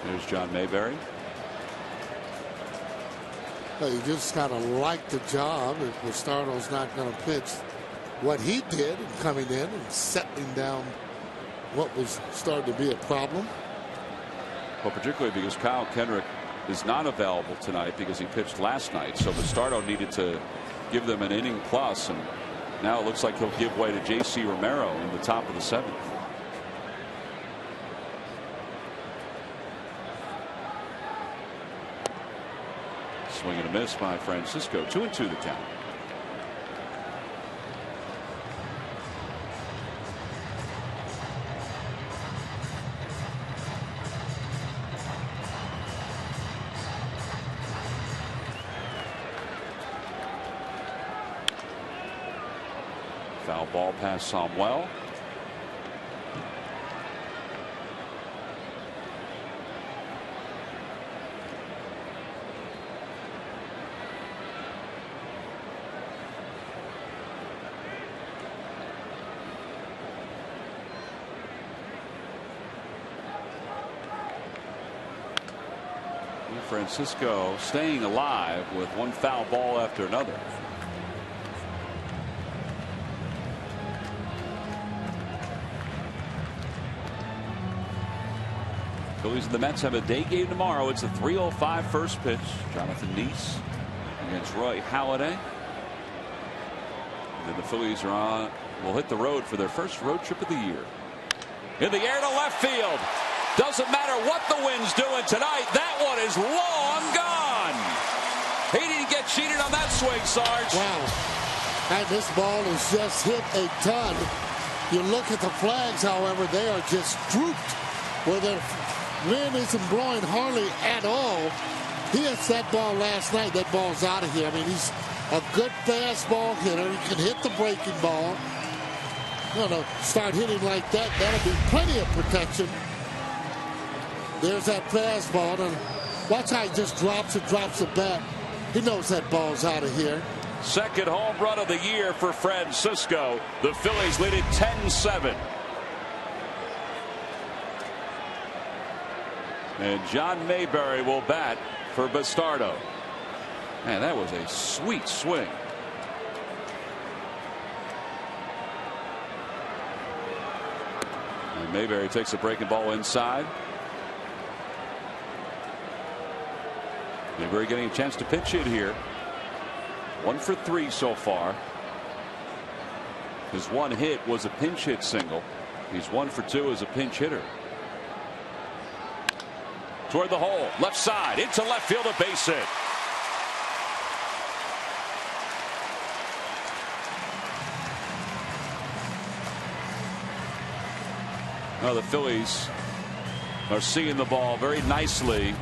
A: There's John Mayberry.
B: Well, you just gotta like the job if Bastardo's not going to pitch what he did in coming in and settling down what was starting to be a problem.
A: Well, particularly because Kyle Kendrick is not available tonight because he pitched last night. So Bastardo needed to give them an inning plus, and now it looks like he'll give way to J.C. Romero in the top of the seventh. Swing and a miss by Francisco. 2-2 the count. Foul ball past Samuel. Francisco staying alive with one foul ball after another. Phillies and the Mets have a day game tomorrow. It's a 3:05 first pitch. Jonathan Neese against Roy Halladay. And then the Phillies will hit the road for their first road trip of the year. In the air to left field. Doesn't matter what the wind's doing tonight. That one is long gone. He didn't get cheated on that swing, Sarge.
B: Wow. And this ball has just hit a ton. You look at the flags, however, they are just drooped. Where the wind isn't blowing hardly at all. He hits that ball last night. That ball's out of here. I mean, he's a good fastball hitter. He can hit the breaking ball. Start hitting like that, that'll be plenty of protection. There's that fastball, and watch how he just drops the bat. He knows that ball's out of here.
A: Second home run of the year for Francisco. The Phillies lead it 10-7. And John Mayberry will bat for Bastardo. Man, that was a sweet swing. And Mayberry takes a breaking ball inside. Mayberry getting a chance to pitch hit here. 1 for 3 so far. His one hit was a pinch hit single. He's 1 for 2 as a pinch hitter. Toward the hole, left side, into left field, a base hit. Now the Phillies are seeing the ball very nicely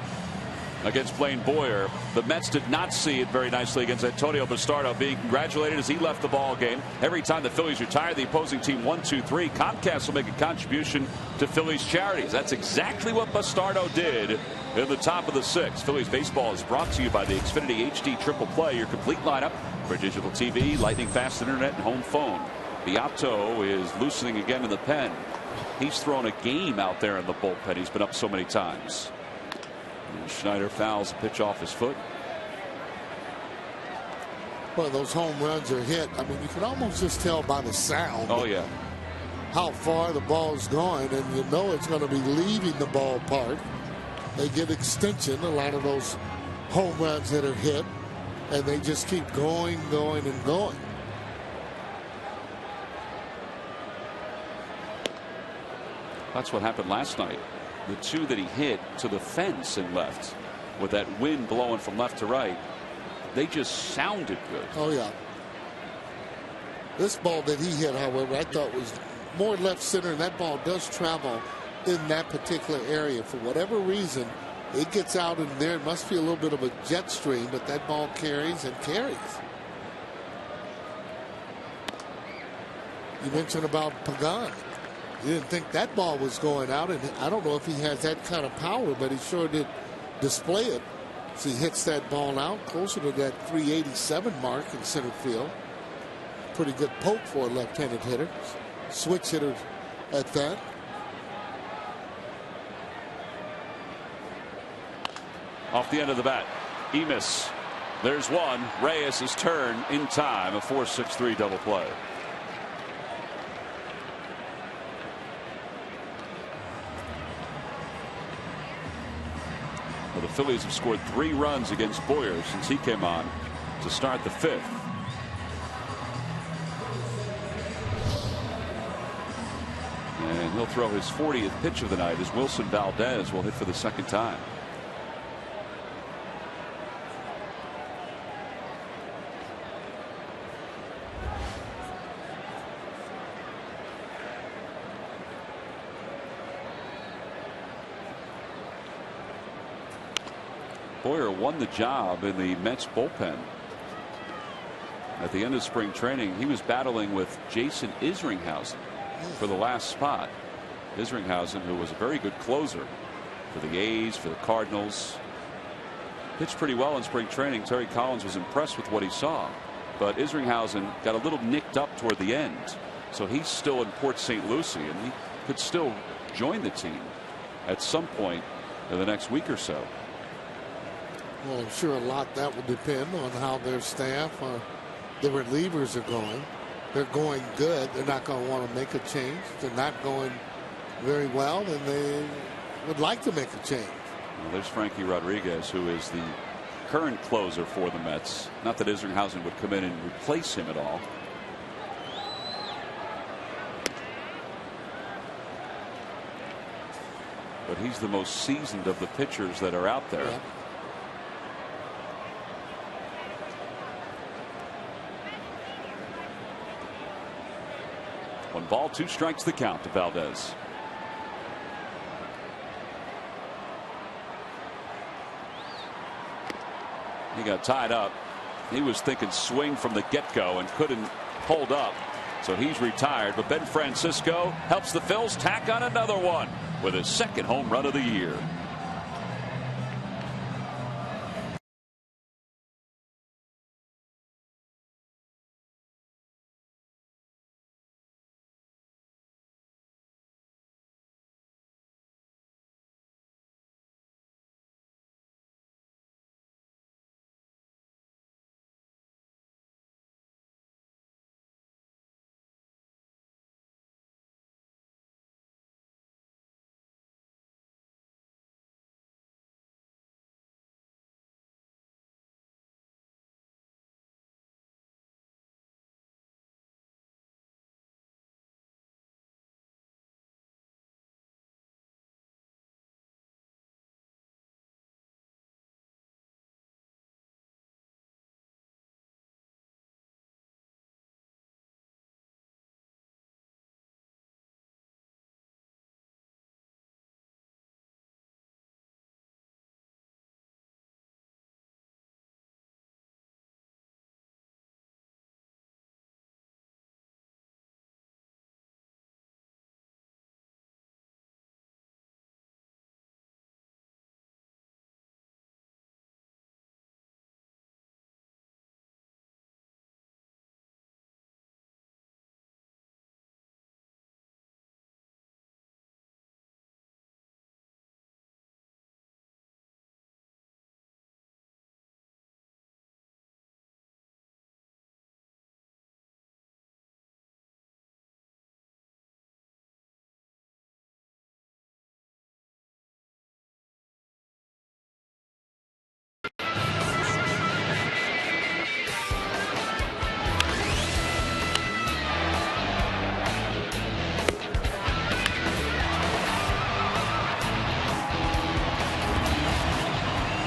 A: against Blaine Boyer. The Mets did not see it very nicely against Antonio Bastardo, being congratulated as he left the ball game. Every time the Phillies retire the opposing team 1-2-3, Comcast will make a contribution to Phillies charities. That's exactly what Bastardo did in the top of the 6th. Phillies baseball is brought to you by the Xfinity HD Triple Play, your complete lineup for digital TV, lightning fast internet, and home phone. Beato is loosening again in the pen. He's thrown a game out there in the bullpen. He's been up so many times. And Schneider fouls a pitch off his foot.
B: Well, those home runs are hit. I mean, you can almost just tell by the sound.
A: Oh, yeah.
B: How far the ball's going, and you know it's going to be leaving the ballpark. They get extension, a lot of those home runs that are hit, and they just keep going, going, and going.
A: That's what happened last night. The 2 that he hit to the fence and left, with that wind blowing from left to right, they just sounded good.
B: Oh, yeah. This ball that he hit, however, I thought was more left center, and that ball does travel in that particular area. For whatever reason, it gets out in there. It must be a little bit of a jet stream, but that ball carries and carries. You mentioned about Pagan. You didn't think that ball was going out, and I don't know if he has that kind of power, but he sure did display it. So he hits that ball out closer to that 387 mark in center field. Pretty good poke for a left-handed hitter. Switch hitter at that.
A: Off the end of the bat, Emis. There's one. Reyes' turn in time. A 4-6-3 double play. Well, the Phillies have scored 3 runs against Boyer since he came on to start the 5th. And he'll throw his 40th pitch of the night as Wilson Valdez will hit for the 2nd time. Boyer won the job in the Mets bullpen. At the end of spring training, he was battling with Jason Isringhausen for the last spot. Isringhausen, who was a very good closer for the A's, for the Cardinals, pitched pretty well in spring training. Terry Collins was impressed with what he saw, but Isringhausen got a little nicked up toward the end, so he's still in Port St. Lucie, and he could still join the team at some point in the next week or so.
B: Well, I'm sure a lot that will depend on how their staff, the relievers are going. They're going good. They're not going to want to make a change. They're not going very well, and they would like to make a change.
A: Well, there's Frankie Rodriguez, who is the current closer for the Mets. Not that Isringhausen would come in and replace him at all. But he's the most seasoned of the pitchers that are out there.
B: Yeah.
A: 1 ball, 2 strikes the count to Valdez. He got tied up. He was thinking swing from the get-go and couldn't hold up. So he's retired. But Ben Francisco helps the Phils tack on another one with his 2nd home run of the year.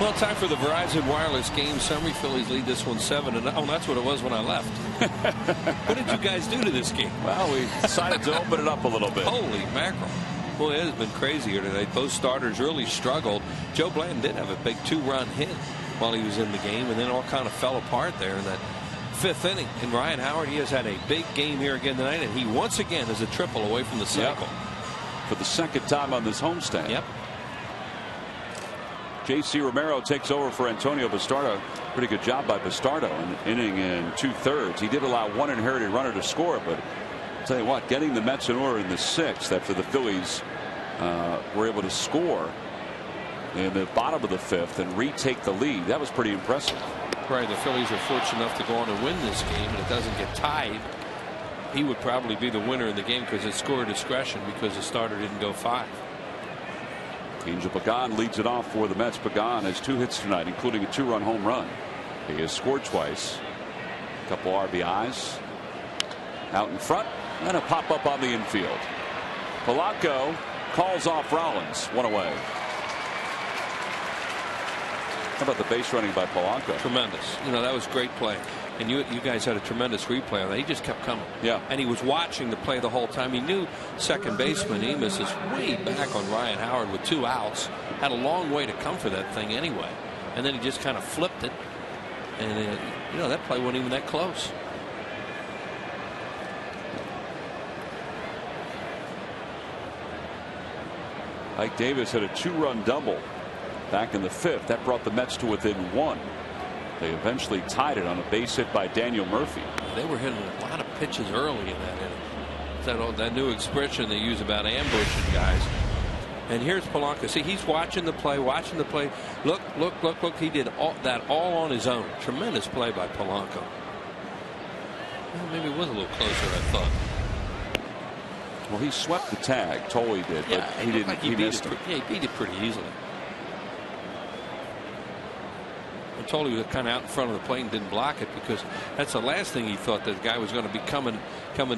C: Well, time for the Verizon Wireless game summary. Phillies lead this one 7-0. Oh, that's what it was when I left. What did you guys do to this game?
A: Well, we decided to open it up a little bit.
C: Holy mackerel. Boy, it has been crazy here tonight. Both starters really struggled. Joe Blanton did have a big 2-run hit while he was in the game, and then all kind of fell apart there in that 5th inning. And Ryan Howard, he has had a big game here again tonight, and he once again is a triple away from the cycle.
A: Yep. For the 2nd time on this homestand.
C: Yep.
A: J.C. Romero takes over for Antonio Bastardo. Pretty good job by Bastardo in the inning in 2/3. He did allow one inherited runner to score, but I'll tell you what, getting the Mets in order in the 6th after the Phillies were able to score in the bottom of the 5th and retake the lead, that was pretty impressive.
C: Right, the Phillies are fortunate enough to go on and win this game, and it doesn't get tied. He would probably be the winner in the game because it's score discretion because the starter didn't go 5.
A: Angel Pagan leads it off for the Mets. Pagan has 2 hits tonight, including a 2-run home run. He has scored twice. A couple RBIs out in front, and a pop up on the infield. Polanco calls off Rollins. 1 away. How about the base running by Polanco?
C: Tremendous. You know, that was great play. And you guys had a tremendous replay on that. He just kept coming.
A: Yeah.
C: And he was watching the play the whole time. He knew second baseman Emus is way back on Ryan Howard with 2 outs. Had a long way to come for that thing anyway. And then he just kind of flipped it. And, you know, that play wasn't even that close.
A: Ike Davis had a 2-run double back in the 5th. That brought the Mets to within 1. They eventually tied it on a base hit by Daniel Murphy.
C: They were hitting a lot of pitches early in that inning. That new expression they use about ambushing guys. And here's Polanco. See, he's watching the play, Look, look, look, look. He did that all on his own. Tremendous play by Polanco. Well, maybe it was a little closer, I thought.
A: Well, he swept the tag. Tolley did, but
C: Yeah,
A: he didn't.
C: like
A: he missed it.
C: Yeah, he beat it pretty easily. Tolley was kind of out in front of the plate and didn't block it because that's the last thing he thought that the guy was going to be coming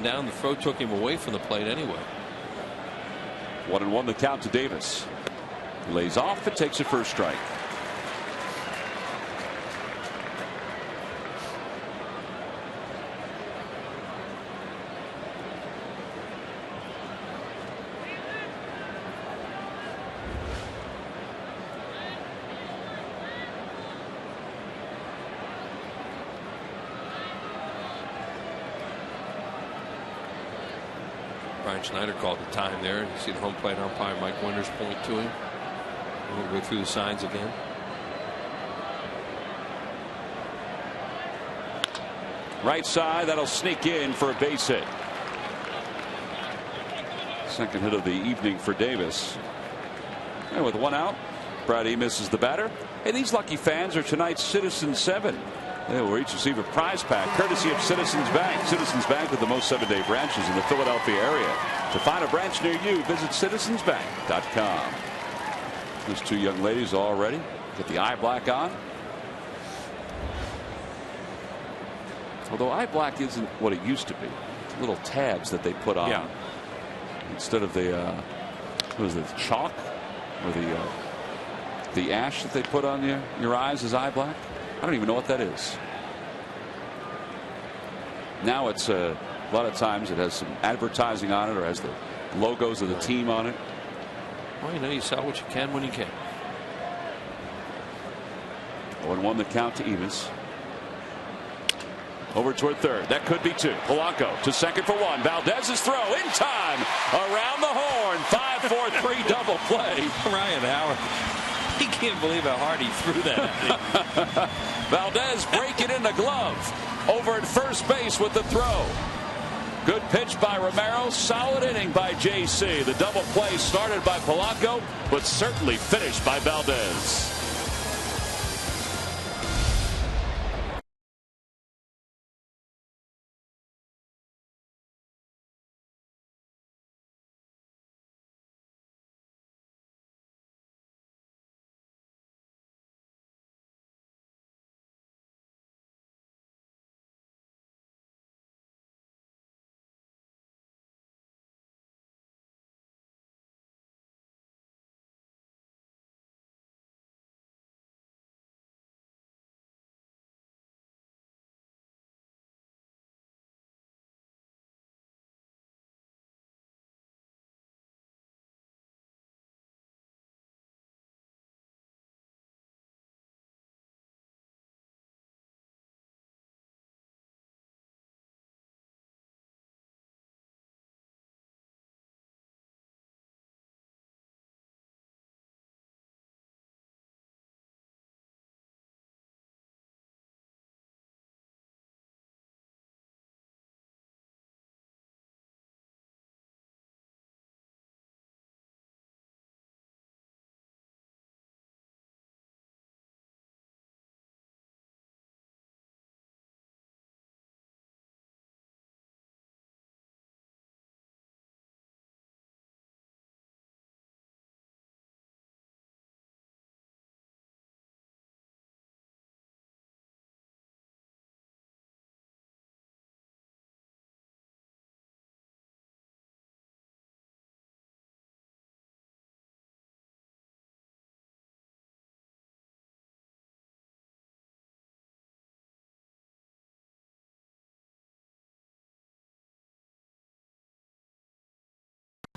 C: down. The throw took him away from the plate anyway.
A: 1-1 the count to Davis. He lays off and takes a first strike.
C: Schneider called the time there. You see the home plate umpire Mike Winters point to him. We'll go through the signs again.
A: Right side, that'll sneak in for a base hit. Second hit of the evening for Davis. And with 1 out, Brad Emus is the batter. Hey, these lucky fans are tonight's Citizens 7. They will each receive a prize pack courtesy of Citizens Bank. Citizens Bank with the most 7-day branches in the Philadelphia area. To find a branch near you, visit citizensbank.com. Those 2 young ladies all ready. Get the eye black on. Although eye black isn't what it used to be. Little tabs that they put on.
C: Yeah.
A: Instead of the what is it, chalk or the ash that they put on your eyes as eye black. I don't even know what that is. Now it's a lot of times it has some advertising on it or has the logos of the team on it.
C: Well, you know, you sell what you can when you can.
A: 1-1 the count to Emus. Over toward third. That could be 2. Polanco to second for 1. Valdez's throw in time around the horn. 5-4-3 double play.
C: Ryan Howard. He can't believe how hard he threw that.
A: Valdez breaking in the glove over at first base with the throw. Good pitch by Romero. Solid inning by JC. The double play started by Polanco, but certainly finished by Valdez.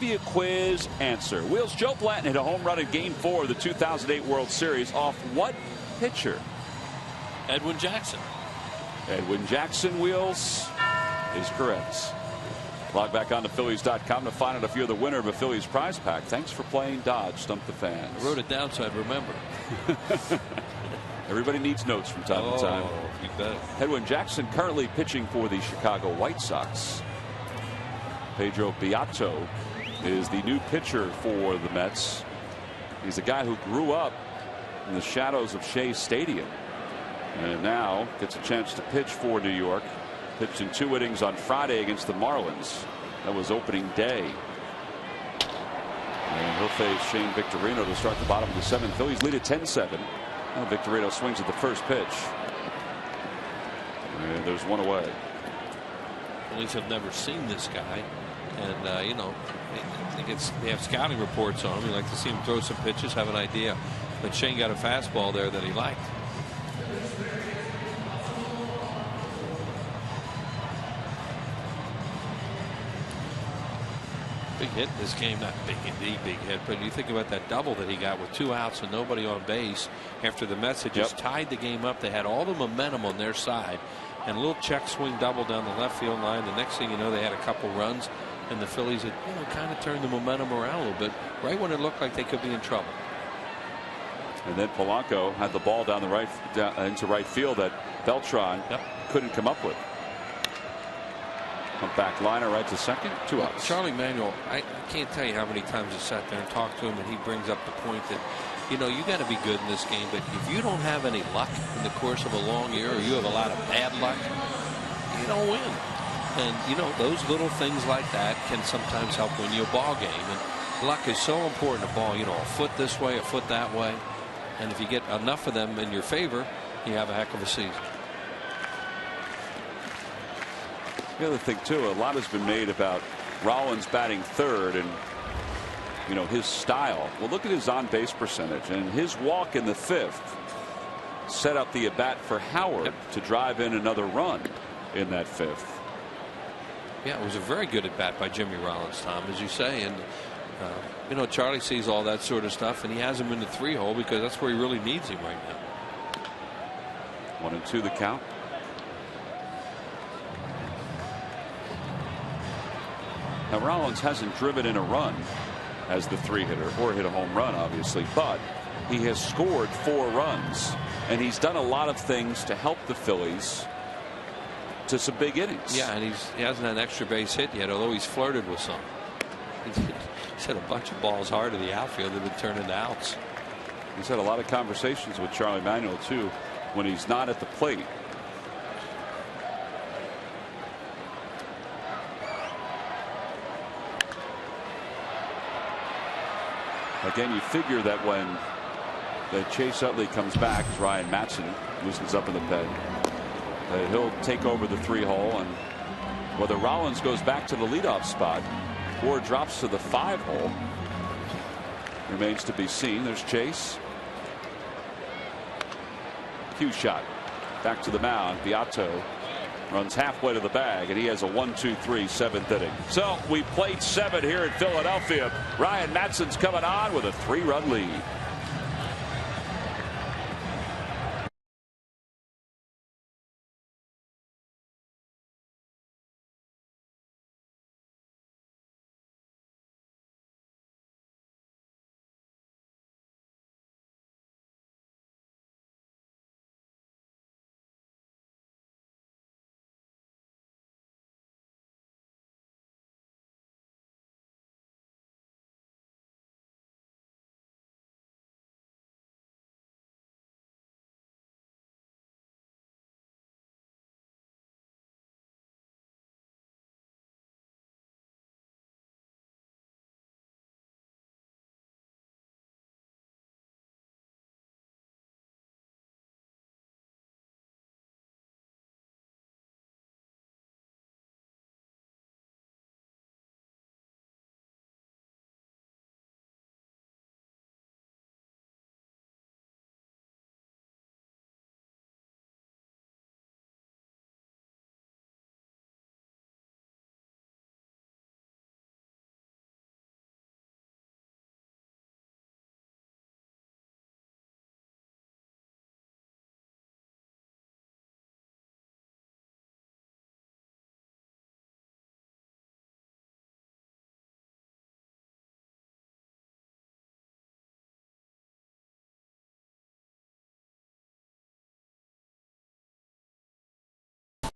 A: trivia quiz answer. Wheels, Joe Blanton hit a home run in Game 4 of the 2008 World Series off what pitcher?
C: Edwin Jackson.
A: Edwin Jackson, Wheels, is correct. Log back on to Phillies.com to find out if you're the winner of a Phillies prize pack. Thanks for playing Dodge Stump the Fans.
C: I wrote it down so I'd remember.
A: Everybody needs notes from time to time.
C: You bet.
A: Edwin Jackson currently pitching for the Chicago White Sox. Pedro Beato is the new pitcher for the Mets. He's a guy who grew up in the shadows of Shea Stadium and now gets a chance to pitch for New York. Pitched in 2 innings on Friday against the Marlins. That was opening day. And he'll face Shane Victorino to start the bottom of the 7th. Phillies lead at 10-7. Victorino swings at the first pitch. And there's one away.
C: Phillies have never seen this guy. And, you know, they have scouting reports on him. You like to see him throw some pitches, have an idea. But Shane got a fastball there that he liked. Big hit in this game, not big indeed, big hit, but you think about that double that he got with 2 outs and nobody on base after the Mets had just tied the game up. They had all the momentum on their side, and a little check swing double down the left field line. The next thing you know, they had a couple runs, and the Phillies had, you know, kind of turned the momentum around a little bit right when it looked like they could be in trouble.
A: And then Polanco had the ball down into right field that Beltran couldn't come up with. A back liner right to second, 2 outs.
C: Charlie Manuel, I can't tell you how many times I sat there and talked to him, and he brings up the point that, you know, you got to be good in this game, but if you don't have any luck in the course of a long year, or you have a lot of bad luck, you don't win. And, you know, those little things like that can sometimes help win you a ball game. And luck is so important to ball, you know, a foot this way, a foot that way. And if you get enough of them in your favor, you have a heck of a season.
A: The other thing too, a lot has been made about Rollins batting third and, you know, his style. Well, look at his on base percentage, and his walk in the 5th set up the at bat for Howard to drive in another run in that 5th.
C: Yeah, it was a very good at bat by Jimmy Rollins, Tom, as you say. And you know, Charlie sees all that sort of stuff, and he has him in the 3-hole because that's where he really needs him right now.
A: 1-2 the count. Now, Rollins hasn't driven in a run as the 3-hitter or hit a home run, obviously, but he has scored 4 runs, and he's done a lot of things to help the Phillies to some big innings.
C: Yeah, and he hasn't had an extra base hit yet, although he's flirted with some. He's hit a bunch of balls hard to the outfield that have turned into outs.
A: He's had a lot of conversations with Charlie Manuel, too, when he's not at the plate. Again, you figure that when the Chase Utley comes back, as Ryan Matson loosens up in the pen, that he'll take over the 3-hole, and whether Rollins goes back to the leadoff spot or drops to the 5-hole remains to be seen. There's Chase. Cue shot back to the mound. Beato runs halfway to the bag, and he has a 1-2-3 7th inning. So we played 7 here in Philadelphia. Ryan Matson's coming on with a 3-run lead.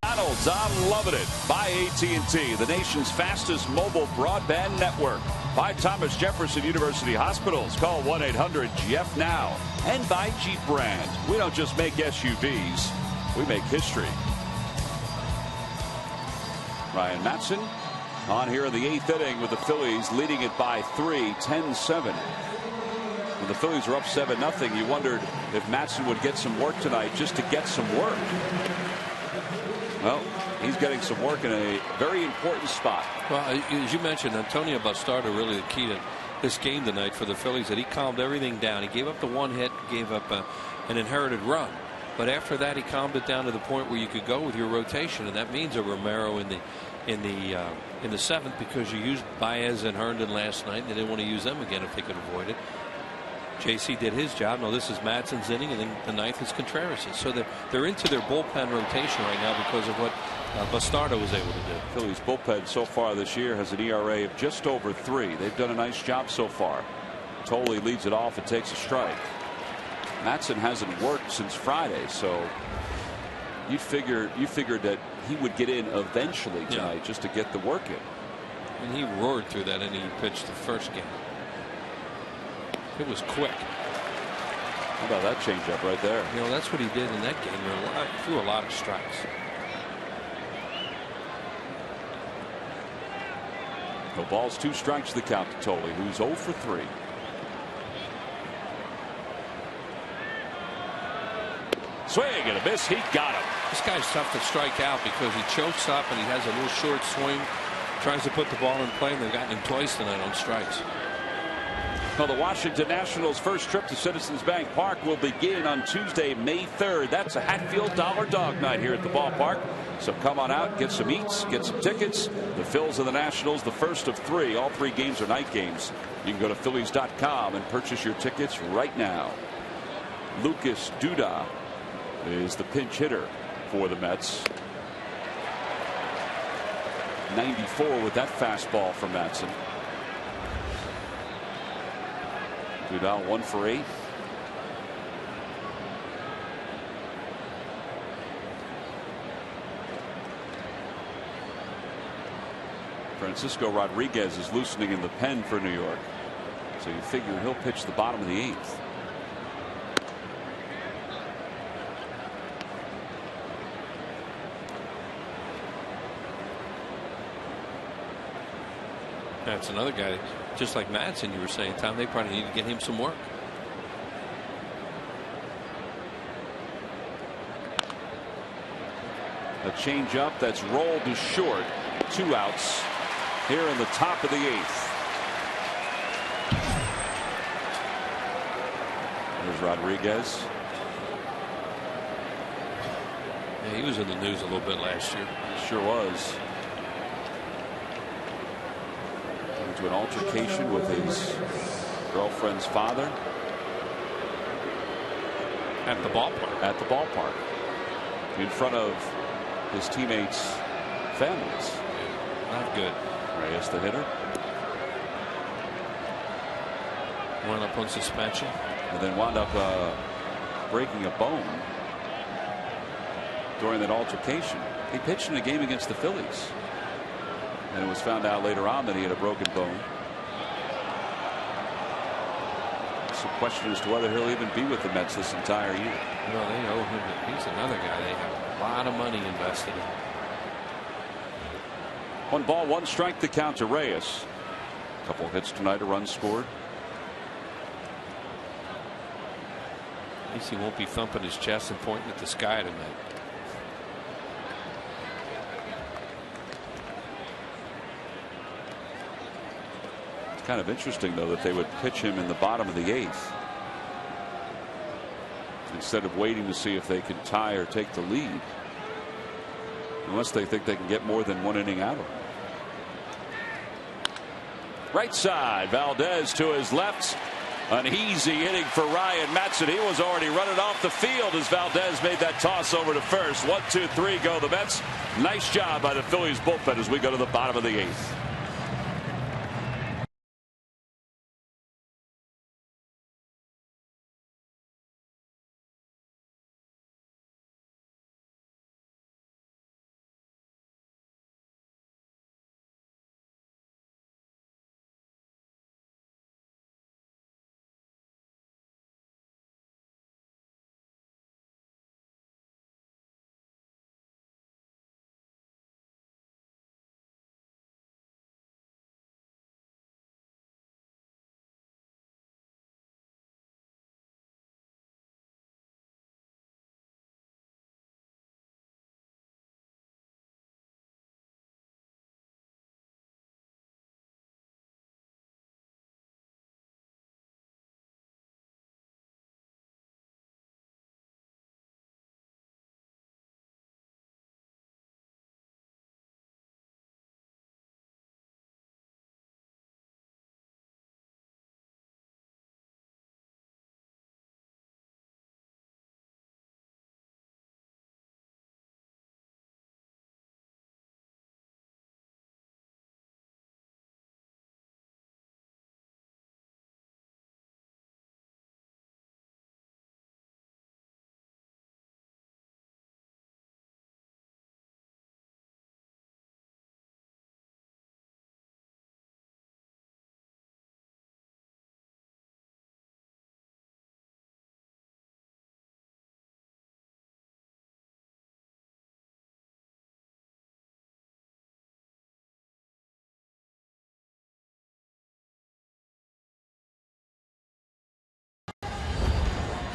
A: McDonald's, I'm loving it. By AT&T, the nation's fastest mobile broadband network. By Thomas Jefferson University Hospitals. Call 1-800-JEFF now. And by Jeep Brand. We don't just make SUVs, we make history. Ryan Matson on here in the 8th inning with the Phillies leading it by 3, 10-7. When the Phillies were up 7-0, you wondered if Matson would get some work tonight just to get some work. Well, he's getting some work in a very important spot.
C: Well, as you mentioned, Antonio Bastardo really the key to this game tonight for the Phillies, that he calmed everything down. He gave up the one hit, gave up an inherited run. But after that, he calmed it down to the point where you could go with your rotation, and that means a Romero in the 7th, because you used Baez and Herndon last night, and they didn't want to use them again if they could avoid it. JC did his job. Now this is Matson's inning, and then the 9th is Contreras'. So they're into their bullpen rotation right now because of what Bastardo was able to do.
A: Phillies bullpen so far this year has an ERA of just over 3. They've done a nice job so far. Tolle leads it off and takes a strike. Matson hasn't worked since Friday, so you figured that he would get in eventually tonight just to get the work in.
C: And he roared through that inning he pitched the first game. It was quick.
A: How about that changeup right there?
C: You know, that's what he did in that game. He threw a lot of strikes.
A: No balls, 2 strikes the count to Tolle, who's 0 for 3. Swing and a miss. He got him.
C: This guy's tough to strike out because he chokes up and he has a little short swing. Tries to put the ball in play, and they've gotten him twice tonight on strikes.
A: Well, the Washington Nationals' first trip to Citizens Bank Park will begin on Tuesday, May 3rd. That's a Hatfield Dollar Dog Night here at the ballpark. So come on out, get some eats, get some tickets. The Phils and the Nationals, the first of 3. All 3 games are night games. You can go to Phillies.com and purchase your tickets right now. Lucas Duda is the pinch hitter for the Mets. 94 with that fastball from Matson. Duda 1 for 8. Francisco Rodriguez is loosening in the pen for New York. So you figure he'll pitch the bottom of the 8th.
C: That's another guy, just like Matson, you were saying, Tom, they probably need to get him some work.
A: A changeup that's rolled to short. 2 outs here in the top of the 8th. There's Rodriguez.
C: Yeah, he was in the news a little bit last year.
A: Sure was. Into an altercation with his girlfriend's father.
C: At the ballpark.
A: At the ballpark. In front of his teammates' families.
C: Not good.
A: Reyes, the hitter.
C: Went up on suspension.
A: And then wound up breaking a bone during that altercation. He pitched in a game against the Phillies. And it was found out later on that he had a broken bone. Some question as to whether he'll even be with the Mets this entire year.
C: Well, they owe him. He's another guy they have a lot of money invested in.
A: 1 ball, 1 strike the count to Reyes. A couple hits tonight, a run scored.
C: At least he won't be thumping his chest and pointing at the sky tonight.
A: It's kind of interesting, though, that they would pitch him in the bottom of the 8th instead of waiting to see if they can tie or take the lead, unless they think they can get more than 1 inning out of him. Right side, Valdez to his left. An easy inning for Ryan Matson. He was already running off the field as Valdez made that toss over to first. 1, 2, 3 go the Mets. Nice job by the Phillies bullpen as we go to the bottom of the 8th.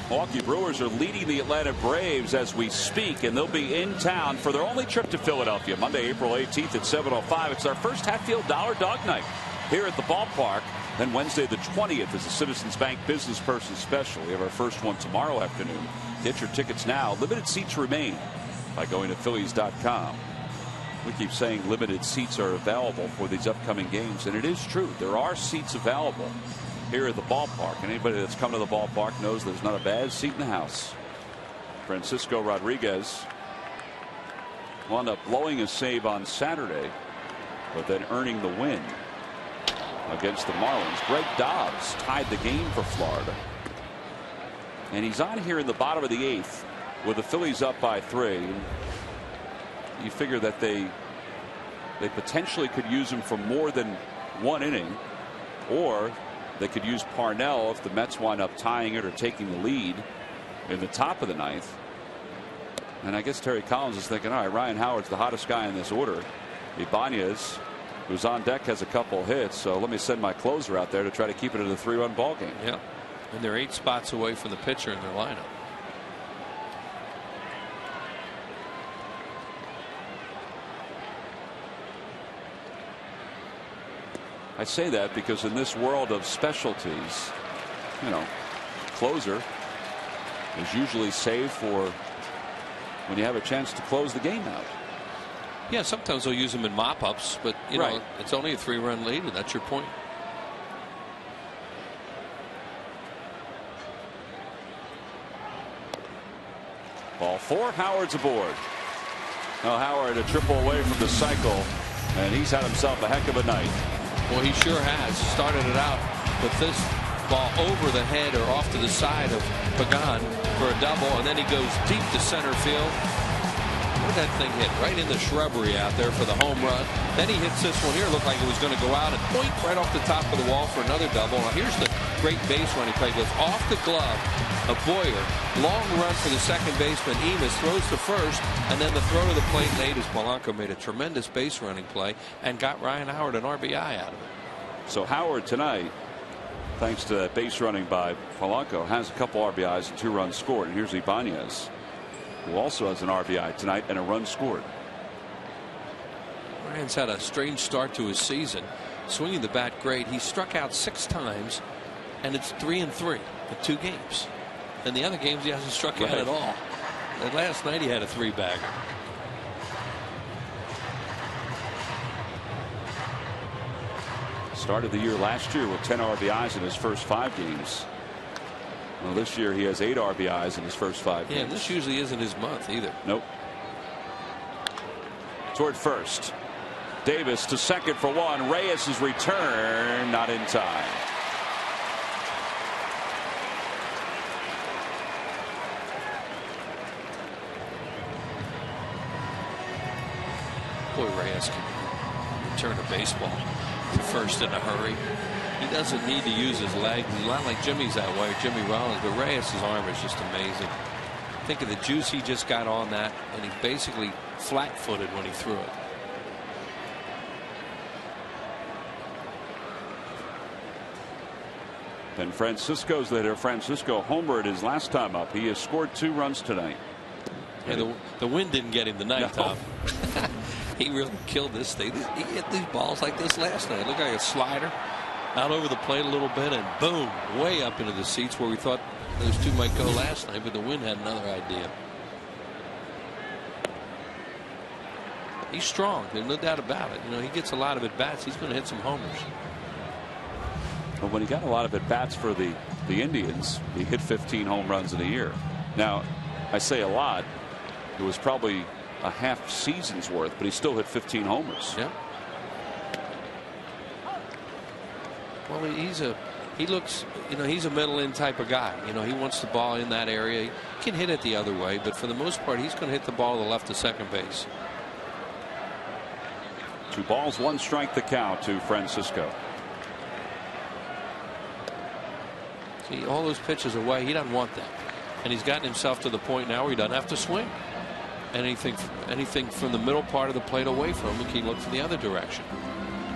A: Milwaukee Brewers are leading the Atlanta Braves as we speak, and they'll be in town for their only trip to Philadelphia Monday, April 18th at 7:05. It's our first Hatfield Dollar Dog Night here at the ballpark. Then Wednesday the 20th is the Citizens Bank Business Person Special. We have our first one tomorrow afternoon. Get your tickets now. Limited seats remain by going to Phillies.com. We keep saying limited seats are available for these upcoming games, and it is true. There are seats available here at the ballpark. And anybody that's come to the ballpark knows there's not a bad seat in the house. Francisco Rodriguez wound up blowing a save on Saturday, but then earning the win against the Marlins. Greg Dobbs tied the game for Florida. And he's on here in the bottom of the 8th with the Phillies up by 3. You figure that they potentially could use him for more than one inning, or they could use Parnell if the Mets wind up tying it or taking the lead in the top of the 9th. And I guess Terry Collins is thinking, all right, Ryan Howard's the hottest guy in this order. Ibanez, who's on deck, has a couple hits, so let me send my closer out there to try to keep it at a 3-run ball game.
C: Yeah, and they're 8 spots away from the pitcher in their lineup.
A: I say that because in this world of specialties, you know, closer is usually saved for when you have a chance to close the game out.
C: Yeah, sometimes they'll use them in mop-ups, but you know, it's only a 3-run lead, and that's your point.
A: Ball 4, Howard's aboard. Now Howard a triple away from the cycle, and he's had himself a heck of a night.
C: Well, he sure has. Started it out with this ball over the head or off to the side of Pregame for a double, and then he goes deep to center field. Where'd that thing hit? Right in the shrubbery out there for the home run. Then he hits this one here. Looked like it was going to go out and point right off the top of the wall for another double. Now here's the great base run he played. Goes off the glove of Boyer. Long run for the second baseman. Emis throws to first, and then the throw to the plate late as Polanco made a tremendous base running play and got Ryan Howard an RBI out of it.
A: So Howard tonight, thanks to that base running by Polanco, has a couple RBIs and 2 runs scored. And here's Ibanez, who also has an RBI tonight and a run scored.
C: Ryan's had a strange start to his season. Swinging the bat great. He struck out 6 times, and it's 3-3 in 2 games. And the other games he hasn't struck out at all. And last night he had a 3-bagger.
A: Started the year last year with 10 RBIs in his first 5 games. Well, this year he has 8 RBIs in his first 5 games.
C: Yeah, this usually isn't his month either.
A: Nope. Toward first. Davis to second for 1. Reyes' return not in time.
C: Boy, Reyes can return a baseball to first in a hurry. He doesn't need to use his leg. Not like Jimmy's that way, Jimmy Rollins, but Reyes' arm is just amazing. Think of the juice he just got on that, and he basically flat-footed when he threw it.
A: And Francisco's the hitter. Francisco homered his last time up. He has scored 2 runs tonight.
C: And the wind didn't get him tonight,
A: No.
C: Tom. He really killed this thing. He hit these balls like this last night. It looked like a slider out over the plate a little bit, and boom, way up into the seats where we thought those 2 might go last night, but the wind had another idea. He's strong. There's no doubt about it. You know, he gets a lot of at-bats. He's going to hit some homers.
A: But when he got a lot of at-bats for the Indians, he hit 15 home runs in a year. Now, I say a lot. It was probably a half season's worth, but he still hit 15 homers.
C: Yeah. Well, he looks, you know, he's a middle in type of guy. You know, he wants the ball in that area. He can hit it the other way, but for the most part, he's going to hit the ball to the left of second base.
A: 2 balls, 1 strike the count to Francisco.
C: See, all those pitches away, he doesn't want that. And he's gotten himself to the point now where he doesn't have to swing. Anything from the middle part of the plate away from him, he looks in the other direction.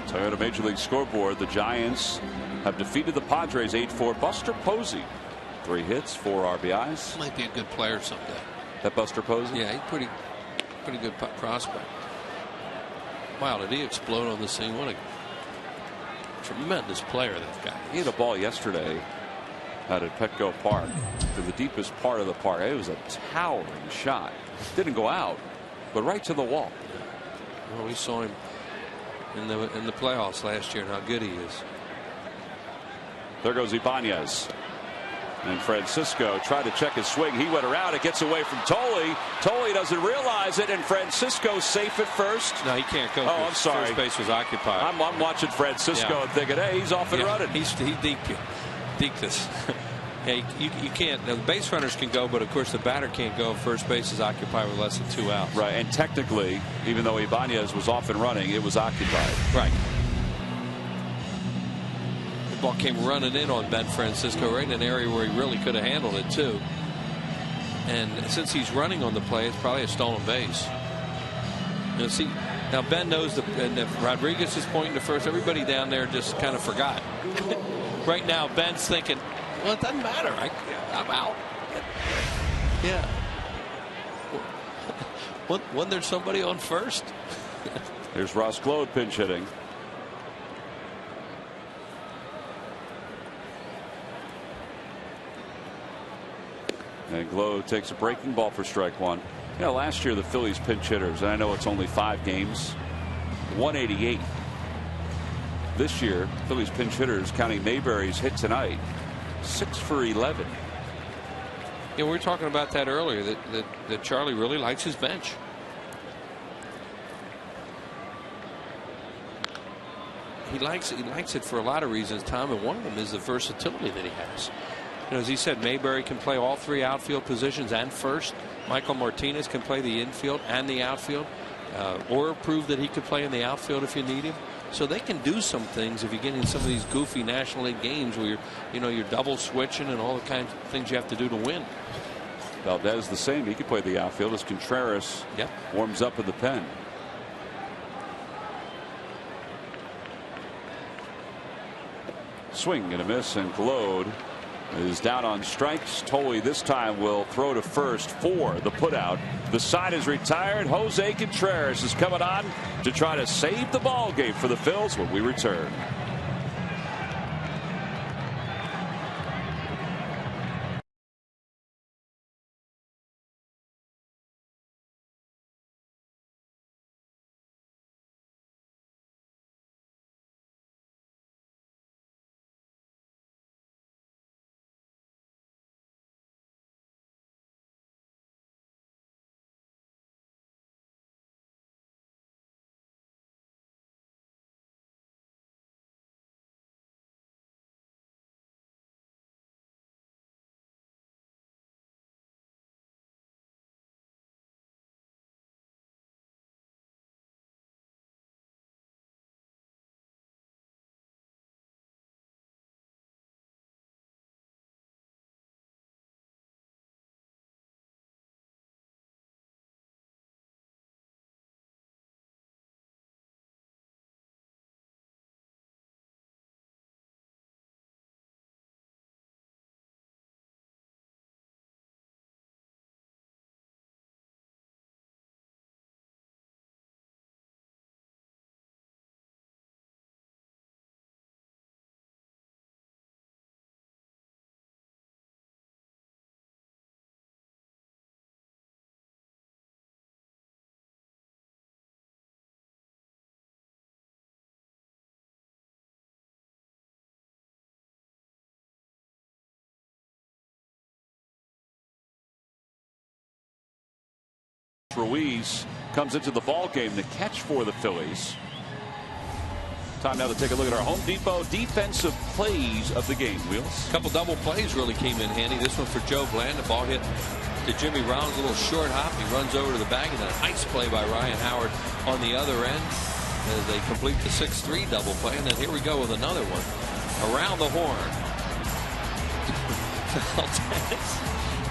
A: Toyota Major League Scoreboard. The Giants have defeated the Padres 8-4. Buster Posey 3 hits, 4 RBIs.
C: Might be a good player someday.
A: That Buster Posey?
C: Yeah, he's pretty good prospect. Wow, did he explode on the scene? What a tremendous player that guy.
A: He hit a ball yesterday out at Petco Park to the deepest part of the park. It was a towering shot. Didn't go out, but right to the wall.
C: Well, we saw him in the playoffs last year and how good he is.
A: There goes Ibanez. And Francisco tried to check his swing. He went around. It gets away from Tolley. Tolley doesn't realize it, and Francisco's safe at first.
C: No, he can't go.
A: Oh, I'm sorry.
C: First base was occupied.
A: I'm watching Francisco and thinking, hey, he's off and running.
C: He deked this. Yeah, you can't. The base runners can go, but of course the batter can't go if first base is occupied with less than 2 outs.
A: Right, and technically, even though Ibanez was off and running, it was occupied.
C: Right. The ball came running in on Ben Francisco right in an area where he really could have handled it too. And since he's running on the play, it's probably a stolen base. And see, now Ben knows and if Rodriguez is pointing to first, everybody down there just kind of forgot. Right now, Ben's thinking, well, it doesn't matter. I'm out. Yeah. Wasn't there somebody on first?
A: Here's Ross Glode pinch hitting. And Glode takes a breaking ball for strike 1. You know, last year the Phillies pinch hitters, and I know it's only 5 games, 188. This year, Phillies pinch hitters, counting Mayberry's hit tonight, 6 for 11.
C: Yeah, we were talking about that earlier, that Charlie really likes his bench. He likes it for a lot of reasons, Tom, and one of them is the versatility that he has. You know, as he said, Mayberry can play all 3 outfield positions and first. Michael Martinez can play the infield and the outfield. Or proved that he could play in the outfield if you need him. So they can do some things if you get in some of these goofy National League games where you're double switching and all the kinds of things you have to do to win.
A: Valdez the same. He could play the outfield as Contreras warms up in the pen. Swing and a miss, and Glode is down on strikes. Tolley this time will throw to first for the putout. The side is retired. Jose Contreras is coming on to try to save the ball game for the Phils when we return. Ruiz comes into the ball game to catch for the Phillies. Time now to take a look at our Home Depot defensive plays of the game. Wheels.
C: A couple double plays really came in handy. This one for Joe Bland. The ball hit to Jimmy Rollins, a little short hop. He runs over to the bag, and a nice play by Ryan Howard on the other end as they complete the 6-3 double play. And then here we go with another one around the horn.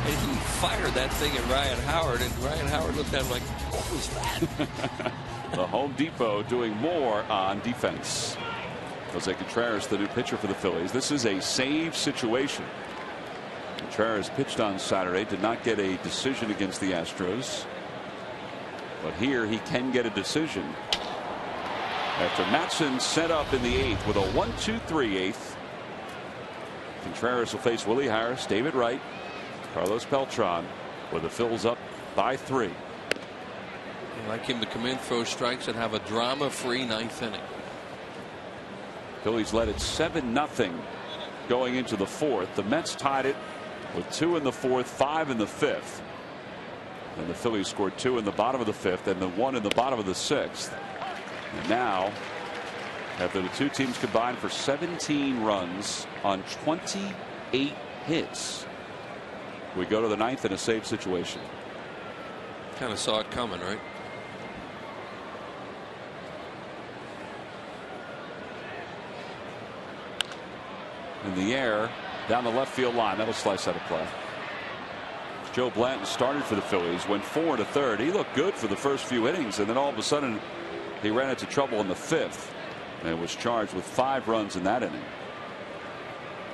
C: And he fired that thing at Ryan Howard, and Ryan Howard looked at him like, what was that?
A: The Home Depot doing more on defense. Jose Contreras, the new pitcher for the Phillies. This is a save situation. Contreras pitched on Saturday, did not get a decision against the Astros. But here he can get a decision. After Matson set up in the 8th with a 1-2-3 8th. Contreras will face Willie Harris, David Wright, Carlos Beltran, with the Phils up by 3.
C: I'd like him to come in, throw strikes, and have a drama-free 9th inning.
A: Phillies led it 7-0 going into the 4th. The Mets tied it with 2 in the 4th, 5 in the 5th. And the Phillies scored 2 in the bottom of the 5th and the 1 in the bottom of the 6th. And now, after the two teams combined for 17 runs on 28 hits, we go to the 9th in a save situation.
C: Kind of saw it coming, right?
A: In the air, down the left field line. That'll slice out of play. Joe Blanton started for the Phillies, went 4 1/3. He looked good for the first few innings, and then all of a sudden he ran into trouble in the 5th and was charged with 5 runs in that inning.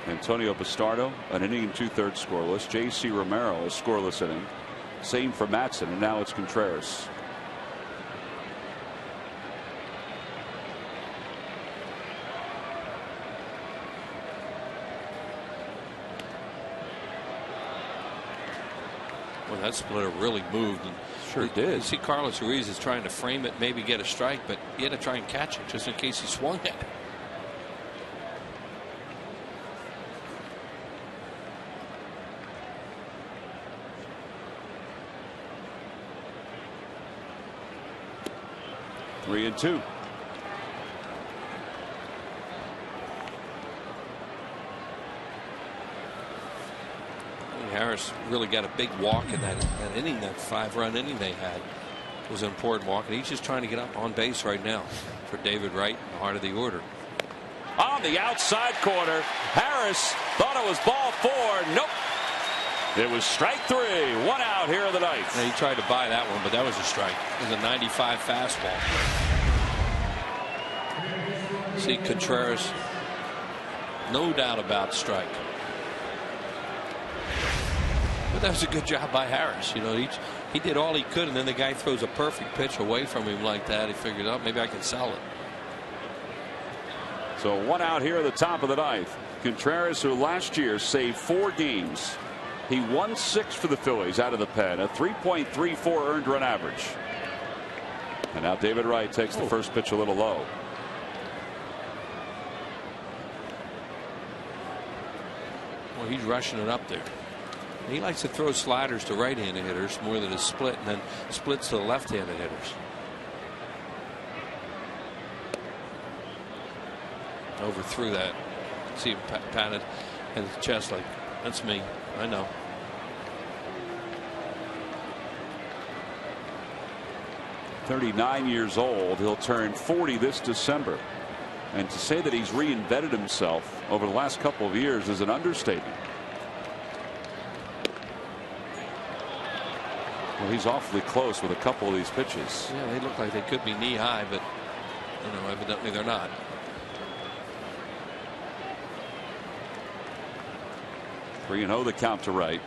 A: Antonio Bastardo, an inning and 2/3 scoreless. J.C. Romero, a scoreless inning. Same for Matson, and now it's Contreras.
C: Well, that splitter really moved. And
A: sure did.
C: You see Carlos Ruiz is trying to frame it, maybe get a strike, but he had to try and catch it just in case he swung at it.
A: Three and 2.
C: Harris really got a big walk in that inning. That 5-run inning they had was an important walk, and he's just trying to get up on base right now for David Wright in the heart of the order.
A: On the outside corner, Harris thought it was ball 4. Nope. It was strike 3. 1 out here in the 9th.
C: He tried to buy that one, but that was a strike. It was a 95 fastball. See Contreras, no doubt about strike. But that was a good job by Harris. You know, he did all he could, and then the guy throws a perfect pitch away from him like that. He figured, oh, maybe I can sell it.
A: So 1 out here at the top of the 9th. Contreras, who last year saved 4 games. He won 6 for the Phillies out of the pen, a 3.34 earned run average. And now David Wright takes the first pitch a little low.
C: Well, he's rushing it up there. He likes to throw sliders to right-handed hitters more than a split, and then splits to the left-handed hitters. Overthrew that. See him pat it in his chest like, that's me. I know.
A: "39 years old. He'll turn 40 this December. And to say that he's reinvented himself over the last couple of years is an understatement. Well, he's awfully close with a couple of these pitches.
C: Yeah, they look like they could be knee high, but you know, evidently they're not.
A: Three and 0 the count to Wright.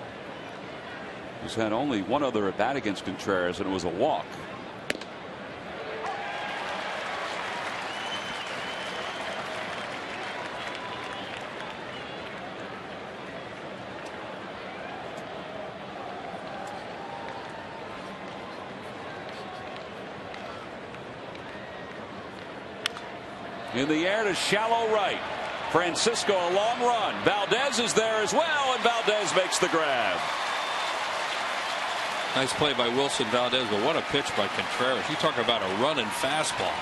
A: He's had only one other at bat against Contreras, and it was a walk. In the air to shallow right. Francisco, a long run. Valdez is there as well, and Valdez makes the grab.
C: Nice play by Wilson Valdez, but what a pitch by Contreras. You talk about a running fastball.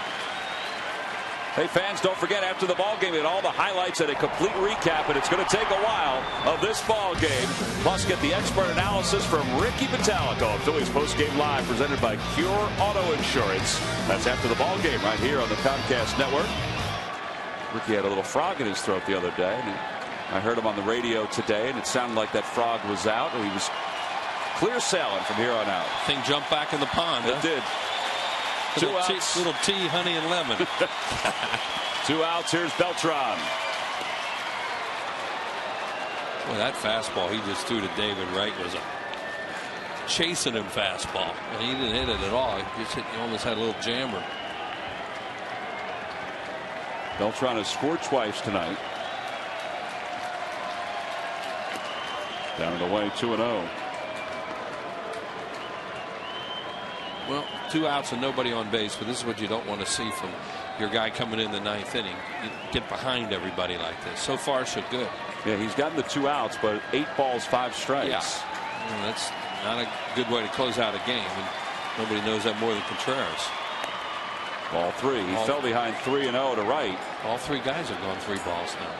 A: Hey, fans, don't forget, after the ball game, we had all the highlights and a complete recap, and it's going to take a while of this ball game. Plus, get the expert analysis from Ricky Metallico of Phillies Postgame Live, presented by Cure Auto Insurance. That's after the ball game right here on the Comcast Network. Ricky had a little frog in his throat the other day, and I heard him on the radio today, and it sounded like that frog was out, and he was clear sailing from here on out.
C: Thing jumped back in the pond.
A: It did.
C: Little tea, honey, and lemon.
A: 2 outs. Here's Beltran.
C: Well, that fastball he just threw to David Wright was a chasing him fastball, and he didn't hit it at all. He just hit, he almost had a little jammer.
A: Beltran has scored twice tonight. Down and away, 2-0.
C: Well, 2 outs and nobody on base, but this is what you don't want to see from your guy coming in the 9th inning. You get behind everybody like this. So far, so good.
A: Yeah, he's gotten the 2 outs, but 8 balls, 5 strikes.
C: Yeah, well, that's not a good way to close out a game, and nobody knows that more than Contreras.
A: Ball 3. He fell behind 3-0 to right.
C: All 3 guys have gone 3 balls now.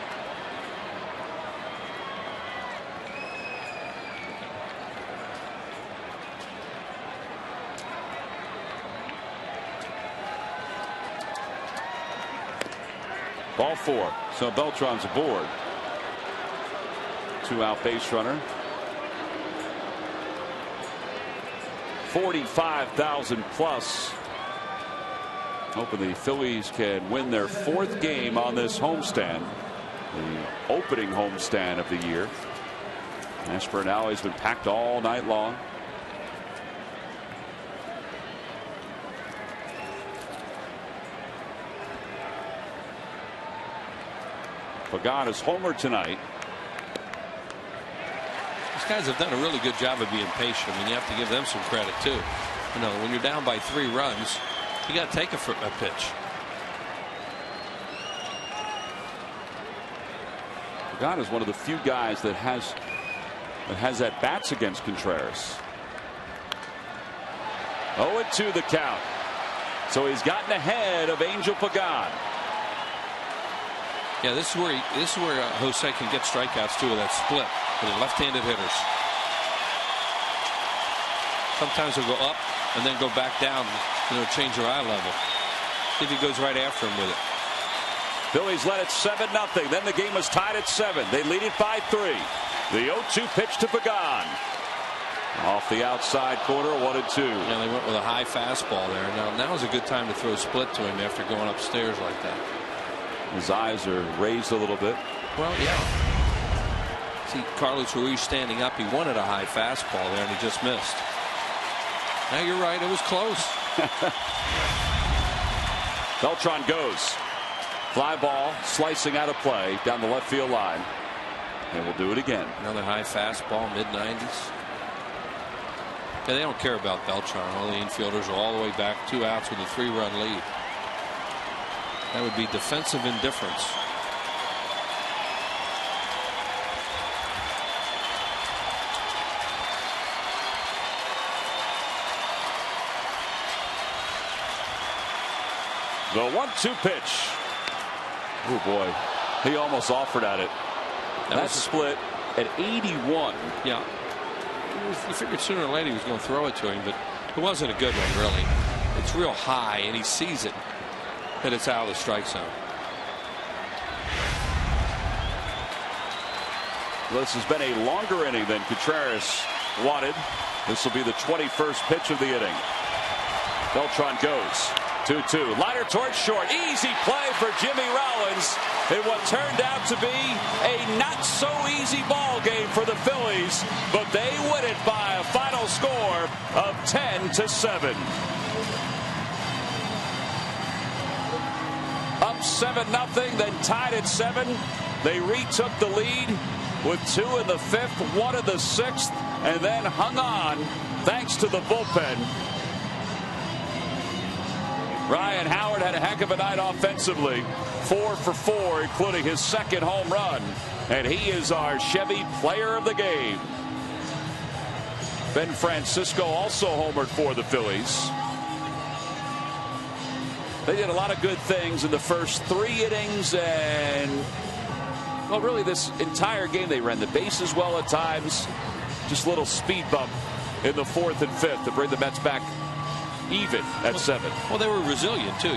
A: Ball 4. So Beltran's aboard. 2-out base runner. 45,000 plus. Hoping the Phillies can win their 4th game on this homestand. The opening homestand of the year. Ashburn Alley has been packed all night long. Pregame is homered tonight.
C: These guys have done a really good job of being patient. I mean, you have to give them some credit too. You know, when you're down by 3 runs, you got to take a pitch.
A: Pregame is one of the few guys that has at bats against Contreras. 0-2 the count. So he's gotten ahead of Angel Pregame.
C: Yeah, this is where Jose can get strikeouts too with that split with the left-handed hitters. Sometimes he'll go up and then go back down, you know, change your eye level. See if he goes right after him with it.
A: Phillies led it 7-0. Then the game was tied at 7. They lead it by 3. The 0-2 pitch to Pregame. Off the outside corner, 1-2.
C: Yeah, they went with a high fastball there. Now is a good time to throw a split to him after going upstairs like that.
A: His eyes are raised a little bit.
C: Well, yeah. See Carlos Ruiz standing up. He wanted a high fastball there, and he just missed. Now you're right. It was close.
A: Beltran goes. Fly ball slicing out of play down the left field line. And we'll do it again.
C: Another high fastball, mid-90s. Yeah, they don't care about Beltran. All the infielders are all the way back, 2 outs with a 3-run lead. That would be defensive indifference.
A: The 1-2 pitch. Oh boy, he almost offered at it. That split at 81.
C: Yeah, you figured sooner or later he was going to throw it to him, but it wasn't a good one really. It's real high, and he sees it. That it's out of the strike zone.
A: Well, this has been a longer inning than Contreras wanted. This will be the 21st pitch of the inning. Beltran goes 2-2. Liner towards short. Easy play for Jimmy Rollins in what turned out to be a not so easy ball game for the Phillies, but they win it by a final score of 10-7. Up 7-0, then tied at 7. They retook the lead with 2 in the 5th, 1 in the 6th, and then hung on thanks to the bullpen. Ryan Howard had a heck of a night offensively. 4 for 4, including his 2nd home run. And he is our Chevy player of the game. Ben Francisco also homered for the Phillies. They did a lot of good things in the first 3 innings, and well, really this entire game they ran the bases well at times. Just a little speed bump in the 4th and 5th to bring the Mets back even at 7.
C: Well, they were resilient too.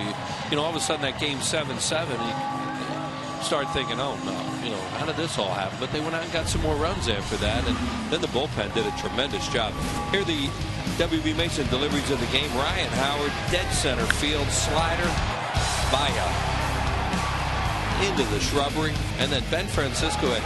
C: You know, all of a sudden that game 7-7, you start thinking, oh no, you know, how did this all happen? But they went out and got some more runs after that, and then the bullpen did a tremendous job. Here are the W.B. Mason deliveries of the game. Ryan Howard, dead center field, slider, into the shrubbery, and then Ben Francisco had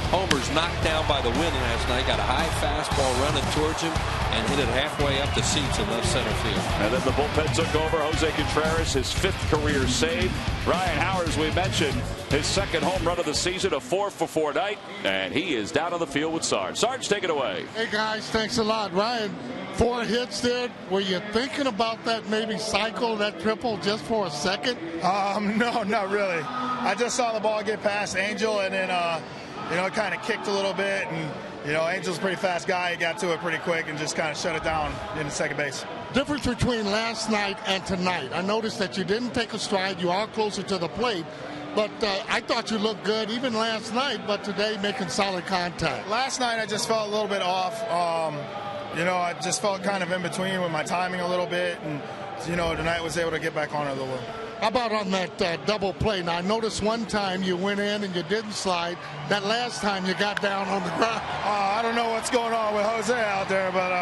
C: 2 homers knocked down by the wind last night. Got a high fastball running towards him and hit it halfway up the seats in left center field.
D: And then the bullpen took over. Jose Contreras, his 5th career save. Ryan Howard, as we mentioned, his 2nd home run of the season, a 4-for-4 night, and he is down on the field with Sarge. Sarge, take it away.
B: Hey guys, thanks a lot. Ryan, 4 hits there. Were you thinking about that maybe cycle, that triple, just for a second?
E: No, not really. I just saw the ball get past Angel, and then it kind of kicked a little bit, and Angel's a pretty fast guy. He got to it pretty quick and just kind of shut it down in the second base.
B: Difference between last night and tonight. I noticed that you didn't take a stride. You are closer to the plate. But I thought you looked good even last night, but today making solid contact.
E: Last night I just felt a little bit off. I just felt kind of in between with my timing a little bit. And, tonight was able to get back on it a little.
B: How about on that double play? Now, I noticed one time you went in and you didn't slide. That last time you got down on the ground.
E: I don't know what's going on with Jose out there, but,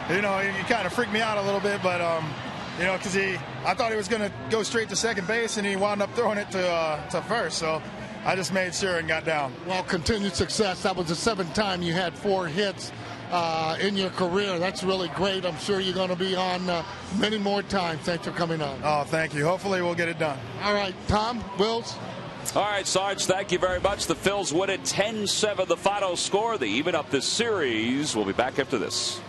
E: he kind of freaked me out a little bit. But, because I thought he was going to go straight to second base, and he wound up throwing it to first. So I just made sure and got down.
B: Well, continued success. That was the 7th time you had 4 hits in your career. That's really great. I'm sure you're going to be on many more times. Thanks for coming on.
E: Oh, thank you. Hopefully we'll get it done.
B: All right, Tom, Wills.
D: All right, Sarge, thank you very much. The Phils win it 10-7, the final score. They even up this series. We'll be back after this.